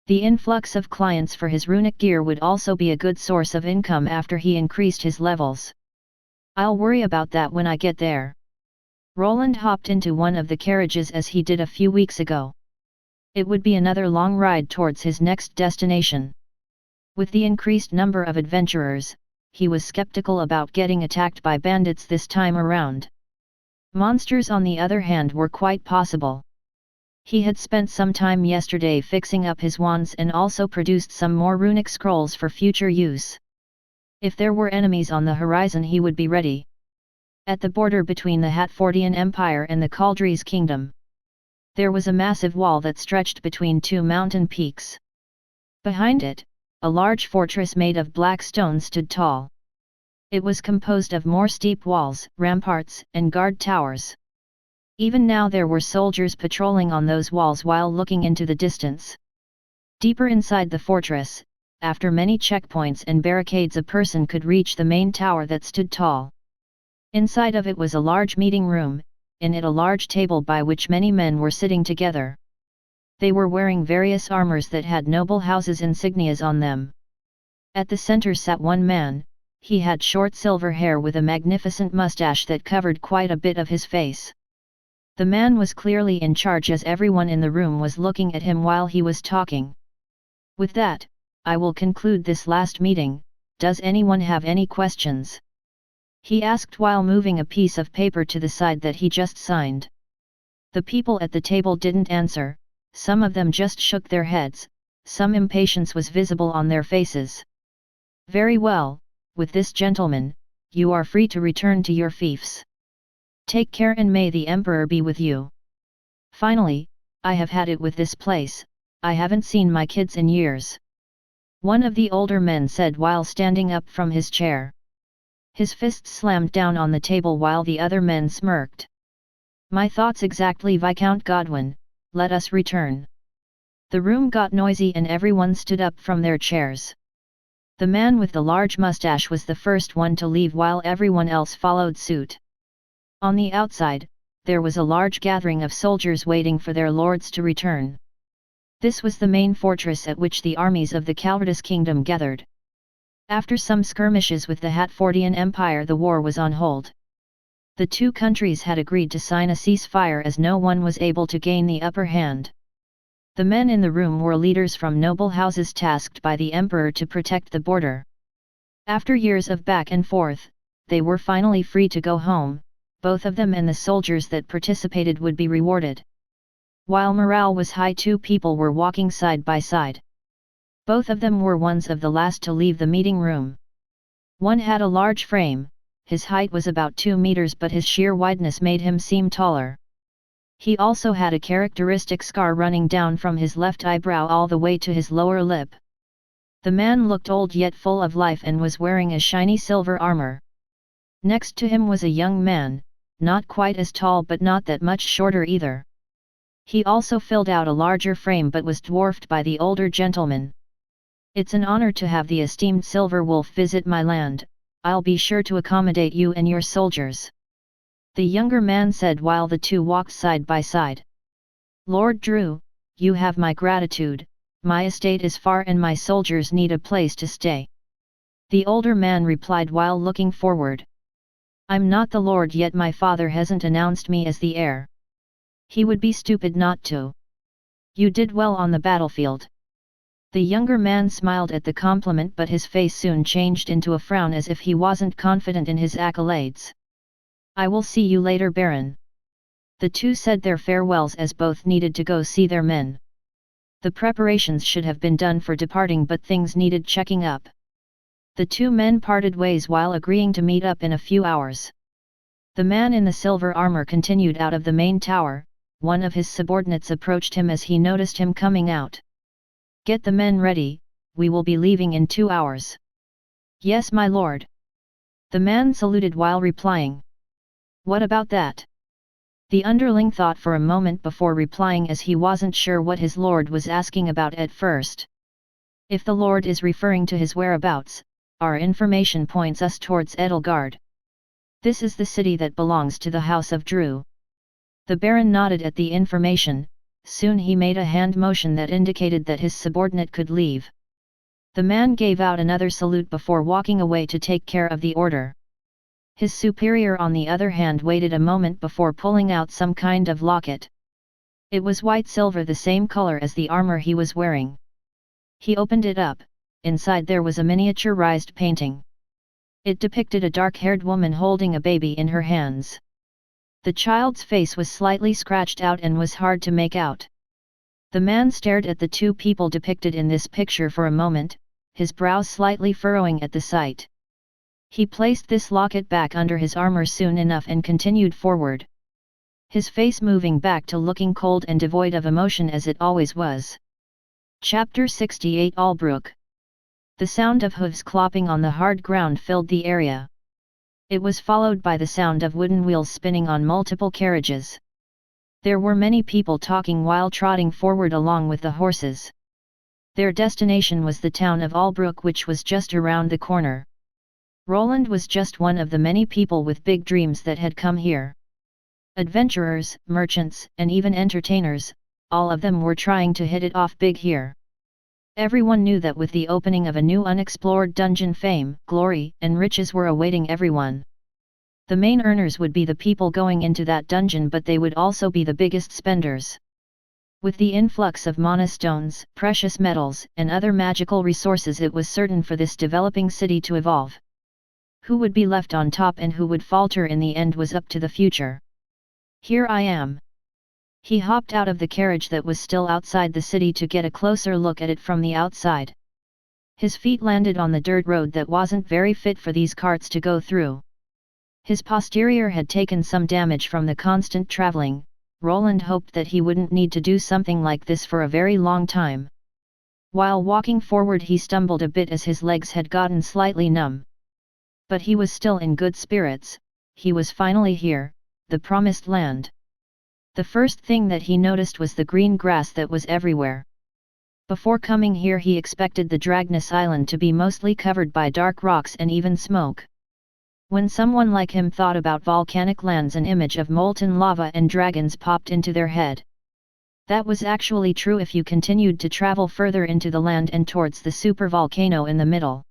The influx of clients for his runic gear would also be a good source of income after he increased his levels. I'll worry about that when I get there. Roland hopped into one of the carriages as he did a few weeks ago. It would be another long ride towards his next destination. With the increased number of adventurers, he was skeptical about getting attacked by bandits this time around. Monsters on the other hand were quite possible. He had spent some time yesterday fixing up his wands and also produced some more runic scrolls for future use. If there were enemies on the horizon he would be ready. At the border between the Hatfordian Empire and the Caldries Kingdom, there was a massive wall that stretched between two mountain peaks. Behind it, a large fortress made of black stone stood tall. It was composed of more steep walls, ramparts, and guard towers. Even now there were soldiers patrolling on those walls while looking into the distance. Deeper inside the fortress, after many checkpoints and barricades, a person could reach the main tower that stood tall. Inside of it was a large meeting room, in it a large table by which many men were sitting together. They were wearing various armors that had noble houses insignias on them. At the center sat one man. He had short silver hair with a magnificent mustache that covered quite a bit of his face. The man was clearly in charge, as everyone in the room was looking at him while he was talking. With that, I will conclude this last meeting. Does anyone have any questions? He asked while moving a piece of paper to the side that he just signed. The people at the table didn't answer, some of them just shook their heads, some impatience was visible on their faces. Very well, with this gentleman, you are free to return to your fiefs. Take care and may the Emperor be with you. Finally, I have had it with this place, I haven't seen my kids in years. One of the older men said while standing up from his chair. His fists slammed down on the table while the other men smirked. My thoughts exactly, Viscount Godwin, let us return. The room got noisy and everyone stood up from their chairs. The man with the large mustache was the first one to leave while everyone else followed suit. On the outside, there was a large gathering of soldiers waiting for their lords to return. This was the main fortress at which the armies of the Caldries Kingdom gathered. After some skirmishes with the Hatfordian Empire, the war was on hold. The two countries had agreed to sign a ceasefire as no one was able to gain the upper hand. The men in the room were leaders from noble houses tasked by the emperor to protect the border. After years of back and forth, they were finally free to go home. Both of them and the soldiers that participated would be rewarded. While morale was high, two people were walking side by side. Both of them were ones of the last to leave the meeting room. One had a large frame, his height was about 2 meters, but his sheer wideness made him seem taller. He also had a characteristic scar running down from his left eyebrow all the way to his lower lip. The man looked old yet full of life and was wearing a shiny silver armor. Next to him was a young man, not quite as tall but not that much shorter either. He also filled out a larger frame but was dwarfed by the older gentleman. It's an honor to have the esteemed Silver Wolf visit my land. I'll be sure to accommodate you and your soldiers. The younger man said while the two walked side by side. Lord Drew, you have my gratitude, my estate is far and my soldiers need a place to stay. The older man replied while looking forward. I'm not the lord yet, my father hasn't announced me as the heir. He would be stupid not to. You did well on the battlefield. The younger man smiled at the compliment, but his face soon changed into a frown as if he wasn't confident in his accolades. I will see you later, Baron. The two said their farewells as both needed to go see their men. The preparations should have been done for departing, but things needed checking up. The two men parted ways while agreeing to meet up in a few hours. The man in the silver armor continued out of the main tower. One of his subordinates approached him as he noticed him coming out. Get the men ready, we will be leaving in 2 hours. Yes, my lord. The man saluted while replying. What about that? The underling thought for a moment before replying, as he wasn't sure what his lord was asking about at first. If the lord is referring to his whereabouts, our information points us towards Edelgard. This is the city that belongs to the House of Drew. The Baron nodded at the information. Soon he made a hand motion that indicated that his subordinate could leave. The man gave out another salute before walking away to take care of the order. His superior on the other hand waited a moment before pulling out some kind of locket. It was white silver, the same color as the armor he was wearing. He opened it up. Inside there was a miniaturized painting. It depicted a dark-haired woman holding a baby in her hands. The child's face was slightly scratched out and was hard to make out. The man stared at the two people depicted in this picture for a moment, his brows slightly furrowing at the sight. He placed this locket back under his armor soon enough and continued forward. His face moving back to looking cold and devoid of emotion as it always was. Chapter 68 Albrook. The sound of hooves clopping on the hard ground filled the area. It was followed by the sound of wooden wheels spinning on multiple carriages. There were many people talking while trotting forward along with the horses. Their destination was the town of Albrook, which was just around the corner. Roland was just one of the many people with big dreams that had come here. Adventurers, merchants, and even entertainers, all of them were trying to hit it off big here. Everyone knew that with the opening of a new unexplored dungeon, fame, glory, and riches were awaiting everyone. The main earners would be the people going into that dungeon, but they would also be the biggest spenders. With the influx of mana stones, precious metals, and other magical resources, it was certain for this developing city to evolve. Who would be left on top and who would falter in the end was up to the future. Here I am. He hopped out of the carriage that was still outside the city to get a closer look at it from the outside. His feet landed on the dirt road that wasn't very fit for these carts to go through. His posterior had taken some damage from the constant traveling. Roland hoped that he wouldn't need to do something like this for a very long time. While walking forward, he stumbled a bit as his legs had gotten slightly numb. But he was still in good spirits. He was finally here, the promised land. The first thing that he noticed was the green grass that was everywhere. Before coming here, he expected the Dragnis island to be mostly covered by dark rocks and even smoke. When someone like him thought about volcanic lands, an image of molten lava and dragons popped into their head. That was actually true if you continued to travel further into the land and towards the supervolcano in the middle.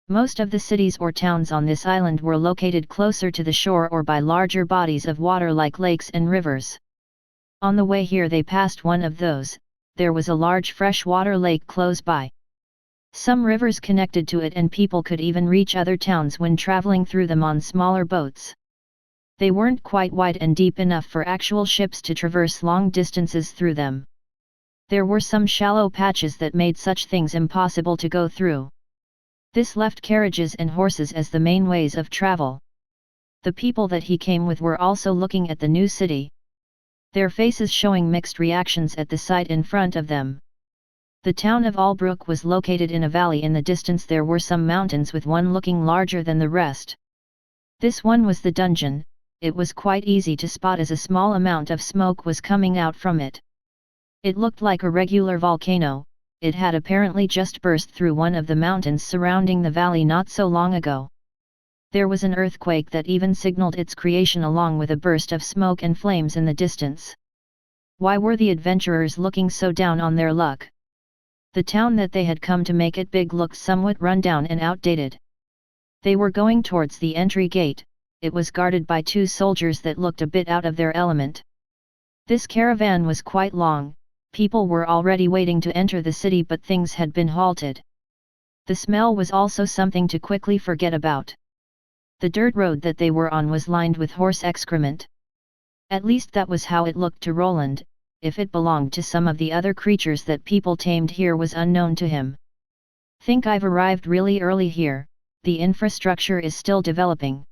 Most of the cities or towns on this island were located closer to the shore or by larger bodies of water like lakes and rivers. On the way here they passed one of those. There was a large freshwater lake close by. Some rivers connected to it, and people could even reach other towns when traveling through them on smaller boats. They weren't quite wide and deep enough for actual ships to traverse long distances through them. There were some shallow patches that made such things impossible to go through. This left carriages and horses as the main ways of travel. The people that he came with were also looking at the new city, their faces showing mixed reactions at the sight in front of them. The town of Albrook was located in a valley. In the distance there were some mountains, with one looking larger than the rest. This one was the dungeon. It was quite easy to spot as a small amount of smoke was coming out from it. It looked like a regular volcano. It had apparently just burst through one of the mountains surrounding the valley not so long ago. There was an earthquake that even signaled its creation, along with a burst of smoke and flames in the distance. Why were the adventurers looking so down on their luck? The town that they had come to make it big looked somewhat run down and outdated. They were going towards the entry gate. It was guarded by two soldiers that looked a bit out of their element. This caravan was quite long. People were already waiting to enter the city, but things had been halted. The smell was also something to quickly forget about. The dirt road that they were on was lined with horse excrement. At least that was how it looked to Roland. If it belonged to some of the other creatures that people tamed here was unknown to him. Think I've arrived really early here. The infrastructure is still developing.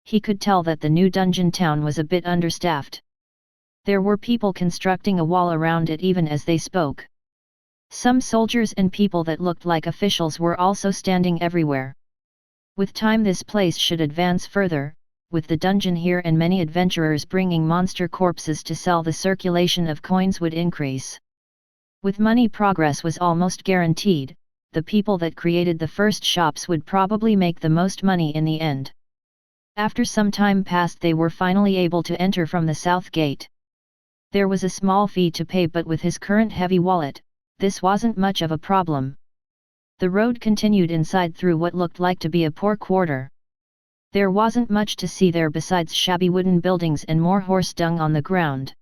He could tell that the new dungeon town was a bit understaffed. There were people constructing a wall around it even as they spoke. Some soldiers and people that looked like officials were also standing everywhere. With time this place should advance further. With the dungeon here and many adventurers bringing monster corpses to sell, the circulation of coins would increase. With money, progress was almost guaranteed. The people that created the first shops would probably make the most money in the end. After some time passed, they were finally able to enter from the south gate. There was a small fee to pay, but with his current heavy wallet, this wasn't much of a problem. The road continued inside through what looked like to be a poor quarter. There wasn't much to see there besides shabby wooden buildings and more horse dung on the ground.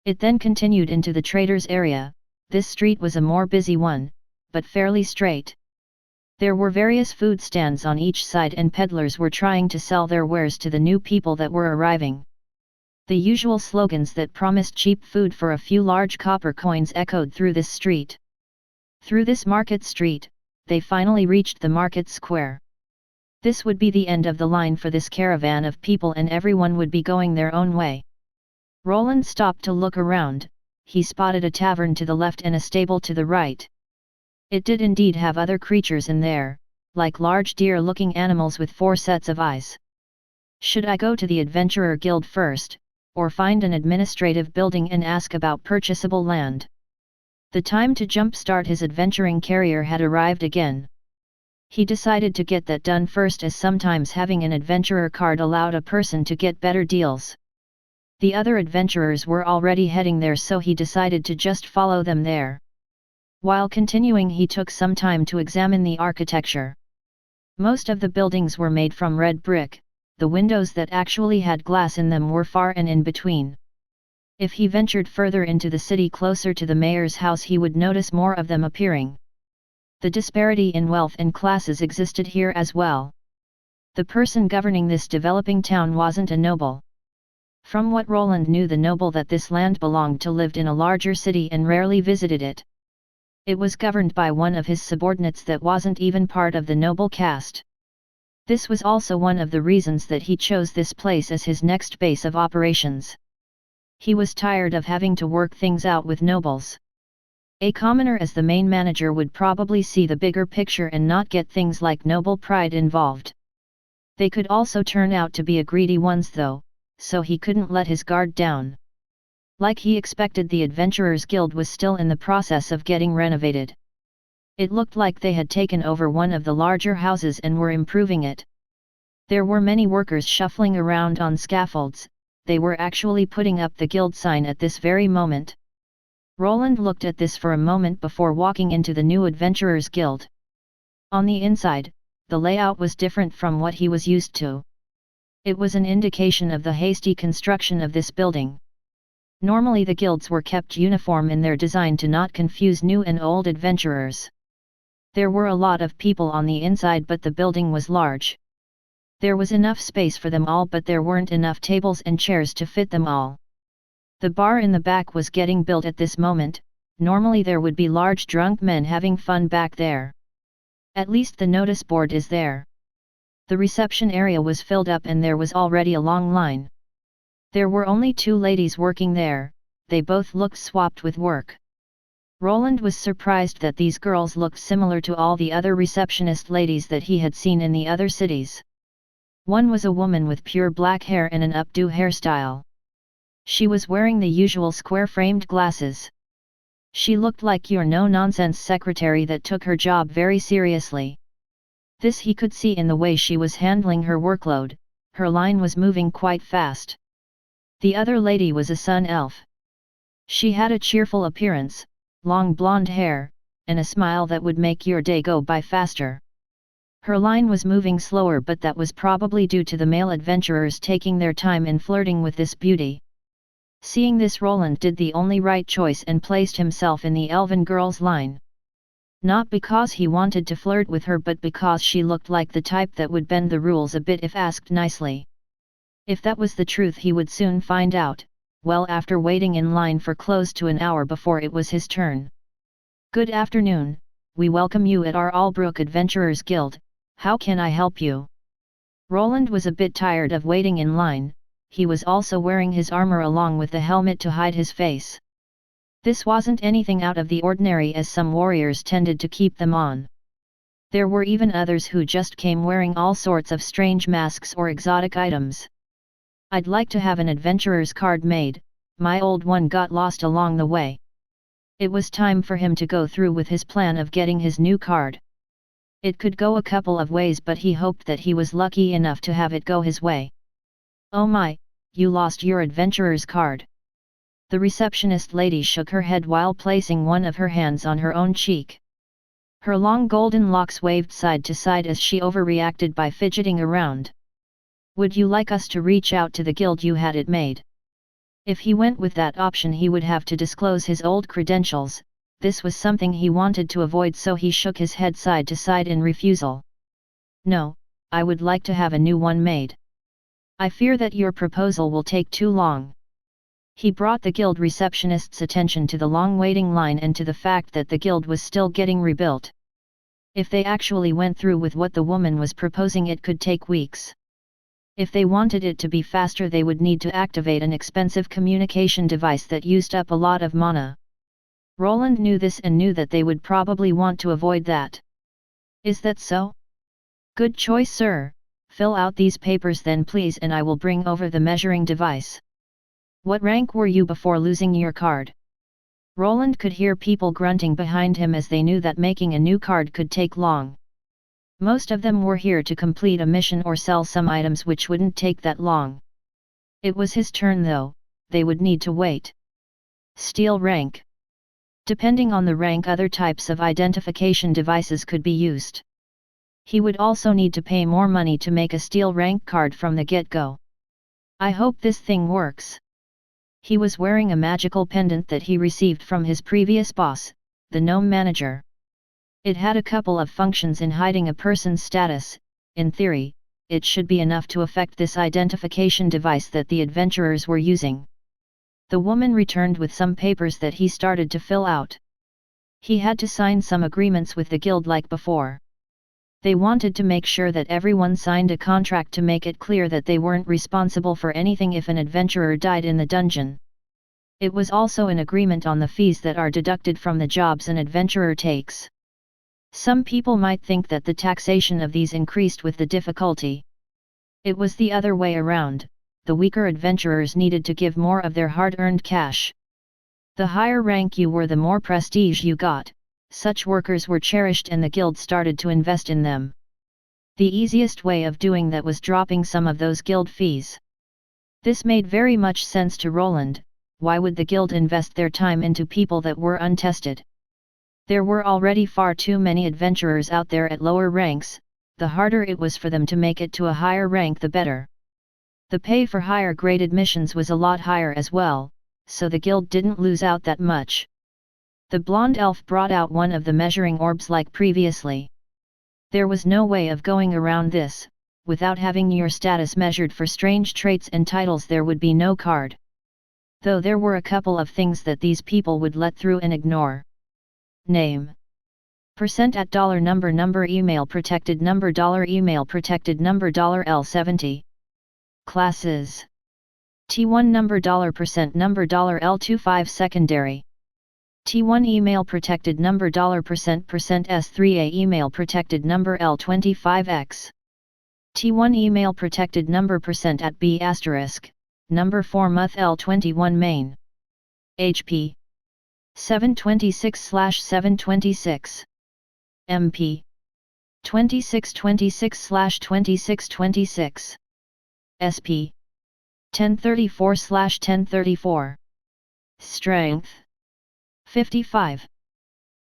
It then continued into the traders' area. This street was a more busy one, but fairly straight. There were various food stands on each side, and peddlers were trying to sell their wares to the new people that were arriving. The usual slogans that promised cheap food for a few large copper coins echoed through this street. Through this market street, they finally reached the market square. This would be the end of the line for this caravan of people and everyone would be going their own way. Roland stopped to look around. He spotted a tavern to the left and a stable to the right. It did indeed have other creatures in there, like large deer-looking animals with 4 sets of eyes. Should I go to the Adventurer Guild first, or find an administrative building and ask about purchasable land? The time to jumpstart his adventuring career had arrived again. He decided to get that done first, as sometimes having an adventurer card allowed a person to get better deals. The other adventurers were already heading there, so he decided to just follow them there. While continuing, he took some time to examine the architecture. Most of the buildings were made from red brick. The windows that actually had glass in them were far and in between. If he ventured further into the city closer to the mayor's house, he would notice more of them appearing. The disparity in wealth and classes existed here as well. The person governing this developing town wasn't a noble. From what Roland knew, the noble that this land belonged to lived in a larger city and rarely visited it. It was governed by one of his subordinates that wasn't even part of the noble caste. This was also one of the reasons that he chose this place as his next base of operations. He was tired of having to work things out with nobles. A commoner as the main manager would probably see the bigger picture and not get things like noble pride involved. They could also turn out to be a greedy ones though, so he couldn't let his guard down. Like he expected, the Adventurers Guild was still in the process of getting renovated. It looked like they had taken over one of the larger houses and were improving it. There were many workers shuffling around on scaffolds. They were actually putting up the guild sign at this very moment. Roland looked at this for a moment before walking into the new Adventurers Guild. On the inside, the layout was different from what he was used to. It was an indication of the hasty construction of this building. Normally the guilds were kept uniform in their design to not confuse new and old adventurers. There were a lot of people on the inside, but the building was large. There was enough space for them all, but there weren't enough tables and chairs to fit them all. The bar in the back was getting built at this moment. Normally there would be large drunk men having fun back there. At least the notice board is there. The reception area was filled up and there was already a long line. There were only 2 ladies working there. They both looked swamped with work. Roland was surprised that these girls looked similar to all the other receptionist ladies that he had seen in the other cities. One was a woman with pure black hair and an updo hairstyle. She was wearing the usual square-framed glasses. She looked like your no-nonsense secretary that took her job very seriously. This he could see in the way she was handling her workload. Her line was moving quite fast. The other lady was a sun elf. She had a cheerful appearance, long blonde hair, and a smile that would make your day go by faster. Her line was moving slower, but that was probably due to the male adventurers taking their time in flirting with this beauty. Seeing this, Roland did the only right choice and placed himself in the elven girl's line. Not because he wanted to flirt with her, but because she looked like the type that would bend the rules a bit if asked nicely. If that was the truth, he would soon find out, well after waiting in line for close to an hour before it was his turn. Good afternoon, we welcome you at our Albrook Adventurers Guild. How can I help you? Roland was a bit tired of waiting in line. He was also wearing his armor along with the helmet to hide his face. This wasn't anything out of the ordinary, as some warriors tended to keep them on. There were even others who just came wearing all sorts of strange masks or exotic items. I'd like to have an adventurer's card made. My old one got lost along the way. It was time for him to go through with his plan of getting his new card. It could go a couple of ways, but he hoped that he was lucky enough to have it go his way. Oh my, you lost your adventurer's card. The receptionist lady shook her head while placing one of her hands on her own cheek. Her long golden locks waved side to side as she overreacted by fidgeting around. Would you like us to reach out to the guild you had it made? If he went with that option, he would have to disclose his old credentials. This was something he wanted to avoid, so he shook his head side to side in refusal. No, I would like to have a new one made. I fear that your proposal will take too long. He brought the guild receptionist's attention to the long waiting line and to the fact that the guild was still getting rebuilt. If they actually went through with what the woman was proposing, it could take weeks. If they wanted it to be faster, they would need to activate an expensive communication device that used up a lot of mana. Roland knew this and knew that they would probably want to avoid that. Is that so? Good choice, sir. Fill out these papers then please, and I will bring over the measuring device. What rank were you before losing your card? Roland could hear people grunting behind him as they knew that making a new card could take long. Most of them were here to complete a mission or sell some items, which wouldn't take that long. It was his turn though, they would need to wait. Steel rank. Depending on the rank, other types of identification devices could be used. He would also need to pay more money to make a steel rank card from the get-go. I hope this thing works. He was wearing a magical pendant that he received from his previous boss, the gnome manager. It had a couple of functions in hiding a person's status. In theory, it should be enough to affect this identification device that the adventurers were using. The woman returned with some papers that he started to fill out. He had to sign some agreements with the guild like before. They wanted to make sure that everyone signed a contract to make it clear that they weren't responsible for anything if an adventurer died in the dungeon. It was also an agreement on the fees that are deducted from the jobs an adventurer takes. Some people might think that the taxation of these increased with the difficulty. It was the other way around. The weaker adventurers needed to give more of their hard-earned cash. The higher rank you were, the more prestige you got. Such workers were cherished and the guild started to invest in them. The easiest way of doing that was dropping some of those guild fees. This made very much sense to Roland. Why would the guild invest their time into people that were untested? There were already far too many adventurers out there at lower ranks. The harder it was for them to make it to a higher rank, the better. The pay for higher graded missions was a lot higher as well, so the guild didn't lose out that much. The blonde elf brought out one of the measuring orbs like previously. There was no way of going around this. Without having your status measured for strange traits and titles, there would be no card. Though there were a couple of things that these people would let through and ignore. Name. Percent at $number email protected number $email protected number $L70. Classes. T1 number $% number $L25 secondary. T1 email protected number $% S3A email protected number L25X. T1 email protected number % at B**, number 4 muth L21 main. HP. 726/726. MP. 2626/2626. SP. 1034/1034. Strength. 55.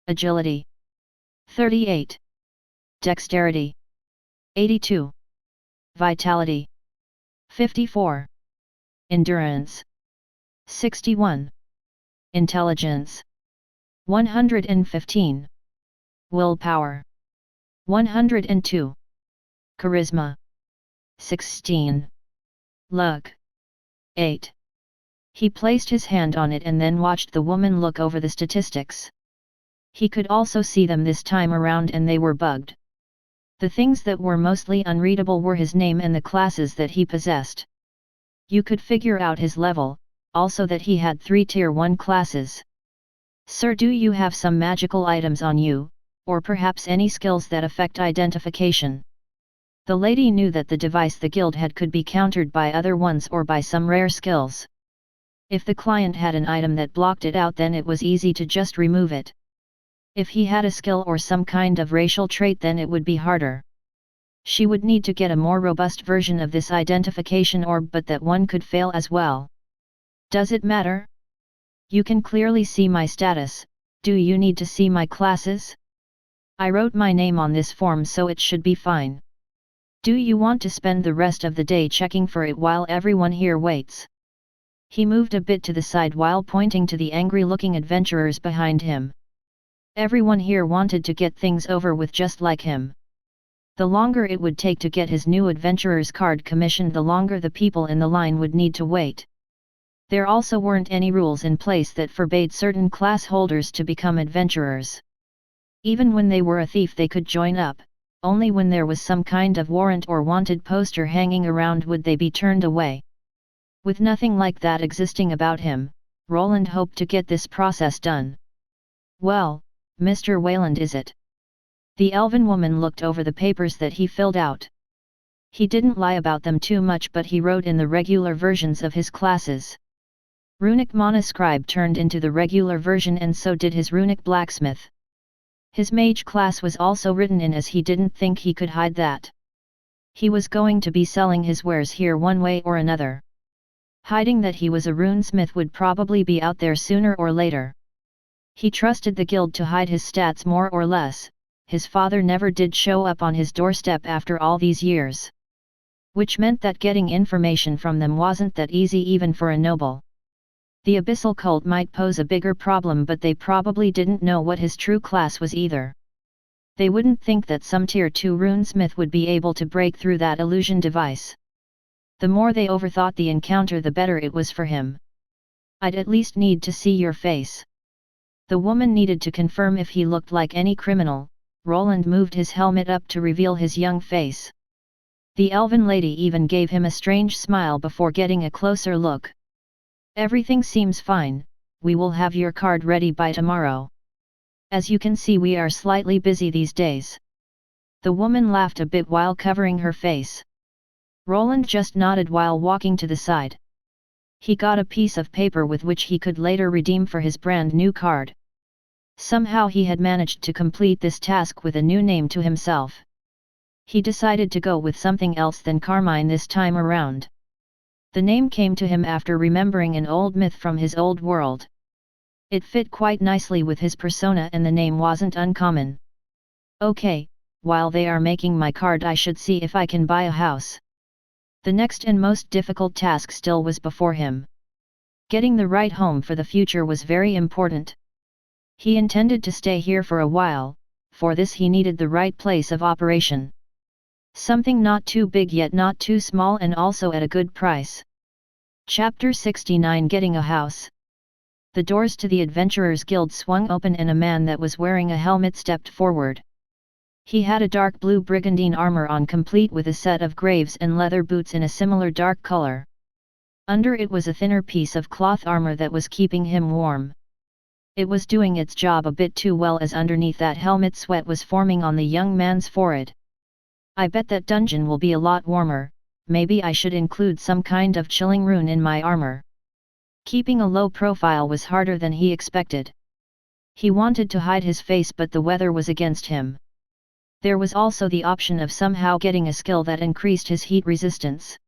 Agility. 38. Dexterity. 82. Vitality. 54. Endurance. 61. Intelligence. 115. Willpower. 102. Charisma. 16. Luck. 8. He placed his hand on it and then watched the woman look over the statistics. He could also see them this time around and they were bugged. The things that were mostly unreadable were his name and the classes that he possessed. You could figure out his level, also that he had 3 tier 1 classes. Sir, do you have some magical items on you, or perhaps any skills that affect identification? The lady knew that the device the guild had could be countered by other ones or by some rare skills. If the client had an item that blocked it out, then it was easy to just remove it. If he had a skill or some kind of racial trait, then it would be harder. She would need to get a more robust version of this identification orb, but that one could fail as well. Does it matter? You can clearly see my status. Do you need to see my classes? I wrote my name on this form, so it should be fine. Do you want to spend the rest of the day checking for it while everyone here waits? He moved a bit to the side while pointing to the angry-looking adventurers behind him. Everyone here wanted to get things over with just like him. The longer it would take to get his new adventurer's card commissioned, the longer the people in the line would need to wait. There also weren't any rules in place that forbade certain class holders to become adventurers. Even when they were a thief they could join up, only when there was some kind of warrant or wanted poster hanging around would they be turned away. With nothing like that existing about him, Roland hoped to get this process done. "Well, Mr. Wayland, is it?" The elven woman looked over the papers that he filled out. He didn't lie about them too much, but he wrote in the regular versions of his classes. Runic Monoscribe turned into the regular version, and so did his Runic Blacksmith. His mage class was also written in, as he didn't think he could hide that. He was going to be selling his wares here one way or another. Hiding that he was a runesmith would probably be out there sooner or later. He trusted the guild to hide his stats more or less. His father never did show up on his doorstep after all these years. Which meant that getting information from them wasn't that easy even for a noble. The abyssal cult might pose a bigger problem, but they probably didn't know what his true class was either. They wouldn't think that some tier 2 runesmith would be able to break through that illusion device. The more they overthought the encounter, the better it was for him. "I'd at least need to see your face." The woman needed to confirm if he looked like any criminal. Roland moved his helmet up to reveal his young face. The elven lady even gave him a strange smile before getting a closer look. "Everything seems fine, we will have your card ready by tomorrow. As you can see, we are slightly busy these days." The woman laughed a bit while covering her face. Roland just nodded while walking to the side. He got a piece of paper with which he could later redeem for his brand new card. Somehow he had managed to complete this task with a new name to himself. He decided to go with something else than Carmine this time around. The name came to him after remembering an old myth from his old world. It fit quite nicely with his persona, and the name wasn't uncommon. "Okay, while they are making my card, I should see if I can buy a house." The next and most difficult task still was before him. Getting the right home for the future was very important. He intended to stay here for a while. For this he needed the right place of operation. Something not too big yet not too small, and also at a good price. Chapter 69, Getting a House. The doors to the Adventurers Guild swung open and a man that was wearing a helmet stepped forward. He had a dark blue brigandine armor on, complete with a set of greaves and leather boots in a similar dark color. Under it was a thinner piece of cloth armor that was keeping him warm. It was doing its job a bit too well, as underneath that helmet sweat was forming on the young man's forehead. "I bet that dungeon will be a lot warmer. Maybe I should include some kind of chilling rune in my armor." Keeping a low profile was harder than he expected. He wanted to hide his face, but the weather was against him. There was also the option of somehow getting a skill that increased his heat resistance.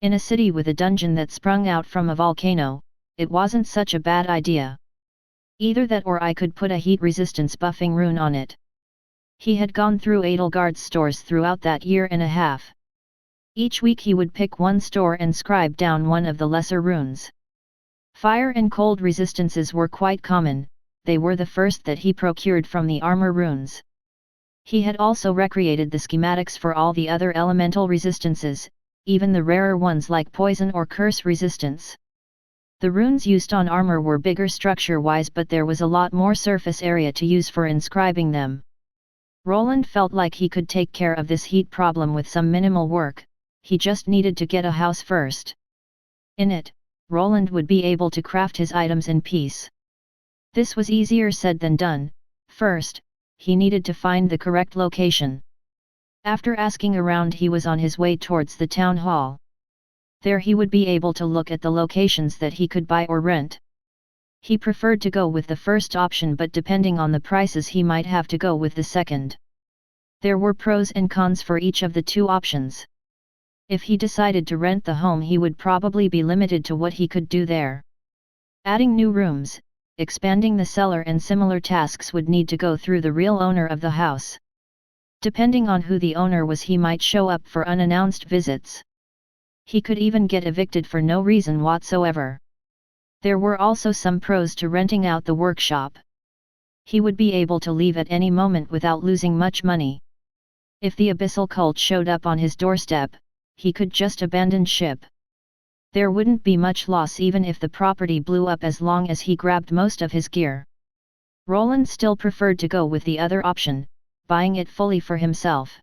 In a city with a dungeon that sprung out from a volcano, it wasn't such a bad idea. Either that, or I could put a heat resistance buffing rune on it. He had gone through Edelgard's stores throughout that year and a half. Each week he would pick one store and scribe down one of the lesser runes. Fire and cold resistances were quite common. They were the first that he procured from the armor runes. He had also recreated the schematics for all the other elemental resistances, even the rarer ones like poison or curse resistance. The runes used on armor were bigger structure-wise, but there was a lot more surface area to use for inscribing them. Roland felt like he could take care of this heat problem with some minimal work. He just needed to get a house first. In it, Roland would be able to craft his items in peace. This was easier said than done. First, he needed to find the correct location. After asking around, he was on his way towards the town hall. There he would be able to look at the locations that he could buy or rent. He preferred to go with the first option, but depending on the prices he might have to go with the second. There were pros and cons for each of the two options. If he decided to rent the home, he would probably be limited to what he could do there. Adding new rooms, expanding the cellar and similar tasks would need to go through the real owner of the house. Depending on who the owner was, he might show up for unannounced visits. He could even get evicted for no reason whatsoever. There were also some pros to renting out the workshop. He would be able to leave at any moment without losing much money. If the abyssal cult showed up on his doorstep, he could just abandon ship. There wouldn't be much loss even if the property blew up, as long as he grabbed most of his gear. Roland still preferred to go with the other option, buying it fully for himself.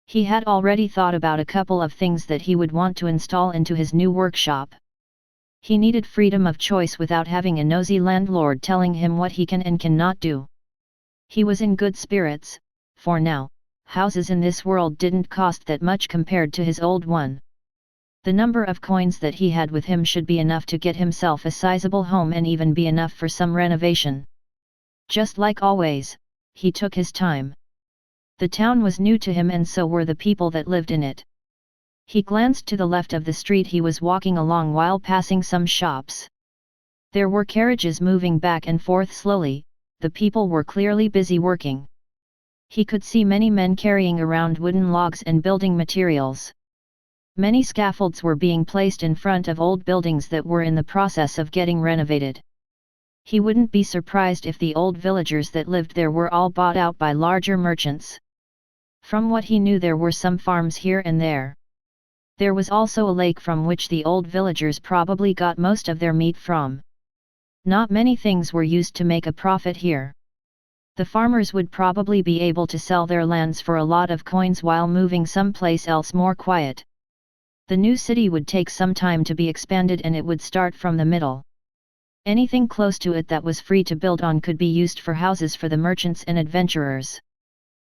He had already thought about a couple of things that he would want to install into his new workshop. He needed freedom of choice without having a nosy landlord telling him what he can and cannot do. He was in good spirits, for now, houses in this world didn't cost that much compared to his old one. The number of coins that he had with him should be enough to get himself a sizable home and even be enough for some renovation. Just like always, he took his time. The town was new to him and so were the people that lived in it. He glanced to the left of the street he was walking along while passing some shops. There were carriages moving back and forth slowly, the people were clearly busy working. He could see many men carrying around wooden logs and building materials. Many scaffolds were being placed in front of old buildings that were in the process of getting renovated. He wouldn't be surprised if the old villagers that lived there were all bought out by larger merchants. From what he knew, there were some farms here and there. There was also a lake from which the old villagers probably got most of their meat from. Not many things were used to make a profit here. The farmers would probably be able to sell their lands for a lot of coins while moving someplace else more quiet. The new city would take some time to be expanded and it would start from the middle. Anything close to it that was free to build on could be used for houses for the merchants and adventurers.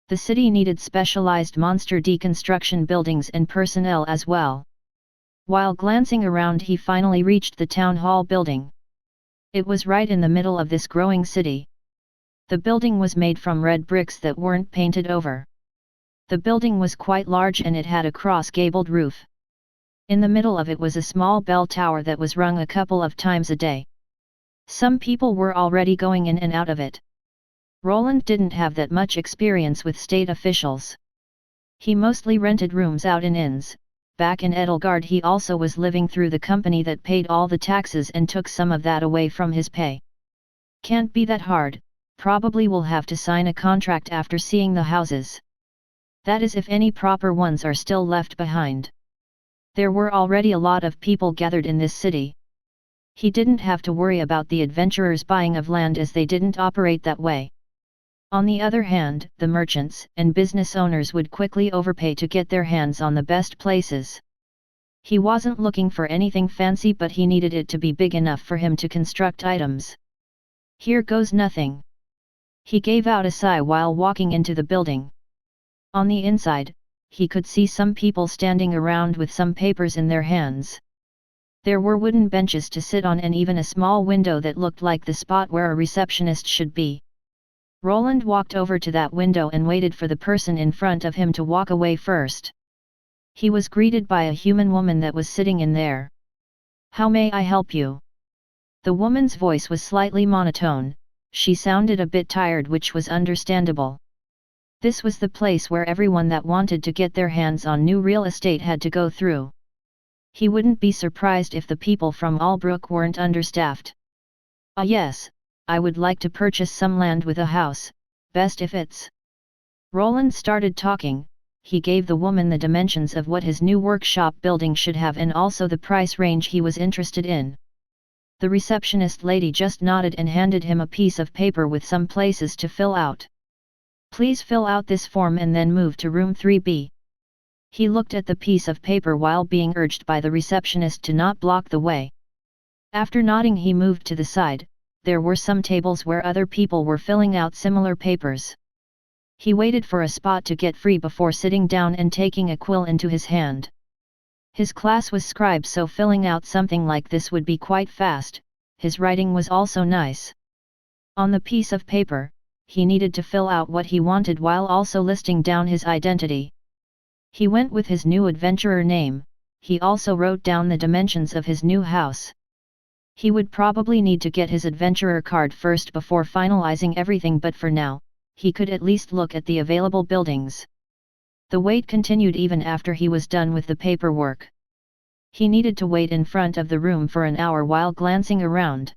The city needed specialized monster deconstruction buildings and personnel as well. While glancing around, he finally reached the town hall building. It was right in the middle of this growing city. The building was made from red bricks that weren't painted over. The building was quite large and it had a cross-gabled roof. In the middle of it was a small bell tower that was rung a couple of times a day. Some people were already going in and out of it. Roland didn't have that much experience with state officials. He mostly rented rooms out in inns. Back in Edelgard he also was living through the company that paid all the taxes and took some of that away from his pay. Can't be that hard, probably will have to sign a contract after seeing the houses. That is if any proper ones are still left behind. There were already a lot of people gathered in this city. He didn't have to worry about the adventurers buying of land as they didn't operate that way. On the other hand, the merchants and business owners would quickly overpay to get their hands on the best places. He wasn't looking for anything fancy, but he needed it to be big enough for him to construct items. Here goes nothing. He gave out a sigh while walking into the building. On the inside, he could see some people standing around with some papers in their hands. There were wooden benches to sit on and even a small window that looked like the spot where a receptionist should be. Roland walked over to that window and waited for the person in front of him to walk away first. He was greeted by a human woman that was sitting in there. "How may I help you?" The woman's voice was slightly monotone. She sounded a bit tired, which was understandable. This was the place where everyone that wanted to get their hands on new real estate had to go through. He wouldn't be surprised if the people from Albrook weren't understaffed. "Ah yes, I would like to purchase some land with a house, best if it's..." Roland started talking. He gave the woman the dimensions of what his new workshop building should have and also the price range he was interested in. The receptionist lady just nodded and handed him a piece of paper with some places to fill out. "Please fill out this form and then move to room 3B. He looked at the piece of paper while being urged by the receptionist to not block the way. After nodding, he moved to the side. There were some tables where other people were filling out similar papers. He waited for a spot to get free before sitting down and taking a quill into his hand. His class was scribe, so filling out something like this would be quite fast. His writing was also nice. On the piece of paper, he needed to fill out what he wanted while also listing down his identity. He went with his new adventurer name. He also wrote down the dimensions of his new house. He would probably need to get his adventurer card first before finalizing everything, but for now, he could at least look at the available buildings. The wait continued even after he was done with the paperwork. He needed to wait in front of the room for an hour while glancing around.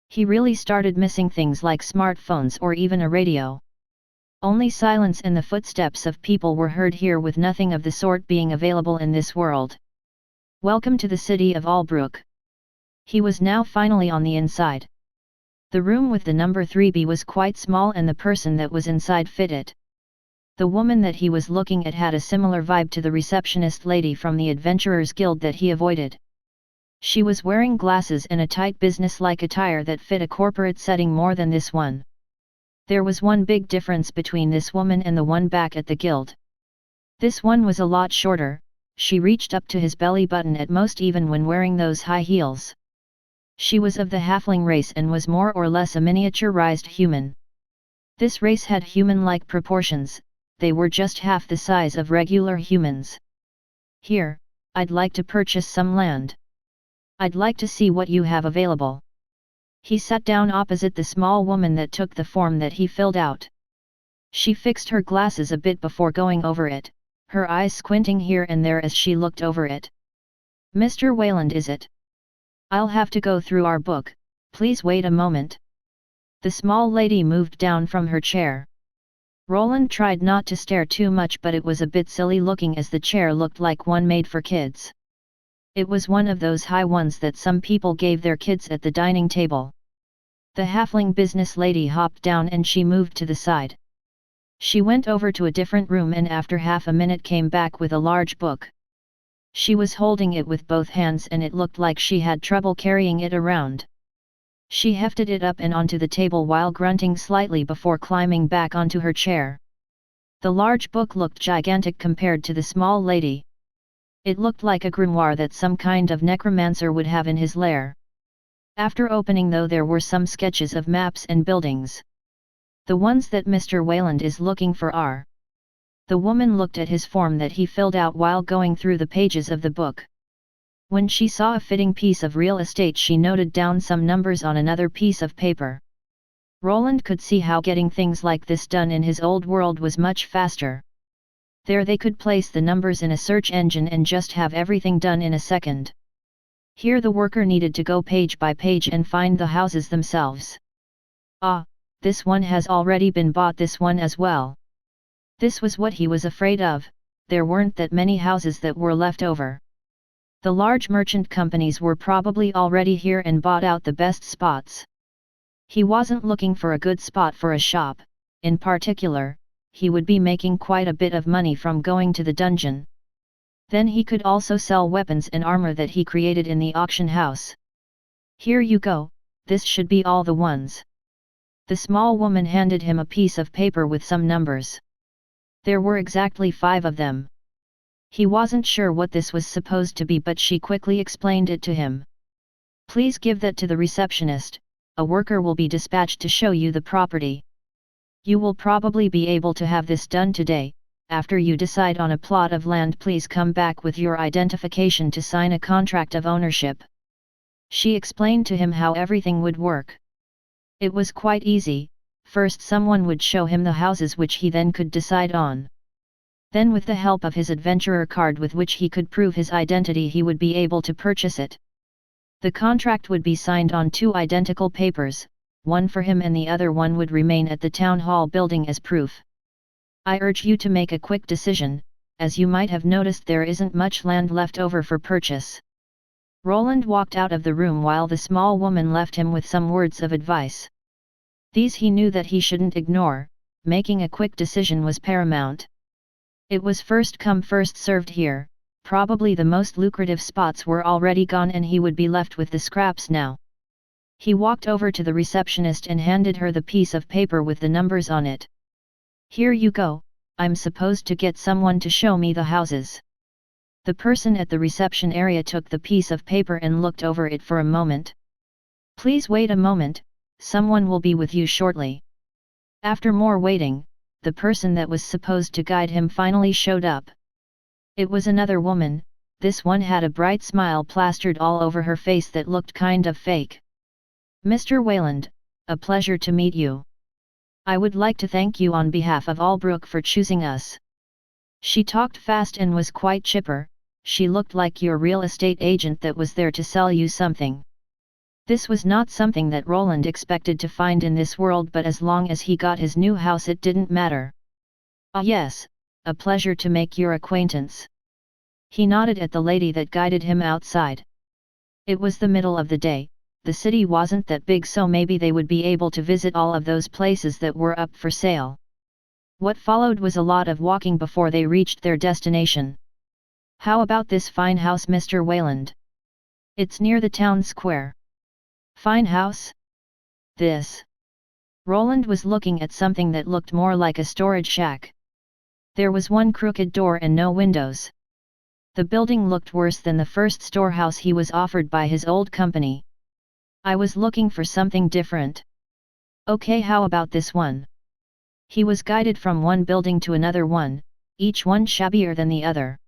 He really started missing things like smartphones or even a radio. Only silence and the footsteps of people were heard here, with nothing of the sort being available in this world. Welcome to the city of Albrook. He was now finally on the inside. The room with the number 3B was quite small and the person that was inside fit it. The woman that he was looking at had a similar vibe to the receptionist lady from the Adventurers Guild that he avoided. She was wearing glasses and a tight business-like attire that fit a corporate setting more than this one. There was one big difference between this woman and the one back at the guild. This one was a lot shorter, she reached up to his belly button at most even when wearing those high heels. She was of the halfling race and was more or less a miniaturized human. This race had human-like proportions, they were just half the size of regular humans. Here, I'd like to purchase some land. I'd like to see what you have available. He sat down opposite the small woman that took the form that he filled out. She fixed her glasses a bit before going over it, her eyes squinting here and there as she looked over it. Mr. Wayland, is it? I'll have to go through our book, please wait a moment. The small lady moved down from her chair. Roland tried not to stare too much, but it was a bit silly looking as the chair looked like one made for kids. It was one of those high ones that some people gave their kids at the dining table. The halfling business lady hopped down and she moved to the side. She went over to a different room and after half a minute came back with a large book. She was holding it with both hands and it looked like she had trouble carrying it around. She hefted it up and onto the table while grunting slightly before climbing back onto her chair. The large book looked gigantic compared to the small lady. It looked like a grimoire that some kind of necromancer would have in his lair. After opening though there were some sketches of maps and buildings. The ones that Mr. Wayland is looking for are. The woman looked at his form that he filled out while going through the pages of the book. When she saw a fitting piece of real estate she noted down some numbers on another piece of paper. Roland could see how getting things like this done in his old world was much faster. There they could place the numbers in a search engine and just have everything done in a second. Here the worker needed to go page by page and find the houses themselves. Ah, this one has already been bought, this one as well. This was what he was afraid of, there weren't that many houses that were left over. The large merchant companies were probably already here and bought out the best spots. He wasn't looking for a good spot for a shop, in particular. He would be making quite a bit of money from going to the dungeon. Then he could also sell weapons and armor that he created in the auction house. Here you go, this should be all the ones. The small woman handed him a piece of paper with some numbers. There were exactly 5 of them. He wasn't sure what this was supposed to be, but she quickly explained it to him. Please give that to the receptionist, a worker will be dispatched to show you the property. You will probably be able to have this done today. After you decide on a plot of land, please come back with your identification to sign a contract of ownership. She explained to him how everything would work. It was quite easy. First someone would show him the houses which he then could decide on. Then with the help of his adventurer card with which he could prove his identity he would be able to purchase it. The contract would be signed on 2 identical papers, one for him and the other one would remain at the town hall building as proof. I urge you to make a quick decision, as you might have noticed there isn't much land left over for purchase. Roland walked out of the room while the small woman left him with some words of advice. These he knew that he shouldn't ignore, making a quick decision was paramount. It was first come first served here, probably the most lucrative spots were already gone and he would be left with the scraps now. He walked over to the receptionist and handed her the piece of paper with the numbers on it. Here you go, I'm supposed to get someone to show me the houses. The person at the reception area took the piece of paper and looked over it for a moment. Please wait a moment, someone will be with you shortly. After more waiting, the person that was supposed to guide him finally showed up. It was another woman, this one had a bright smile plastered all over her face that looked kind of fake. Mr. Wayland, a pleasure to meet you. I would like to thank you on behalf of Albrook for choosing us. She talked fast and was quite chipper, she looked like your real estate agent that was there to sell you something. This was not something that Roland expected to find in this world, but as long as he got his new house it didn't matter. Ah yes, a pleasure to make your acquaintance. He nodded at the lady that guided him outside. It was the middle of the day, the city wasn't that big, so maybe they would be able to visit all of those places that were up for sale. What followed was a lot of walking before they reached their destination. How about this fine house, Mr. Wayland? It's near the town square. Fine house? This. Roland was looking at something that looked more like a storage shack. There was one crooked door and no windows. The building looked worse than the first storehouse he was offered by his old company. I was looking for something different. Okay, how about this one? He was guided from one building to another one, each one shabbier than the other.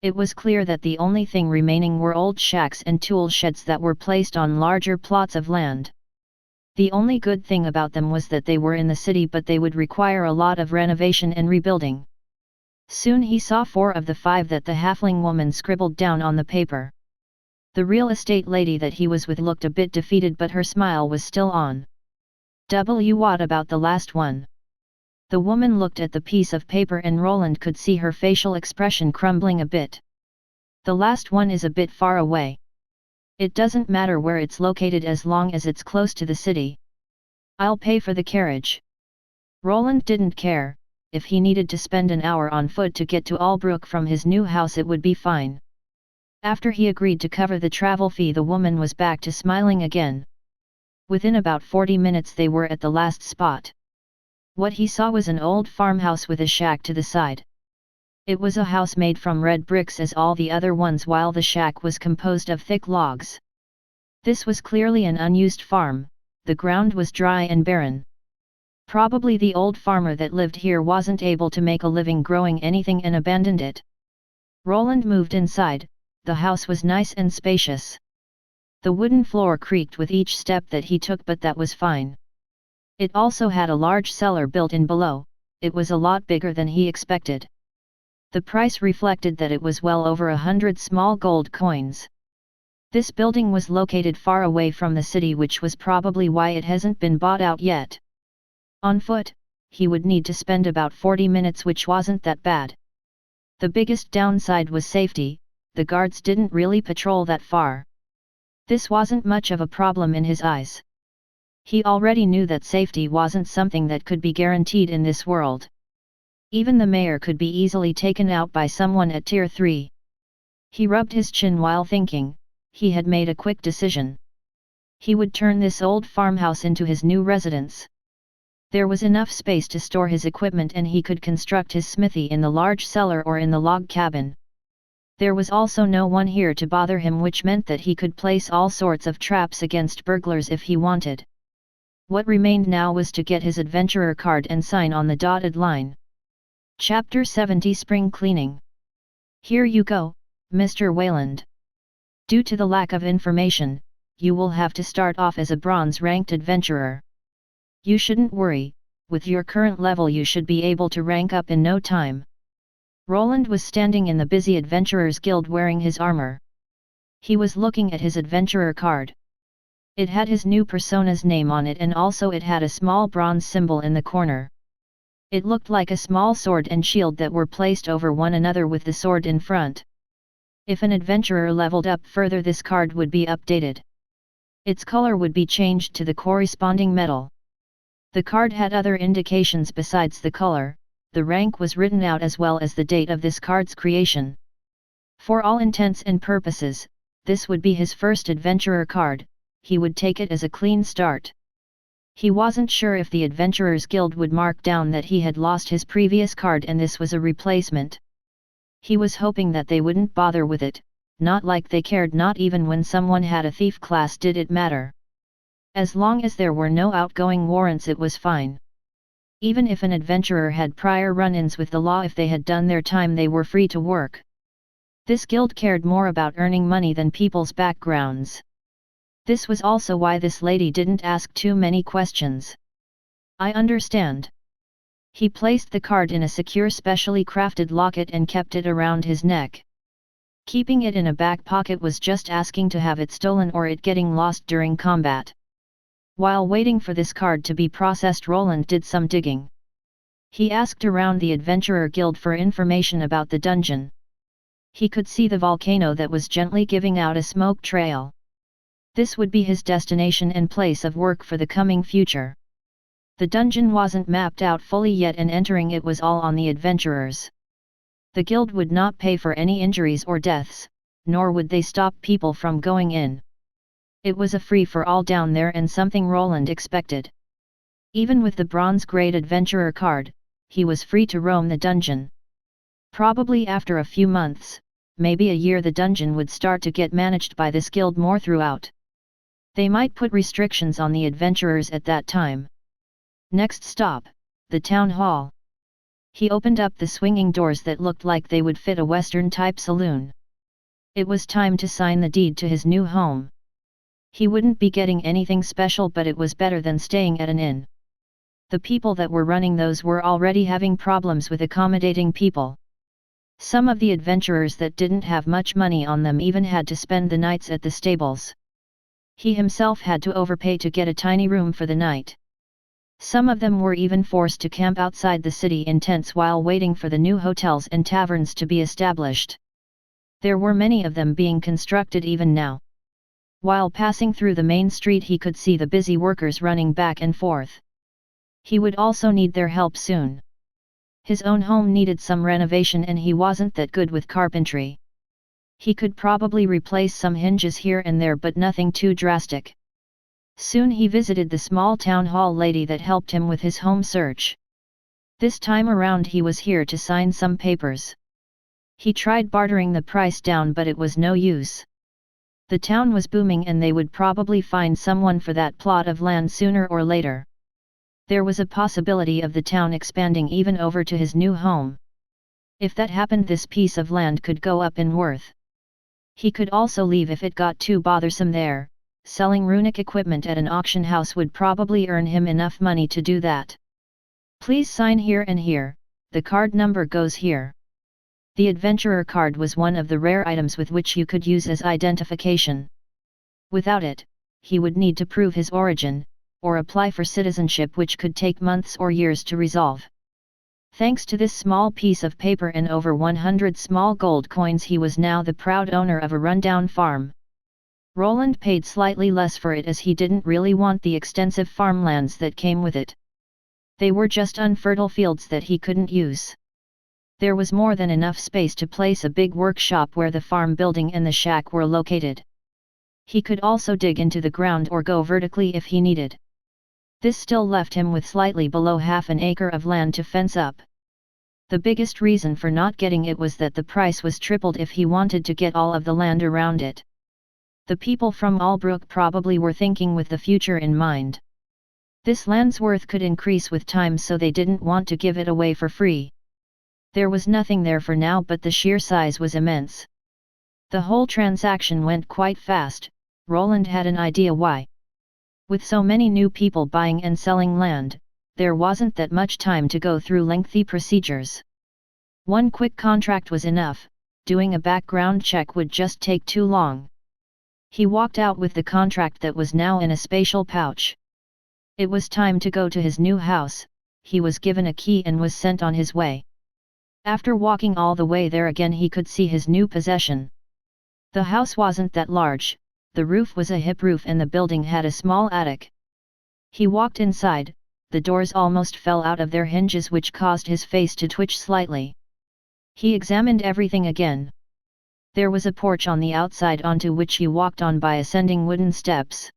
It was clear that the only thing remaining were old shacks and tool sheds that were placed on larger plots of land. The only good thing about them was that they were in the city, but they would require a lot of renovation and rebuilding. Soon he saw 4 of the 5 that the halfling woman scribbled down on the paper. The real estate lady that he was with looked a bit defeated, but her smile was still on. What about the last one? The woman looked at the piece of paper and Roland could see her facial expression crumbling a bit. The last one is a bit far away. It doesn't matter where it's located as long as it's close to the city. I'll pay for the carriage. Roland didn't care. If he needed to spend an hour on foot to get to Albrook from his new house, it would be fine. After he agreed to cover the travel fee, the woman was back to smiling again. Within about 40 minutes they were at the last spot. What he saw was an old farmhouse with a shack to the side. It was a house made from red bricks as all the other ones, while the shack was composed of thick logs. This was clearly an unused farm. The ground was dry and barren. Probably the old farmer that lived here wasn't able to make a living growing anything and abandoned it. Roland moved inside. The house was nice and spacious. The wooden floor creaked with each step that he took, but that was fine. It also had a large cellar built in below. It was a lot bigger than he expected. The price reflected that it was well over 100 small gold coins. This building was located far away from the city, which was probably why it hasn't been bought out yet. On foot, he would need to spend about 40 minutes, which wasn't that bad. The biggest downside was safety. The guards didn't really patrol that far. This wasn't much of a problem in his eyes. He already knew that safety wasn't something that could be guaranteed in this world. Even the mayor could be easily taken out by someone at Tier 3. He rubbed his chin while thinking. He had made a quick decision. He would turn this old farmhouse into his new residence. There was enough space to store his equipment, and he could construct his smithy in the large cellar or in the log cabin. There was also no one here to bother him, which meant that he could place all sorts of traps against burglars if he wanted. What remained now was to get his adventurer card and sign on the dotted line. Chapter 70 Spring Cleaning. Here you go, Mr. Wayland. Due to the lack of information, you will have to start off as a bronze-ranked adventurer. You shouldn't worry, with your current level you should be able to rank up in no time. Roland was standing in the busy Adventurers Guild wearing his armor. He was looking at his adventurer card. It had his new persona's name on it, and also it had a small bronze symbol in the corner. It looked like a small sword and shield that were placed over one another with the sword in front. If an adventurer leveled up further, this card would be updated. Its color would be changed to the corresponding metal. The card had other indications besides the color. The rank was written out as well as the date of this card's creation. For all intents and purposes, this would be his first adventurer card. He would take it as a clean start. He wasn't sure if the Adventurers Guild would mark down that he had lost his previous card and this was a replacement. He was hoping that they wouldn't bother with it, not like they cared. Not even when someone had a thief class did it matter. As long as there were no outgoing warrants, it was fine. Even if an adventurer had prior run-ins with the law, if they had done their time they were free to work. This guild cared more about earning money than people's backgrounds. This was also why this lady didn't ask too many questions. I understand. He placed the card in a secure, specially crafted locket and kept it around his neck. Keeping it in a back pocket was just asking to have it stolen or it getting lost during combat. While waiting for this card to be processed, Roland did some digging. He asked around the Adventurer Guild for information about the dungeon. He could see the volcano that was gently giving out a smoke trail. This would be his destination and place of work for the coming future. The dungeon wasn't mapped out fully yet, and entering it was all on the adventurers. The guild would not pay for any injuries or deaths, nor would they stop people from going in. It was a free-for-all down there, and something Roland expected. Even with the bronze grade adventurer card, he was free to roam the dungeon. Probably after a few months, maybe a year, the dungeon would start to get managed by this guild more throughout. They might put restrictions on the adventurers at that time. Next stop, the town hall. He opened up the swinging doors that looked like they would fit a Western-type saloon. It was time to sign the deed to his new home. He wouldn't be getting anything special, but it was better than staying at an inn. The people that were running those were already having problems with accommodating people. Some of the adventurers that didn't have much money on them even had to spend the nights at the stables. He himself had to overpay to get a tiny room for the night. Some of them were even forced to camp outside the city in tents while waiting for the new hotels and taverns to be established. There were many of them being constructed even now. While passing through the main street, he could see the busy workers running back and forth. He would also need their help soon. His own home needed some renovation, and he wasn't that good with carpentry. He could probably replace some hinges here and there, but nothing too drastic. Soon he visited the small town hall lady that helped him with his home search. This time around he was here to sign some papers. He tried bartering the price down, but it was no use. The town was booming, and they would probably find someone for that plot of land sooner or later. There was a possibility of the town expanding even over to his new home. If that happened, this piece of land could go up in worth. He could also leave if it got too bothersome there. Selling runic equipment at an auction house would probably earn him enough money to do that. Please sign here and here, the card number goes here. The adventurer card was one of the rare items with which you could use as identification. Without it, he would need to prove his origin, or apply for citizenship, which could take months or years to resolve. Thanks to this small piece of paper and over 100 small gold coins, he was now the proud owner of a rundown farm. Roland paid slightly less for it, as he didn't really want the extensive farmlands that came with it. They were just unfertile fields that he couldn't use. There was more than enough space to place a big workshop where the farm building and the shack were located. He could also dig into the ground or go vertically if he needed. This still left him with slightly below half an acre of land to fence up. The biggest reason for not getting it was that the price was tripled if he wanted to get all of the land around it. The people from Albrook probably were thinking with the future in mind. This land's worth could increase with time, so they didn't want to give it away for free. There was nothing there for now, but the sheer size was immense. The whole transaction went quite fast. Roland had an idea why. With so many new people buying and selling land, there wasn't that much time to go through lengthy procedures. One quick contract was enough. Doing a background check would just take too long. He walked out with the contract that was now in a spatial pouch. It was time to go to his new house. He was given a key and was sent on his way. After walking all the way there again, he could see his new possession. The house wasn't that large. The roof was a hip roof and the building had a small attic. He walked inside. The doors almost fell out of their hinges, which caused his face to twitch slightly. He examined everything again. There was a porch on the outside onto which he walked on by ascending wooden steps.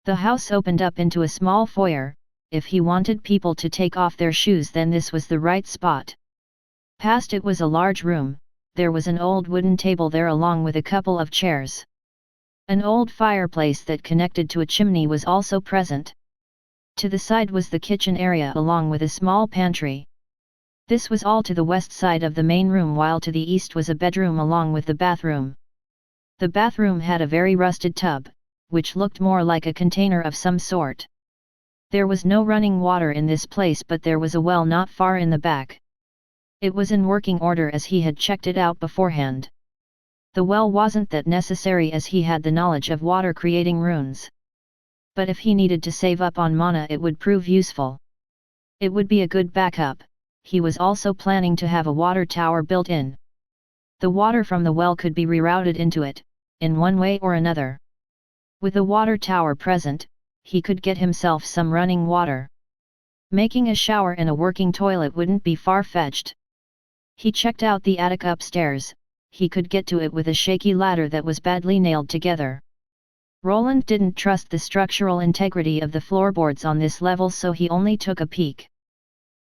The house opened up into a small foyer. If he wanted people to take off their shoes, then this was the right spot. Past it was a large room. There was an old wooden table there along with a couple of chairs. An old fireplace that connected to a chimney was also present. To the side was the kitchen area along with a small pantry. This was all to the west side of the main room, while to the east was a bedroom along with the bathroom. The bathroom had a very rusted tub, which looked more like a container of some sort. There was no running water in this place, but there was a well not far in the back. It was in working order as he had checked it out beforehand. The well wasn't that necessary as he had the knowledge of water creating runes. But if he needed to save up on mana, it would prove useful. It would be a good backup. He was also planning to have a water tower built in. The water from the well could be rerouted into it, in one way or another. With a water tower present, he could get himself some running water. Making a shower and a working toilet wouldn't be far-fetched. He checked out the attic upstairs. He could get to it with a shaky ladder that was badly nailed together. Roland didn't trust the structural integrity of the floorboards on this level, so he only took a peek.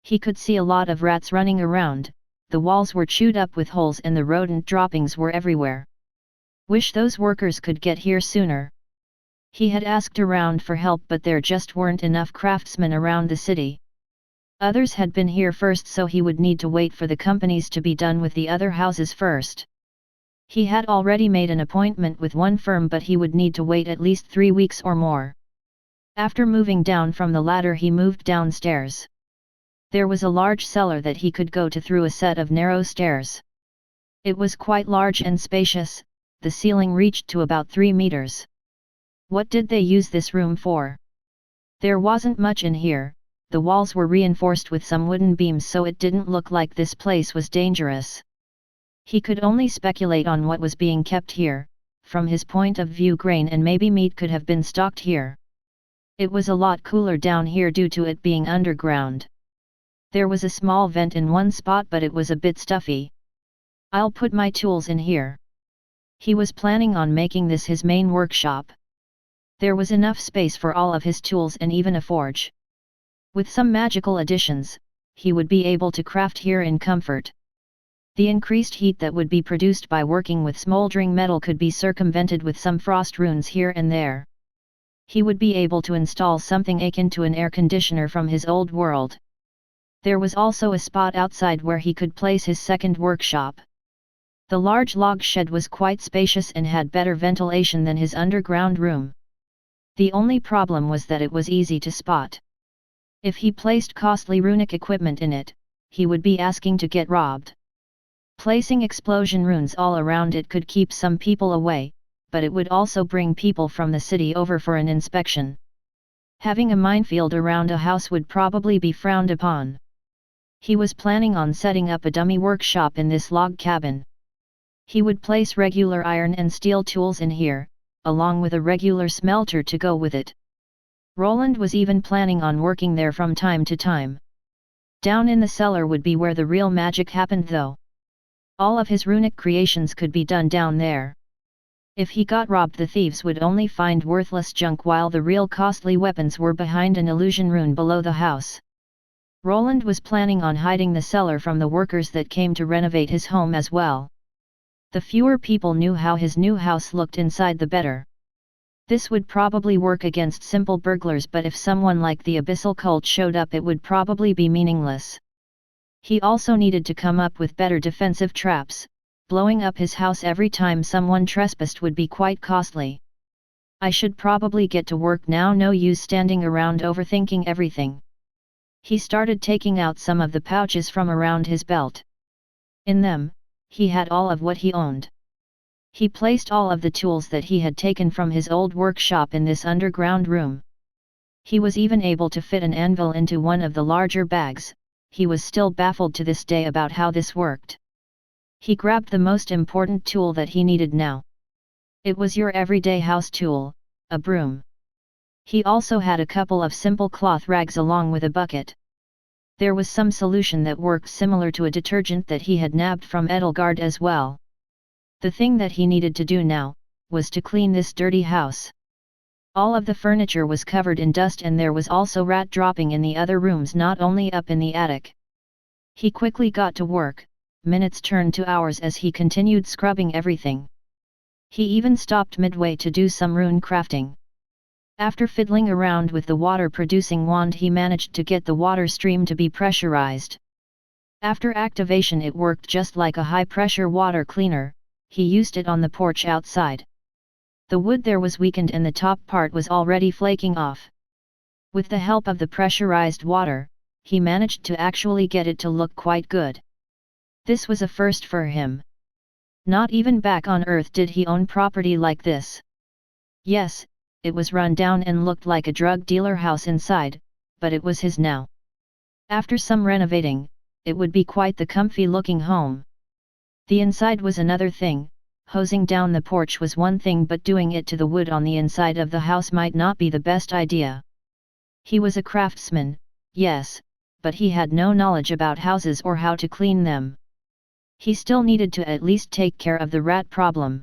He could see a lot of rats running around, the walls were chewed up with holes and the rodent droppings were everywhere. Wish those workers could get here sooner. He had asked around for help, but there just weren't enough craftsmen around the city. Others had been here first, so he would need to wait for the companies to be done with the other houses first. He had already made an appointment with one firm, but he would need to wait at least 3 weeks or more. After moving down from the ladder, he moved downstairs. There was a large cellar that he could go to through a set of narrow stairs. It was quite large and spacious, the ceiling reached to about 3 meters. What did they use this room for? There wasn't much in here. The walls were reinforced with some wooden beams, so it didn't look like this place was dangerous. He could only speculate on what was being kept here. From his point of view, grain and maybe meat could have been stocked here. It was a lot cooler down here due to it being underground. There was a small vent in one spot, but it was a bit stuffy. I'll put my tools in here. He was planning on making this his main workshop. There was enough space for all of his tools and even a forge. With some magical additions, he would be able to craft here in comfort. The increased heat that would be produced by working with smoldering metal could be circumvented with some frost runes here and there. He would be able to install something akin to an air conditioner from his old world. There was also a spot outside where he could place his second workshop. The large log shed was quite spacious and had better ventilation than his underground room. The only problem was that it was easy to spot. If he placed costly runic equipment in it, he would be asking to get robbed. Placing explosion runes all around it could keep some people away, but it would also bring people from the city over for an inspection. Having a minefield around a house would probably be frowned upon. He was planning on setting up a dummy workshop in this log cabin. He would place regular iron and steel tools in here, along with a regular smelter to go with it. Roland was even planning on working there from time to time. Down in the cellar would be where the real magic happened, though. All of his runic creations could be done down there. If he got robbed, the thieves would only find worthless junk, while the real costly weapons were behind an illusion rune below the house. Roland was planning on hiding the cellar from the workers that came to renovate his home as well. The fewer people knew how his new house looked inside, the better. This would probably work against simple burglars, but if someone like the Abyssal Cult showed up, it would probably be meaningless. He also needed to come up with better defensive traps. Blowing up his house every time someone trespassed would be quite costly. I should probably get to work now, no use standing around overthinking everything. He started taking out some of the pouches from around his belt. In them, he had all of what he owned. He placed all of the tools that he had taken from his old workshop in this underground room. He was even able to fit an anvil into one of the larger bags. He was still baffled to this day about how this worked. He grabbed the most important tool that he needed now. It was your everyday house tool, a broom. He also had a couple of simple cloth rags along with a bucket. There was some solution that worked similar to a detergent that he had nabbed from Edelgard as well. The thing that he needed to do now was to clean this dirty house. All of the furniture was covered in dust, and there was also rat dropping in the other rooms, not only up in the attic. He quickly got to work. Minutes turned to hours as he continued scrubbing everything. He even stopped midway to do some rune crafting. After fiddling around with the water-producing wand, he managed to get the water stream to be pressurized. After activation, it worked just like a high-pressure water cleaner. He used it on the porch outside. The wood there was weakened and the top part was already flaking off. With the help of the pressurized water, he managed to actually get it to look quite good. This was a first for him. Not even back on Earth did he own property like this. Yes, it was run down and looked like a drug dealer house inside, but it was his now. After some renovating, it would be quite the comfy looking home. The inside was another thing. hosing down the porch was one thing, but doing it to the wood on the inside of the house might not be the best idea. He was a craftsman, yes, but he had no knowledge about houses or how to clean them. He still needed to at least take care of the rat problem.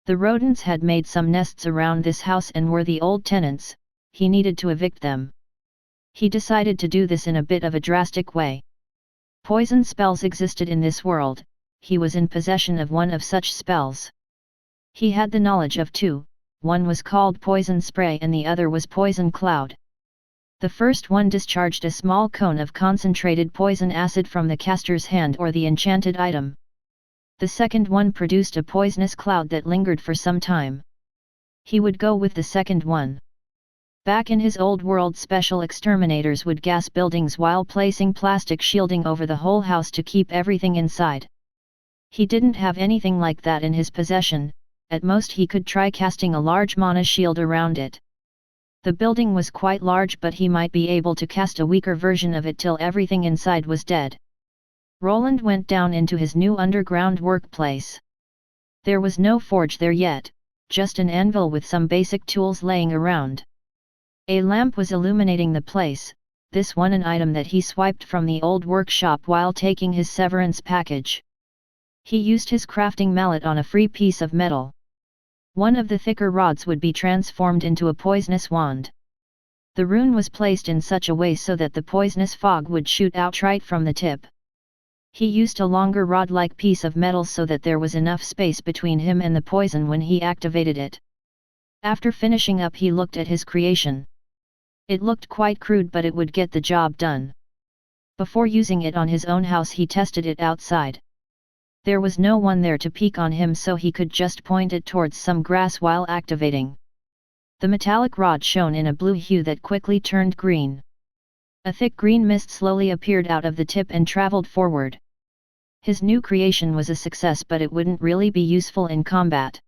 The rodents had made some nests around this house and were the old tenants. He needed to evict them. He decided to do this in a bit of a drastic way. Poison spells existed in this world. He was in possession of one of such spells. He had the knowledge of two, one was called Poison Spray and the other was Poison Cloud. The first one discharged a small cone of concentrated poison acid from the caster's hand or the enchanted item. The second one produced a poisonous cloud that lingered for some time. He would go with the second one. Back in his old world, special exterminators would gas buildings while placing plastic shielding over the whole house to keep everything inside. He didn't have anything like that in his possession. At most he could try casting a large mana shield around it. The building was quite large, but he might be able to cast a weaker version of it till everything inside was dead. Roland went down into his new underground workplace. There was no forge there yet, just an anvil with some basic tools laying around. A lamp was illuminating the place, this one an item that he swiped from the old workshop while taking his severance package. He used his crafting mallet on a free piece of metal. One of the thicker rods would be transformed into a poisonous wand. The rune was placed in such a way so that the poisonous fog would shoot out right from the tip. He used a longer rod-like piece of metal so that there was enough space between him and the poison when he activated it. After finishing up, he looked at his creation. It looked quite crude, but it would get the job done. Before using it on his own house, he tested it outside. There was no one there to peek on him, so he could just point it towards some grass while activating. The metallic rod shone in a blue hue that quickly turned green. A thick green mist slowly appeared out of the tip and traveled forward. His new creation was a success, but it wouldn't really be useful in combat.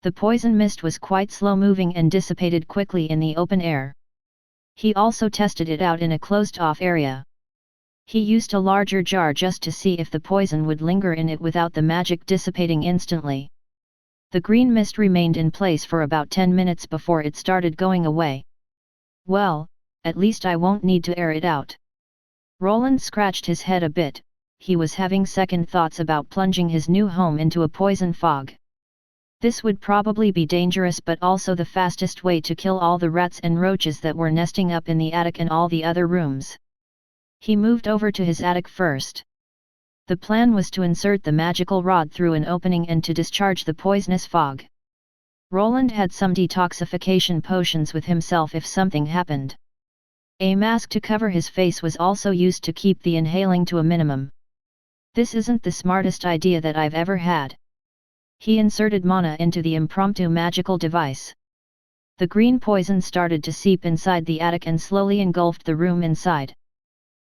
The poison mist was quite slow-moving and dissipated quickly in the open air. He also tested it out in a closed-off area. He used a larger jar just to see if the poison would linger in it without the magic dissipating instantly. The green mist remained in place for about 10 minutes before it started going away. Well, at least I won't need to air it out. Roland scratched his head a bit. He was having second thoughts about plunging his new home into a poison fog. This would probably be dangerous, but also the fastest way to kill all the rats and roaches that were nesting up in the attic and all the other rooms. He moved over to his attic first. The plan was to insert the magical rod through an opening and to discharge the poisonous fog. Roland had some detoxification potions with himself if something happened. A mask to cover his face was also used to keep the inhaling to a minimum. This isn't the smartest idea that I've ever had. He inserted mana into the impromptu magical device. The green poison started to seep inside the attic and slowly engulfed the room inside.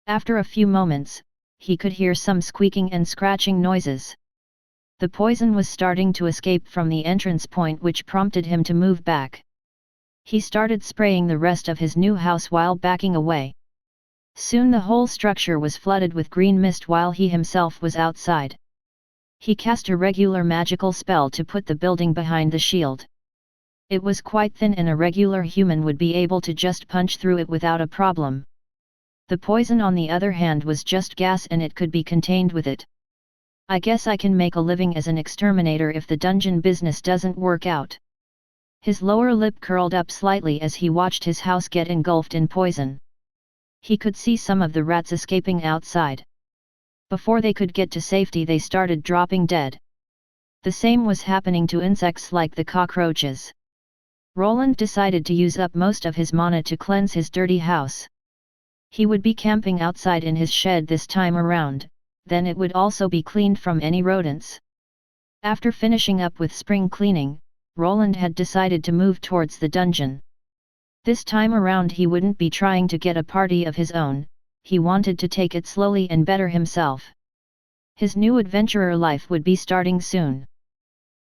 After a few moments, he could hear some squeaking and scratching noises. The poison was starting to escape from the entrance point, which prompted him to move back. He started spraying the rest of his new house while backing away. Soon the whole structure was flooded with green mist while he himself was outside. He cast a regular magical spell to put the building behind the shield. It was quite thin and a regular human would be able to just punch through it without a problem. The poison, on the other hand, was just gas and it could be contained with it. I guess I can make a living as an exterminator if the dungeon business doesn't work out. His lower lip curled up slightly as he watched his house get engulfed in poison. He could see some of the rats escaping outside. Before they could get to safety, they started dropping dead. The same was happening to insects like the cockroaches. Roland decided to use up most of his mana to cleanse his dirty house. He would be camping outside in his shed this time around, then it would also be cleaned from any rodents. After finishing up with spring cleaning, Roland had decided to move towards the dungeon. This time around he wouldn't be trying to get a party of his own, he wanted to take it slowly and better himself. His new adventurer life would be starting soon.